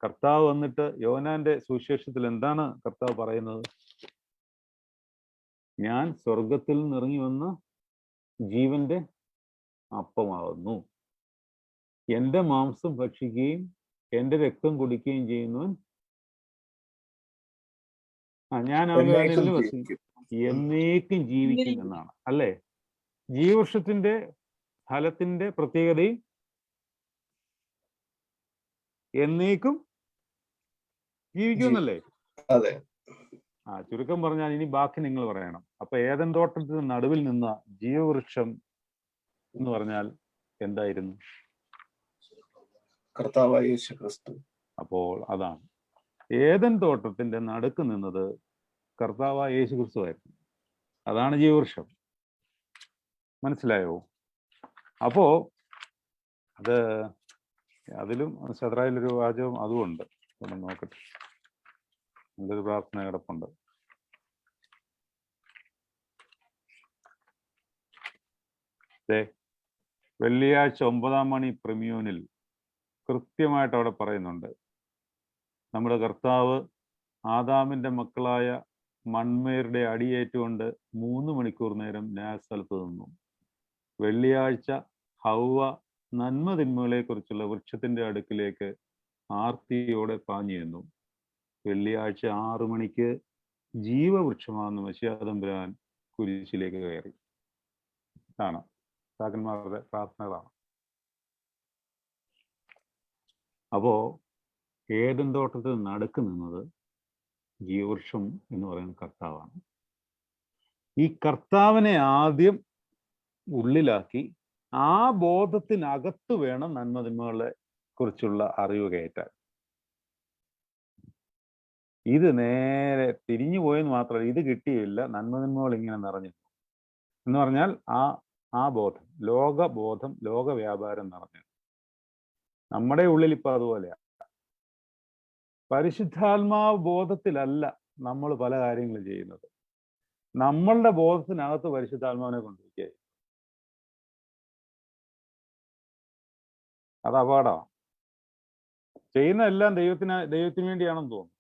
കർത്താവ് വന്നിട്ട് യോഹന്നാന്റെ സുവിശേഷത്തിൽ എന്താണ് കർത്താവ് പറയുന്നത്? ഞാൻ സ്വർഗത്തിൽ നിന്ന് ഇറങ്ങി വന്ന് ജീവന്റെ അപ്പമാകുന്നു. എൻ്റെ മാംസം ഭക്ഷിക്കുകയും എൻ്റെ രക്തം കുടിക്കുകയും ചെയ്യുന്നവൻ ഞാൻ അവനിൽ വസിക്കും, എന്നേക്കും ജീവിക്കും എന്നാണ്. അല്ലേ? ജീവവൃക്ഷത്തിന്റെ ഫലത്തിന്റെ പ്രത്യേകതയും എന്നേക്കും ജീവിക്കുമെന്നല്ലേ? അതെ. ചുരുക്കം പറഞ്ഞാൽ ഇനി ബാക്കി നിങ്ങൾ പറയണം. അപ്പൊ ഏദൻ തോട്ടത്തിന് നടുവിൽ നിന്ന ജീവവൃക്ഷം എന്ന് പറഞ്ഞാൽ എന്തായിരുന്നു? കർത്താവായ യേശു ക്രിസ്തു. അപ്പോൾ അതാണ്, ഏദൻ തോട്ടത്തിന്റെ നടുക്ക് നിന്നത് കർത്താവായ യേശു ക്രിസ്തു ആയിരുന്നു. അതാണ് ജീവവൃക്ഷം. മനസ്സിലായോ? അപ്പോ അതിലും ശദ്രായിലൊരു വാചകം അതുമുണ്ട്. ഒന്ന് നോക്കട്ടെ, നല്ലൊരു പ്രാർത്ഥന കിടപ്പുണ്ട്. വെള്ളിയാഴ്ച 9-ാം മണി പ്രിമ്യൂനിൽ കൃത്യമായിട്ട് അവിടെ പറയുന്നുണ്ട്, നമ്മുടെ കർത്താവ് ആദാമിന്റെ മക്കളായ മൺമേരുടെ അടിയേറ്റുകൊണ്ട് 3 മണിക്കൂർ നേരം ന്യായസ്ഥലത്ത് നിന്നു. വെള്ളിയാഴ്ച ഹൗവ നന്മ തിന്മകളെ കുറിച്ചുള്ള വൃക്ഷത്തിന്റെ അടുക്കിലേക്ക് ആർത്തിയോടെ പാഞ്ഞു ചെന്നു. വെള്ളിയാഴ്ച 6 മണിക്ക് ജീവവൃക്ഷമാകുന്ന മെശിഹാ തമ്പുരാൻ കുരിശിലേക്ക് കയറി. ആണ് പിതാക്കന്മാരുടെ പ്രാർത്ഥനകളാണ്. അപ്പോ ഏദൻ തോട്ടത്തിൽ നടുക്ക് നിന്നത് ജീവവൃക്ഷം എന്ന് പറയുന്ന കർത്താവാണ്. ഈ കർത്താവിനെ ആദ്യം ഉള്ളിലാക്കി ആ ബോധത്തിനകത്ത് വേണം നന്മതിന്മകളെ കുറിച്ചുള്ള അറിവ് കയറ്റാൻ. ഇത് നേരെ തിരിഞ്ഞു പോയെന്ന് മാത്രമല്ല, ഇത് കിട്ടിയില്ല, നന്മതിന്മകൾ ഇങ്ങനെ നിറഞ്ഞു എന്ന് പറഞ്ഞാൽ ആ ബോധം, ലോകബോധം, ലോക വ്യാപാരം നിറഞ്ഞു. നമ്മുടെ ഉള്ളിൽ ഇപ്പൊ അതുപോലെയാണ്. പരിശുദ്ധാത്മാവ് ബോധത്തിലല്ല നമ്മൾ പല കാര്യങ്ങളും ചെയ്യുന്നത്, നമ്മളുടെ ബോധത്തിനകത്ത് പരിശുദ്ധാത്മാവിനെ കൊണ്ടിരിക്കുക. അത് അപകടമാണ്. ചെയ്യുന്ന എല്ലാം ദൈവത്തിന് വേണ്ടിയാണെന്ന് തോന്നുന്നു.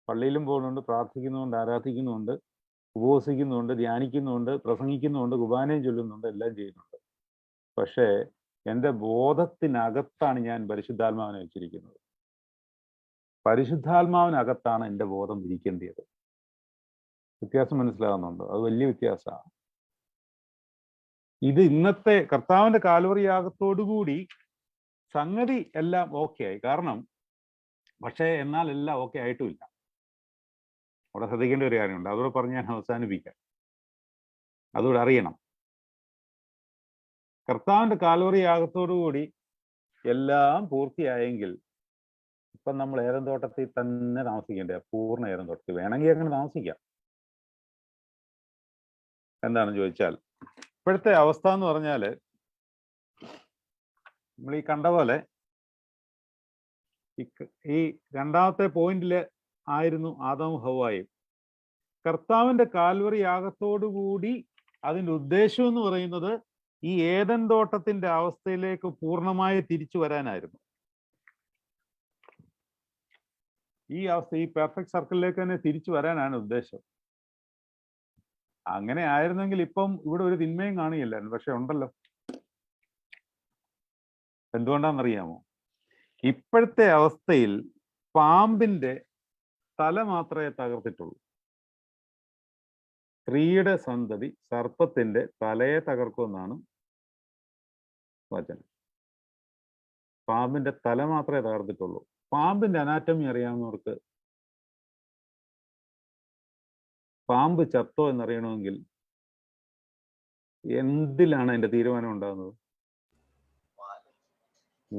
പള്ളിയിലും പോകുന്നുണ്ട്, പ്രാർത്ഥിക്കുന്നുണ്ട്, ആരാധിക്കുന്നുണ്ട്, ഉപവസിക്കുന്നുണ്ട്, ധ്യാനിക്കുന്നുണ്ട്, പ്രസംഗിക്കുന്നുണ്ട്, കുർബാനയും ചൊല്ലുന്നുണ്ട്, എല്ലാം ചെയ്യുന്നുണ്ട്. പക്ഷേ എൻ്റെ ബോധത്തിനകത്താണ് ഞാൻ പരിശുദ്ധാത്മാവിനെ വെച്ചിരിക്കുന്നത്. പരിശുദ്ധാത്മാവിനകത്താണ് എൻ്റെ ബോധം ഇരിക്കേണ്ടത്. വ്യത്യാസം മനസ്സിലാകുന്നുണ്ടോ? അത് വലിയ വ്യത്യാസമാണ്. ഇത് ഇന്നത്തെ കർത്താവിന്റെ കാൽവറി യാഗത്തോടുകൂടി സംഗതി എല്ലാം ഓക്കെ ആയി. കാരണം പക്ഷേ എന്നാൽ എല്ലാം ഓക്കെ ആയിട്ടുമില്ല. അവിടെ ശ്രദ്ധിക്കേണ്ട ഒരു കാര്യമുണ്ട്, അതോടെ പറഞ്ഞ് ഞാൻ അവസാനിപ്പിക്കാം. അതുകൂടെ അറിയണം. കർത്താവിന്റെ കാൽവറി യാഗത്തോടുകൂടി എല്ലാം പൂർത്തിയായെങ്കിൽ ഇപ്പം നമ്മൾ ഏദൻ തോട്ടത്തിൽ തന്നെ താമസിക്കേണ്ടത്, പൂർണ്ണ ഏദൻ തോട്ടത്തിൽ. വേണമെങ്കിൽ അങ്ങനെ താമസിക്കാം. എന്താണെന്ന് ചോദിച്ചാൽ ഇപ്പോഴത്തെ അവസ്ഥ എന്ന് പറഞ്ഞാൽ നമ്മൾ ഈ കണ്ട പോലെ ഈ രണ്ടാമത്തെ പോയിന്റില് ആയിരുന്നു ആദാമും ഹവ്വായും. കർത്താവിന്റെ കാൽവറി യാഗത്തോടുകൂടി അതിൻ്റെ ഉദ്ദേശം എന്ന് പറയുന്നത് ഈ ഏദൻ തോട്ടത്തിന്റെ അവസ്ഥയിലേക്ക് പൂർണ്ണമായി തിരിച്ചു വരാനായിരുന്നു. ഈ അവസ്ഥ, ഈ പെർഫെക്റ്റ് സർക്കിളിലേക്ക് തന്നെ തിരിച്ചു വരാനാണ് ഉദ്ദേശം. അങ്ങനെ ആയിരുന്നെങ്കിൽ ഇപ്പം ഇവിടെ ഒരു തിന്മയും കാണുകയില്ലായിരുന്നു. പക്ഷെ ഉണ്ടല്ലോ. എന്തുകൊണ്ടാണെന്നറിയാമോ? ഇപ്പോഴത്തെ അവസ്ഥയിൽ പാമ്പിന്റെ തല മാത്രമേ തകർത്തിട്ടുള്ളൂ. സ്ത്രീയുടെ സന്തതി സർപ്പത്തിന്റെ തലയെ തകർക്കുമെന്നാണ് വചനം. പാമ്പിന്റെ തല മാത്രമേ തകർത്തിട്ടുള്ളൂ. പാമ്പിന്റെ അനാറ്റമി അറിയാവുന്നവർക്ക് പാമ്പ് ചത്തോ എന്നറിയണമെങ്കിൽ എന്തിലാണ് അതിന്റെ തീരുമാനം ഉണ്ടാകുന്നത്?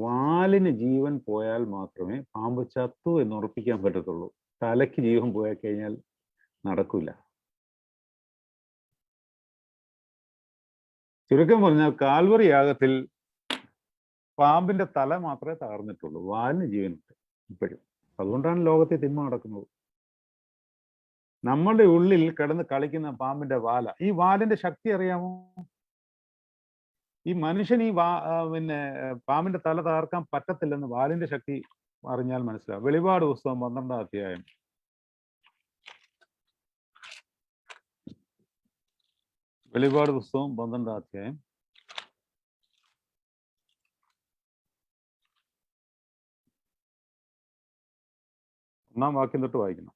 വാലിന് ജീവൻ പോയാൽ മാത്രമേ പാമ്പ് ചത്തു എന്ന് ഉറപ്പിക്കാൻ പറ്റത്തുള്ളൂ. തലയ്ക്ക് ജീവൻ പോയാൽ കഴിഞ്ഞാൽ നടക്കില്ല. ചുരുക്കം പറഞ്ഞാൽ കാൽവറി യാഗത്തിൽ പാമ്പിന്റെ തല മാത്രമേ തകർന്നിട്ടുള്ളൂ, വാലിന് ജീവനുണ്ട് ഇപ്പോഴും. അതുകൊണ്ടാണ് ലോകത്തെ തിന്മ നടക്കുന്നത്. നമ്മളുടെ ഉള്ളിൽ കിടന്ന് കളിക്കുന്ന പാമ്പിന്റെ വാല. ഈ വാലിന്റെ ശക്തി അറിയാമോ? ഈ മനുഷ്യൻ പിന്നെ പാമ്പിന്റെ തല തകർക്കാൻ പറ്റത്തില്ലെന്ന് വാലിന്റെ ശക്തി അറിഞ്ഞാൽ മനസ്സിലാവും. വെളിപാട് പുസ്തകം 12-ാം അധ്യായം. വെളിപാട് പുസ്തകം 12-ാം അധ്യായം 1-ാം വാക്യം തൊട്ട് വായിക്കണം.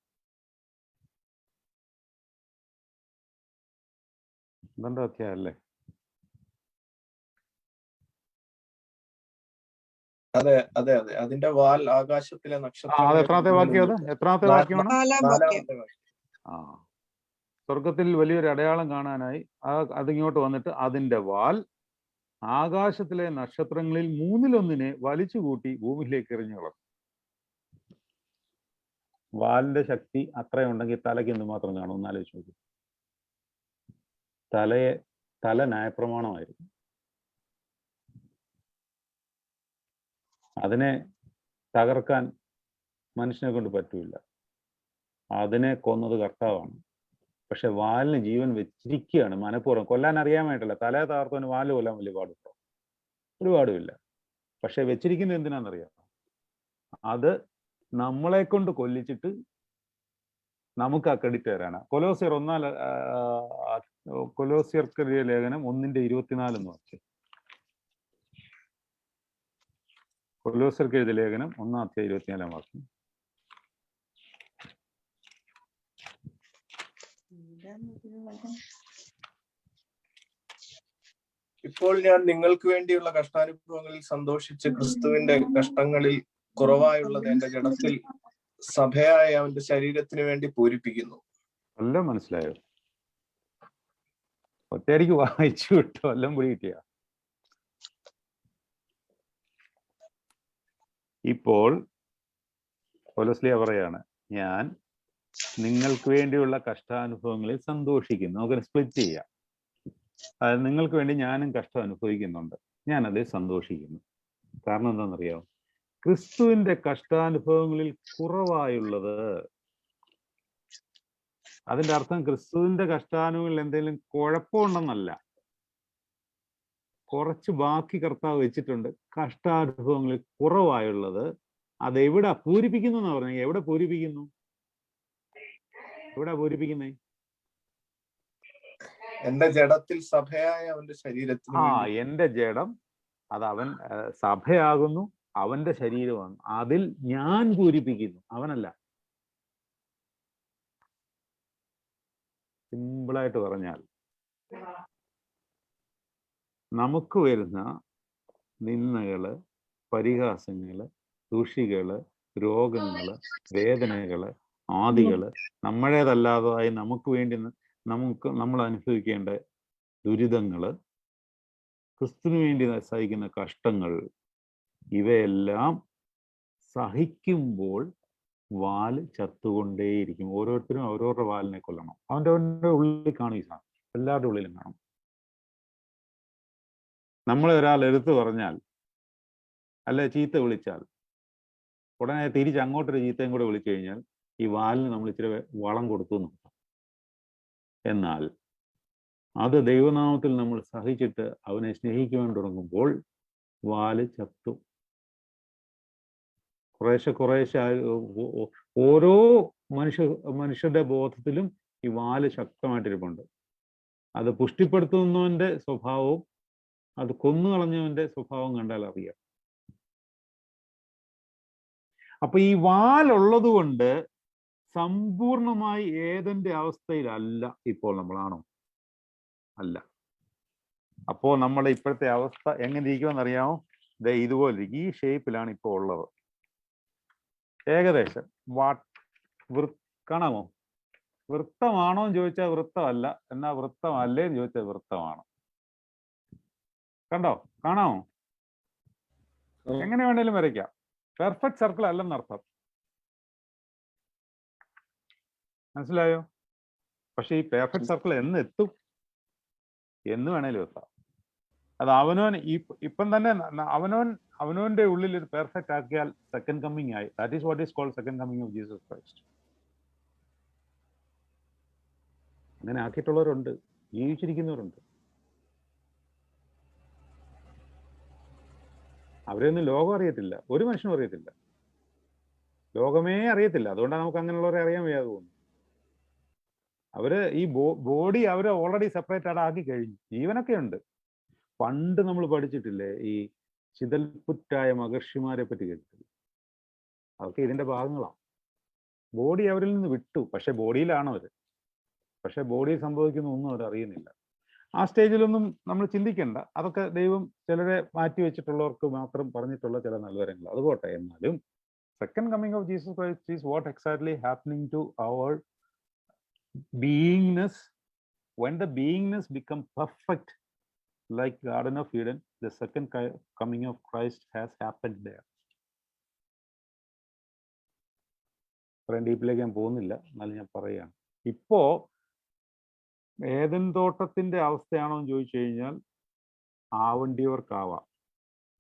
12-ാം അധ്യായം അല്ലേ? അതെ അതെ അതെ, അതിന്റെ വാൽ ആകാശത്തിലെ അത് നക്ഷത്രങ്ങളെ എത്രാമത്തെ വാക്യം? അത് എത്രാമത്തെ വാക്യമാണ്? 4-ാമത്തെ വാക്യം. ആ, സ്വർഗത്തിൽ വലിയൊരു അടയാളം കാണാനായി അതിങ്ങോട്ട് വന്നിട്ട് അതിന്റെ വാൽ ആകാശത്തിലെ നക്ഷത്രങ്ങളിൽ 1/3 വലിച്ചുകൂട്ടി ഭൂമിയിലേക്ക് എറിഞ്ഞു കളഞ്ഞു. വാലിന്റെ ശക്തി അത്രയുണ്ടെങ്കിൽ തലയ്ക്ക് എന്തുമാത്രം കാണും എന്ന് ആലോചിച്ച് നോക്കി. തല ന്യായപ്രമാണമായിരുന്നു. അതിനെ തകർക്കാൻ മനുഷ്യനെ കൊണ്ട് പറ്റൂല. അതിനെ കൊന്നത് കർത്താവാണ്. പക്ഷെ വാലിന് ജീവൻ വെച്ചിരിക്കുകയാണ് മനഃപൂർവ്വം. കൊല്ലാൻ അറിയാമായിട്ടല്ല. തലയെ തകർത്തവന് വാല് കൊല്ലാൻ വലിയ പാടുണ്ടോ? ഒരുപാടുമില്ല. പക്ഷെ വെച്ചിരിക്കുന്നത് എന്തിനാണെന്നറിയാം? അത് നമ്മളെ കൊണ്ട് കൊല്ലിച്ചിട്ട് നമുക്ക് ആ ക്രെഡിറ്റ് തരാനാണ്. കൊലോസിയർക്കെതിരെ ലേഖനം 1:24 എന്ന് വെച്ച്. കൊലോസിയർക്കെതിരെ ലേഖനം 1:24 വാക്യം. ഇപ്പോൾ ഞാൻ നിങ്ങൾക്ക് വേണ്ടിയുള്ള കഷ്ടാനുഭവങ്ങളിൽ സന്തോഷിച്ച് ക്രിസ്തുവിന്റെ കഷ്ടങ്ങളിൽ കുറവായുള്ളത് എന്റെ ജഡത്തിൽ സഭയായ അവന്റെ ശരീരത്തിന് വേണ്ടി പൂരിപ്പിക്കുന്നു. എല്ലാം മനസ്സിലായോ? ഒറ്റയടിക്ക് വായിച്ചു വിട്ടോ? എല്ലാം പിടി കിട്ടിയ? ഇപ്പോൾ പൗലോസ്ലീഹ പറയാണ്, ഞാൻ നിങ്ങൾക്ക് വേണ്ടിയുള്ള കഷ്ടാനുഭവങ്ങളിൽ സന്തോഷിക്കുന്നു. നമുക്ക് സ്പ്ലിറ്റ് ചെയ്യാം. അതായത് നിങ്ങൾക്ക് വേണ്ടി ഞാനും കഷ്ടം അനുഭവിക്കുന്നുണ്ട്, ഞാനതിൽ സന്തോഷിക്കുന്നു. കാരണം എന്താണെന്നറിയാമോ? ക്രിസ്തുവിന്റെ കഷ്ടാനുഭവങ്ങളിൽ കുറവായുള്ളത്. അതിന്റെ അർത്ഥം ക്രിസ്തുവിന്റെ കഷ്ടാനുഭവങ്ങളിൽ എന്തെങ്കിലും കുഴപ്പമുണ്ടെന്നല്ല. കുറച്ച് ബാക്കി കർത്താവ് വെച്ചിട്ടുണ്ട്. കഷ്ടാനുഭവങ്ങളിൽ കുറവായുള്ളത് അതെവിടാ പൂരിപ്പിക്കുന്നു എന്നാ പറഞ്ഞ? എവിടെ പൂരിപ്പിക്കുന്നു? എവിടാ പൂരിപ്പിക്കുന്നേ? എന്റെ ജഡത്തിൽ സഭയായ അവന്റെ ശരീരത്തിന് എന്റെ ജഡം അത് അവൻ സഭയാകുന്നു, അവന്റെ ശരീരമാണ്. അതിൽ ഞാൻ പൂരിപ്പിക്കുന്നു, അവനല്ല. സിമ്പിളായിട്ട് പറഞ്ഞാൽ, നമുക്ക് വരുന്ന നിന്ദകള്, പരിഹാസങ്ങള്, ദുഷികള്, രോഗങ്ങള്, വേദനകള്, ആദികള്, നമ്മുടേതല്ലാതായി നമുക്ക് വേണ്ടി നമ്മൾ അനുഭവിക്കേണ്ട ദുരിതങ്ങള്, ക്രിസ്തുവിന് വേണ്ടി സഹിക്കുന്ന കഷ്ടങ്ങൾ, ഇവയെല്ലാം സഹിക്കുമ്പോൾ വാല് ചത്തുകൊണ്ടേയിരിക്കും. ഓരോരുത്തരും അവരവരുടെ വാലിനെ കൊല്ലണം. അവൻ്റെ ഉള്ളിൽ കാണും ഈ സാധനം, എല്ലാവരുടെ ഉള്ളിലും കാണും. നമ്മളെ ഒരാൾ എടുത്തു പറഞ്ഞാൽ, അല്ലെ ചീത്ത വിളിച്ചാൽ, ഉടനെ തിരിച്ച് അങ്ങോട്ടൊരു ചീത്തയും കൂടെ വിളിച്ചു കഴിഞ്ഞാൽ ഈ വാലിന് നമ്മൾ ഇച്ചിരി വളം കൊടുത്തു നോക്കാം. എന്നാൽ അത് ദൈവനാമത്തിൽ നമ്മൾ സഹിച്ചിട്ട് അവനെ സ്നേഹിക്കുവാൻ തുടങ്ങുമ്പോൾ വാല് ചത്തു. കുറേശ്ശെ ഓരോ മനുഷ്യരുടെ ബോധത്തിലും ഈ വാല് ശക്തമായിട്ടിരിപ്പുണ്ട്. അത് പുഷ്ടിപ്പെടുത്തുന്നവന്റെ സ്വഭാവവും അത് കൊന്നുകളഞ്ഞവന്റെ സ്വഭാവം കണ്ടാൽ അറിയാം. അപ്പൊ ഈ വാലുള്ളത് കൊണ്ട് സമ്പൂർണമായി ഏതന്റെ അവസ്ഥയിലല്ല ഇപ്പോൾ നമ്മളാണോ? അല്ല. അപ്പോ നമ്മളെ ഇപ്പോഴത്തെ അവസ്ഥ എങ്ങനെ ഇരിക്കുമെന്ന് അറിയാമോ? ഇതുപോലെ ഈ ഷേപ്പിലാണ് ഇപ്പോൾ ഉള്ളത്. ഏകദേശം കാണാമോ? വൃത്തമാണോ എന്ന് ചോദിച്ചാൽ വൃത്തമല്ല, എന്നാ വൃത്തമല്ലേ എന്ന് ചോദിച്ചാൽ വൃത്തമാണ്. കണ്ടോ? കാണാമോ? എങ്ങനെ വേണേലും വരയ്ക്കാം. പെർഫെക്റ്റ് സർക്കിൾ അല്ലെന്നർത്ഥം. മനസ്സിലായോ? പക്ഷെ ഈ പെർഫെക്റ്റ് സർക്കിൾ എന്ന് എത്തും എന്ന് വേണേലും എത്താം. അത് അവനവൻ ഇപ്പം തന്നെ അവനവന്റെ ഉള്ളിൽ ഇത് പെർഫെക്റ്റ് ആക്കിയാൽ സെക്കൻഡ് കമ്മിങ് ആയി. That is what is called second coming of Jesus Christ. അങ്ങനെ ആക്കിയിട്ടുള്ളവരുണ്ട്, ജീവിച്ചിരിക്കുന്നവരുണ്ട്. അവരെയൊന്നും ലോകം അറിയത്തില്ല, ഒരു മനുഷ്യനും അറിയത്തില്ല, ലോകമേ അറിയത്തില്ല. അതുകൊണ്ടാണ് നമുക്ക് അങ്ങനെയുള്ളവരെ അറിയാൻ വയ്യാതെ പോകുന്നു. അവര് ഈ ബോഡി അവര് ഓൾറെഡി സെപ്പറേറ്റ് ആയിട്ട് ആക്കി കഴിഞ്ഞു. ജീവനൊക്കെ ഉണ്ട്. പണ്ട് നമ്മൾ പഠിച്ചിട്ടില്ലേ ഈ ചിതൽപുറ്റായ മഹർഷിമാരെ പറ്റി കേട്ടിട്ടില്ല? അവർക്ക് ഇതിന്റെ ഭാഗങ്ങളാണ്. ബോഡി അവരിൽ നിന്ന് വിട്ടു, പക്ഷെ ബോഡിയിലാണ് അവര്. പക്ഷെ ബോഡിയിൽ സംഭവിക്കുന്ന ഒന്നും അവർ അറിയുന്നില്ല. ആ സ്റ്റേജിലൊന്നും നമ്മൾ ചിന്തിക്കേണ്ട. അതൊക്കെ ദൈവം ചിലരെ മാറ്റി വെച്ചിട്ടുള്ളവർക്ക് മാത്രം പറഞ്ഞിട്ടുള്ള ചില നൽവരങ്ങൾ. അതുപോട്ടെ. എന്നാലും second coming of Jesus Christ is what exactly happening to our beingness. When the beingness become perfect like Garden of Eden, the second coming of Christ has happened there. ഡീപ്പിലേക്ക് ഞാൻ പോകുന്നില്ല, എന്നാലും ഞാൻ പറയുകയാണ്. ഇപ്പോ ഏദൻ തോട്ടത്തിന്റെ അവസ്ഥയാണോ എന്ന് ചോദിച്ചു കഴിഞ്ഞാൽ ആവണ്ടിയവർക്കാവാം,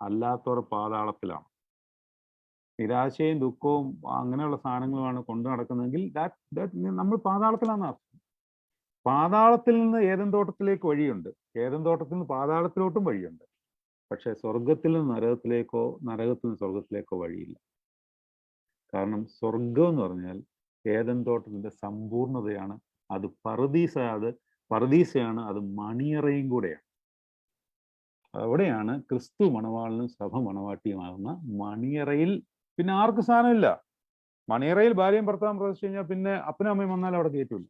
അല്ലാത്തവർ പാതാളത്തിലാണ്. നിരാശയും ദുഃഖവും അങ്ങനെയുള്ള സാധനങ്ങളുമാണ് കൊണ്ടു നടക്കുന്നതെങ്കിൽ നമ്മൾ പാതാളത്തിലാണ് അർത്ഥം. പാതാളത്തിൽ നിന്ന് ഏദൻ തോട്ടത്തിലേക്ക് വഴിയുണ്ട്, ഏദൻ തോട്ടത്തിൽ നിന്ന് പാതാളത്തിലോട്ടും വഴിയുണ്ട്. പക്ഷെ സ്വർഗത്തിൽ നിന്ന് നരകത്തിലേക്കോ നരകത്തിൽ നിന്ന് സ്വർഗത്തിലേക്കോ വഴിയില്ല. കാരണം സ്വർഗം എന്ന് പറഞ്ഞാൽ ഏദൻ തോട്ടത്തിന്റെ സമ്പൂർണതയാണ്. അത് പറുദീസയാണ്, അത് മണിയറയും കൂടെയാണ്. അവിടെയാണ് ക്രിസ്തു മണവാളനും സഭ മണവാട്ടിയുമാകുന്ന മണിയറയിൽ. പിന്നെ ആർക്കും സ്ഥാനമില്ല. മണിയറയിൽ ഭാര്യയും ഭർത്താവും പ്രവേശിച്ചു കഴിഞ്ഞാൽ പിന്നെ അപ്പനും അമ്മയും വന്നാലും അവിടെ കയറ്റില്ല.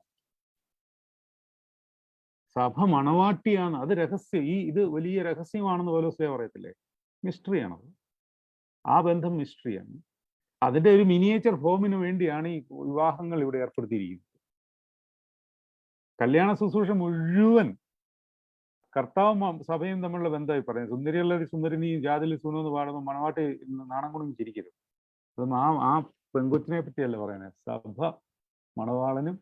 സഭ മണവാട്ടിയാണ്. അത് രഹസ്യം. ഇത് വലിയ രഹസ്യമാണെന്ന് പൗലോസ് പറയത്തില്ലേ? മിസ്റ്ററിയാണത്. ആ ബന്ധം മിസ്റ്ററിയാണ്. അതിന്റെ ഒരു മിനിയേച്ചർ ഫോമിന് വേണ്ടിയാണ് ഈ വിവാഹങ്ങൾ ഇവിടെ ഏർപ്പെടുത്തിയിരിക്കുന്നത്. കല്യാണ ശുശ്രൂഷ മുഴുവൻ കർത്താവും സഭയും തമ്മിലുള്ള ബന്ധമായി പറയുന്നത്. സുന്ദരിയുള്ള സുന്ദരിനിയും ജാതിൽ സുനെന്ന് പാടുമ്പോൾ മണവാട്ടി നാണം കൊണ്ടൊന്നും ചിരിക്കരുത്. അത് ആ പെൺകൊച്ചിനെ പറ്റിയല്ല പറയുന്നത്. സഭ മണവാളനും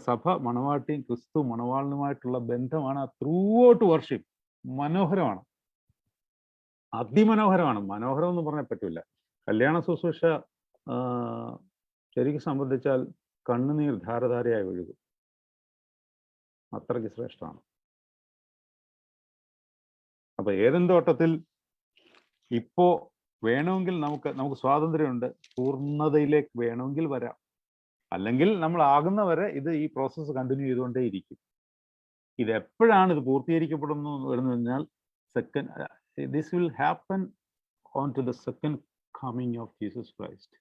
സഭ മണവാട്ടിയും ക്രിസ്തു മണവാളനുമായിട്ടുള്ള ബന്ധമാണ്. ത്രൂ ഔട്ട് വർഷിപ്പ് മനോഹരമാണ്, അതിമനോഹരമാണ്. മനോഹരം എന്ന് പറഞ്ഞാൽ പറ്റില്ല. കല്യാണ ശുശ്രൂഷ ശരിക്കും സംബന്ധിച്ചാൽ കണ്ണുനീർ ധാരധാരയായി ഒഴുകും. അത്രയ്ക്ക് ശ്രേഷ്ഠമാണ്. അപ്പൊ ഏദൻ തോട്ടത്തിൽ ഇപ്പോ വേണമെങ്കിൽ നമുക്ക് സ്വാതന്ത്ര്യമുണ്ട്. പൂർണ്ണതയിലേക്ക് വേണമെങ്കിൽ വരാം, അല്ലെങ്കിൽ നമ്മൾ ആകുന്നവരെ ഈ പ്രോസസ്സ് കണ്ടിന്യൂ ചെയ്തുകൊണ്ടേ ഇരിക്കും. ഇത് എപ്പോഴാണ് ഇത് പൂർത്തീകരിക്കപ്പെടുന്നു എന്ന് പറഞ്ഞാൽ this will happen on to the second coming of Jesus Christ.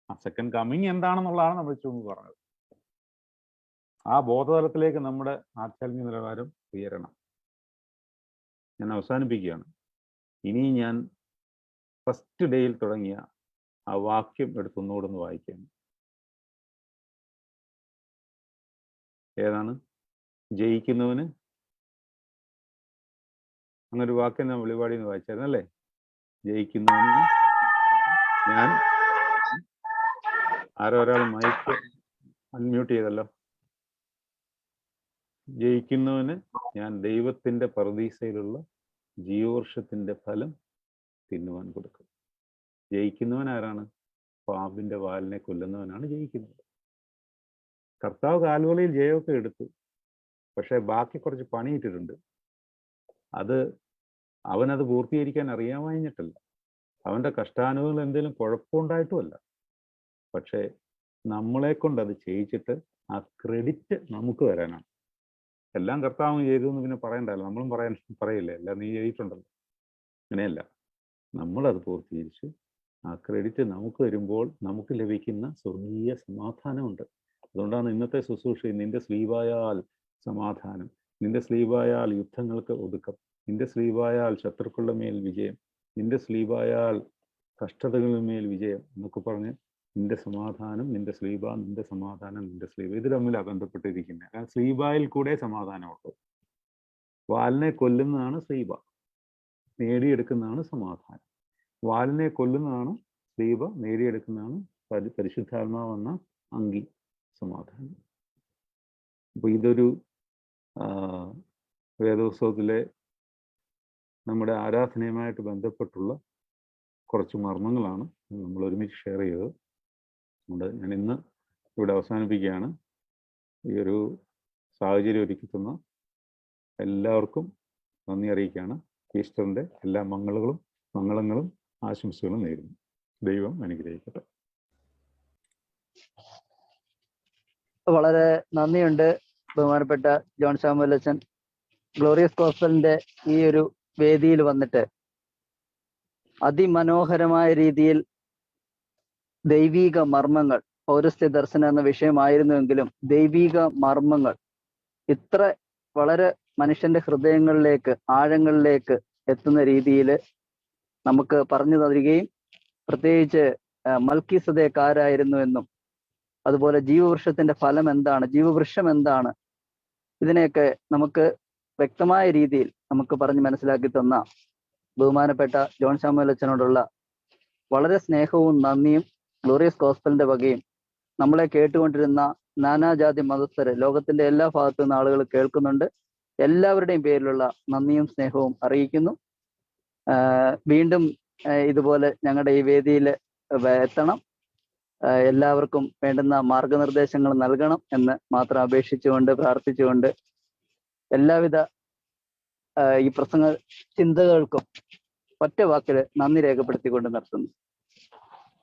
ആ സെക്കൻഡ് കമ്മിങ് എന്താണെന്നുള്ളതാണ് നമ്മൾ ചുമ്മാ പറഞ്ഞത്. ആ ബോധതലത്തിലേക്ക് നമ്മുടെ ആധ്യാത്മിക നിലവാരം ഉയരണം. ഞാൻ അവസാനിപ്പിക്കുകയാണ്. ഇനി ഞാൻ ഫസ്റ്റ് ഡേയിൽ തുടങ്ങിയ ആ വാക്യം എടുത്തൊന്നുകൂടെ വായിക്കുകയാണ്. ഏതാണ്? ജയിക്കുന്നവന്, അങ്ങനൊരു വാക്യം ഞാൻ വെളിപാടിയിൽ നിന്ന് വായിച്ചായിരുന്നു അല്ലേ? ജയിക്കുന്നവന് ഞാൻ, ആരോ ഒരാൾ മൈക്ക് അൺമ്യൂട്ട് ചെയ്തല്ലോ. ജയിക്കുന്നവന് ഞാൻ ദൈവത്തിന്റെ പറുദീസയിലുള്ള ജീവവർഷത്തിന്റെ ഫലം തിന്നുവാൻ കൊടുക്കും. ജയിക്കുന്നവൻ ആരാണ്? പാമ്പിന്റെ വാലിനെ കൊല്ലുന്നവനാണ് ജയിക്കുന്നത്. കർത്താവ് കാൽവളിയിൽ ജയമൊക്കെ എടുത്തു, പക്ഷെ ബാക്കി കുറച്ച് പണിയിട്ടിട്ടുണ്ട്. അവനത് പൂർത്തീകരിക്കാൻ അറിയാമാഞ്ഞിട്ടല്ല, അവന്റെ കഷ്ടാനുഭവങ്ങൾ എന്തെങ്കിലും കുഴപ്പമുണ്ടായിട്ടുമല്ല. പക്ഷെ നമ്മളെ കൊണ്ട് അത് ചെയ്യിച്ചിട്ട് ആ ക്രെഡിറ്റ് നമുക്ക് വരാനാണ്. എല്ലാം കർത്താവ് ചെയ്തു എന്ന് പിന്നെ പറയണ്ടല്ലോ, നമ്മളും പറയില്ലേ എല്ലാം നീ ചെയ്തിട്ടുണ്ടല്ലോ. അങ്ങനെയല്ല, നമ്മളത് പൂർത്തീകരിച്ച് ആ ക്രെഡിറ്റ് നമുക്ക് വരുമ്പോൾ നമുക്ക് ലഭിക്കുന്ന സ്വർഗീയ സമാധാനമുണ്ട്. അതുകൊണ്ടാണ് ഇന്നത്തെ ശുശ്രൂഷയിൽ നിന്റെ സ്ലീവായാൽ സമാധാനം, നിന്റെ സ്ലീവായാൽ യുദ്ധങ്ങൾക്ക് ഒതുക്കം, നിന്റെ സ്ലീവായാൽ ശത്രുക്കളുടെ മേൽ വിജയം, നിന്റെ സ്ലീവായാൽ കഷ്ടതകളുടെ മേൽ വിജയം എന്നൊക്കെ പറഞ്ഞ് നിന്റെ സമാധാനം, നിന്റെ സ്ലീബ, നിന്റെ സമാധാനം, നിന്റെ സ്ലീബ, ഇത് തമ്മിലാണ് ബന്ധപ്പെട്ടിരിക്കുന്നത്. കാരണം സ്ലീബായിൽ കൂടെ സമാധാനമുള്ളൂ. വാലിനെ കൊല്ലുന്നതാണ് സ്ലീബ. നേടിയെടുക്കുന്നതാണ് സമാധാനം. വാലിനെ കൊല്ലുന്നതാണ് സ്ലീബ, നേടിയെടുക്കുന്നതാണ് പരിശുദ്ധാത്മാവെന്ന അങ്കി, സമാധാനം. അപ്പോൾ ഇതൊരു വേദോത്സവത്തിലെ നമ്മുടെ ആരാധനയുമായിട്ട് ബന്ധപ്പെട്ടുള്ള കുറച്ച് മർമ്മങ്ങളാണ് നമ്മൾ ഒരുമിച്ച് ഷെയർ ചെയ്തത്. അതുകൊണ്ട് ഞാൻ ഇന്ന് ഇവിടെ അവസാനിപ്പിക്കുകയാണ്. ഈ ഒരു സാഹചര്യം ഒരുക്കി തന്ന എല്ലാവർക്കും നന്ദി അറിയിക്കുകയാണ്. ഈസ്റ്ററിൻ്റെ എല്ലാ മംഗളങ്ങളും ആശംസകളും നേരുന്നു. ദൈവം അനുഗ്രഹിക്കട്ടെ. വളരെ നന്ദിയുണ്ട് ബഹുമാനപ്പെട്ട ജോൺ സാമുവൽ അച്ഛൻ. ഗ്ലോറിയസ് ഗോസ്പലിന്റെ ഈ ഒരു വേദിയിൽ വന്നിട്ട് അതിമനോഹരമായ രീതിയിൽ ദൈവീക മർമ്മങ്ങൾ, പൗരസ്ത്യ ദർശനം എന്ന വിഷയമായിരുന്നുവെങ്കിലും ദൈവീക മർമ്മങ്ങൾ ഇത്ര വളരെ മനുഷ്യന്റെ ഹൃദയങ്ങളിലേക്ക്, ആഴങ്ങളിലേക്ക് എത്തുന്ന രീതിയിൽ നമുക്ക് പറഞ്ഞു തരികയും, പ്രത്യേകിച്ച് മൽക്കീസദേക്ക് ആരായിരുന്നു എന്നും, അതുപോലെ ജീവവൃക്ഷത്തിന്റെ ഫലം എന്താണ്, ജീവവൃക്ഷം എന്താണ്, ഇതിനെയൊക്കെ നമുക്ക് വ്യക്തമായ രീതിയിൽ നമുക്ക് പറഞ്ഞ് മനസ്സിലാക്കി തന്ന ബഹുമാനപ്പെട്ട ജോൺ സാമുവൽ അച്ഛനോടുള്ള വളരെ സ്നേഹവും നന്ദിയും ഗ്ലോറിയസ് ഗോസ്പലിന്റെ വകയും നമ്മളെ കേട്ടുകൊണ്ടിരുന്ന നാനാജാതി മതസ്ഥര്, ലോകത്തിന്റെ എല്ലാ ഭാഗത്തു നിന്ന് ആളുകൾ കേൾക്കുന്നുണ്ട്, എല്ലാവരുടെയും പേരിലുള്ള നന്ദിയും സ്നേഹവും അറിയിക്കുന്നു. വീണ്ടും ഇതുപോലെ ഞങ്ങളുടെ ഈ വേദിയിൽ എത്തണം, എല്ലാവർക്കും വേണ്ടുന്ന മാർഗനിർദ്ദേശങ്ങൾ നൽകണം എന്ന് മാത്രം അപേക്ഷിച്ചുകൊണ്ട്, പ്രാർത്ഥിച്ചുകൊണ്ട് എല്ലാവിധ ഈ പ്രസംഗ ചിന്തകൾക്കും ഒറ്റ വാക്കിൽ നന്ദി രേഖപ്പെടുത്തിക്കൊണ്ട് നിർത്തുന്നു.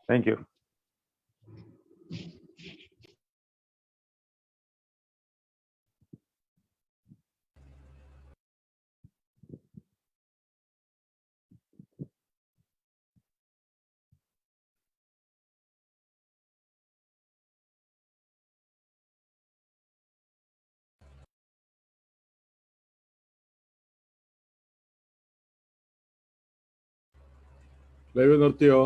Thank you. ലൈവ് നിർത്തിയോ?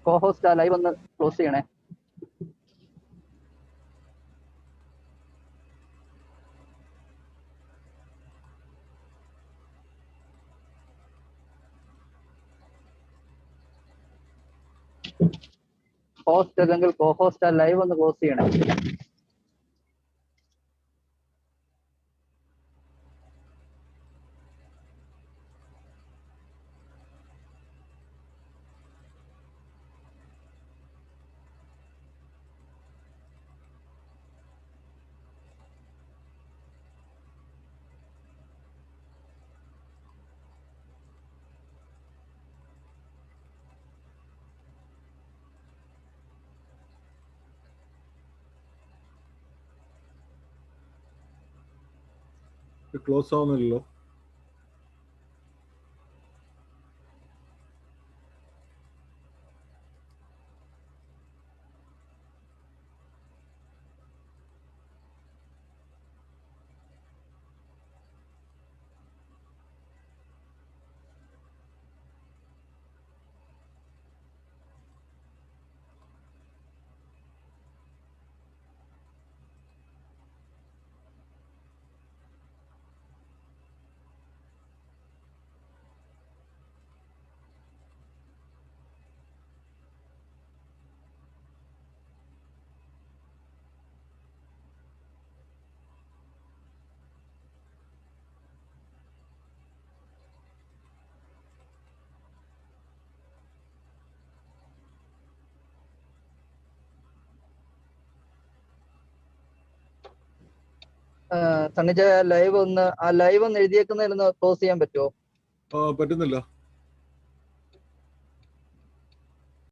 കോഹോസ്റ്റ് ലൈവ് ഒന്ന് ക്ലോസ് ചെയ്യണേ. ഹോസ്റ്റ് അല്ലെങ്കിൽ കോഹോസ്റ്റ് ലൈവ് ഒന്ന് ക്ലോസ് ചെയ്യണേ. ക്ലോസ് ആവുന്നില്ലല്ലോ. തണിജ ലൈവ് ഒന്ന് എഴുതിയേക്കുന്നതിലൊന്ന് ക്ലോസ് ചെയ്യാൻ പറ്റുമോ? പറ്റുന്നില്ല.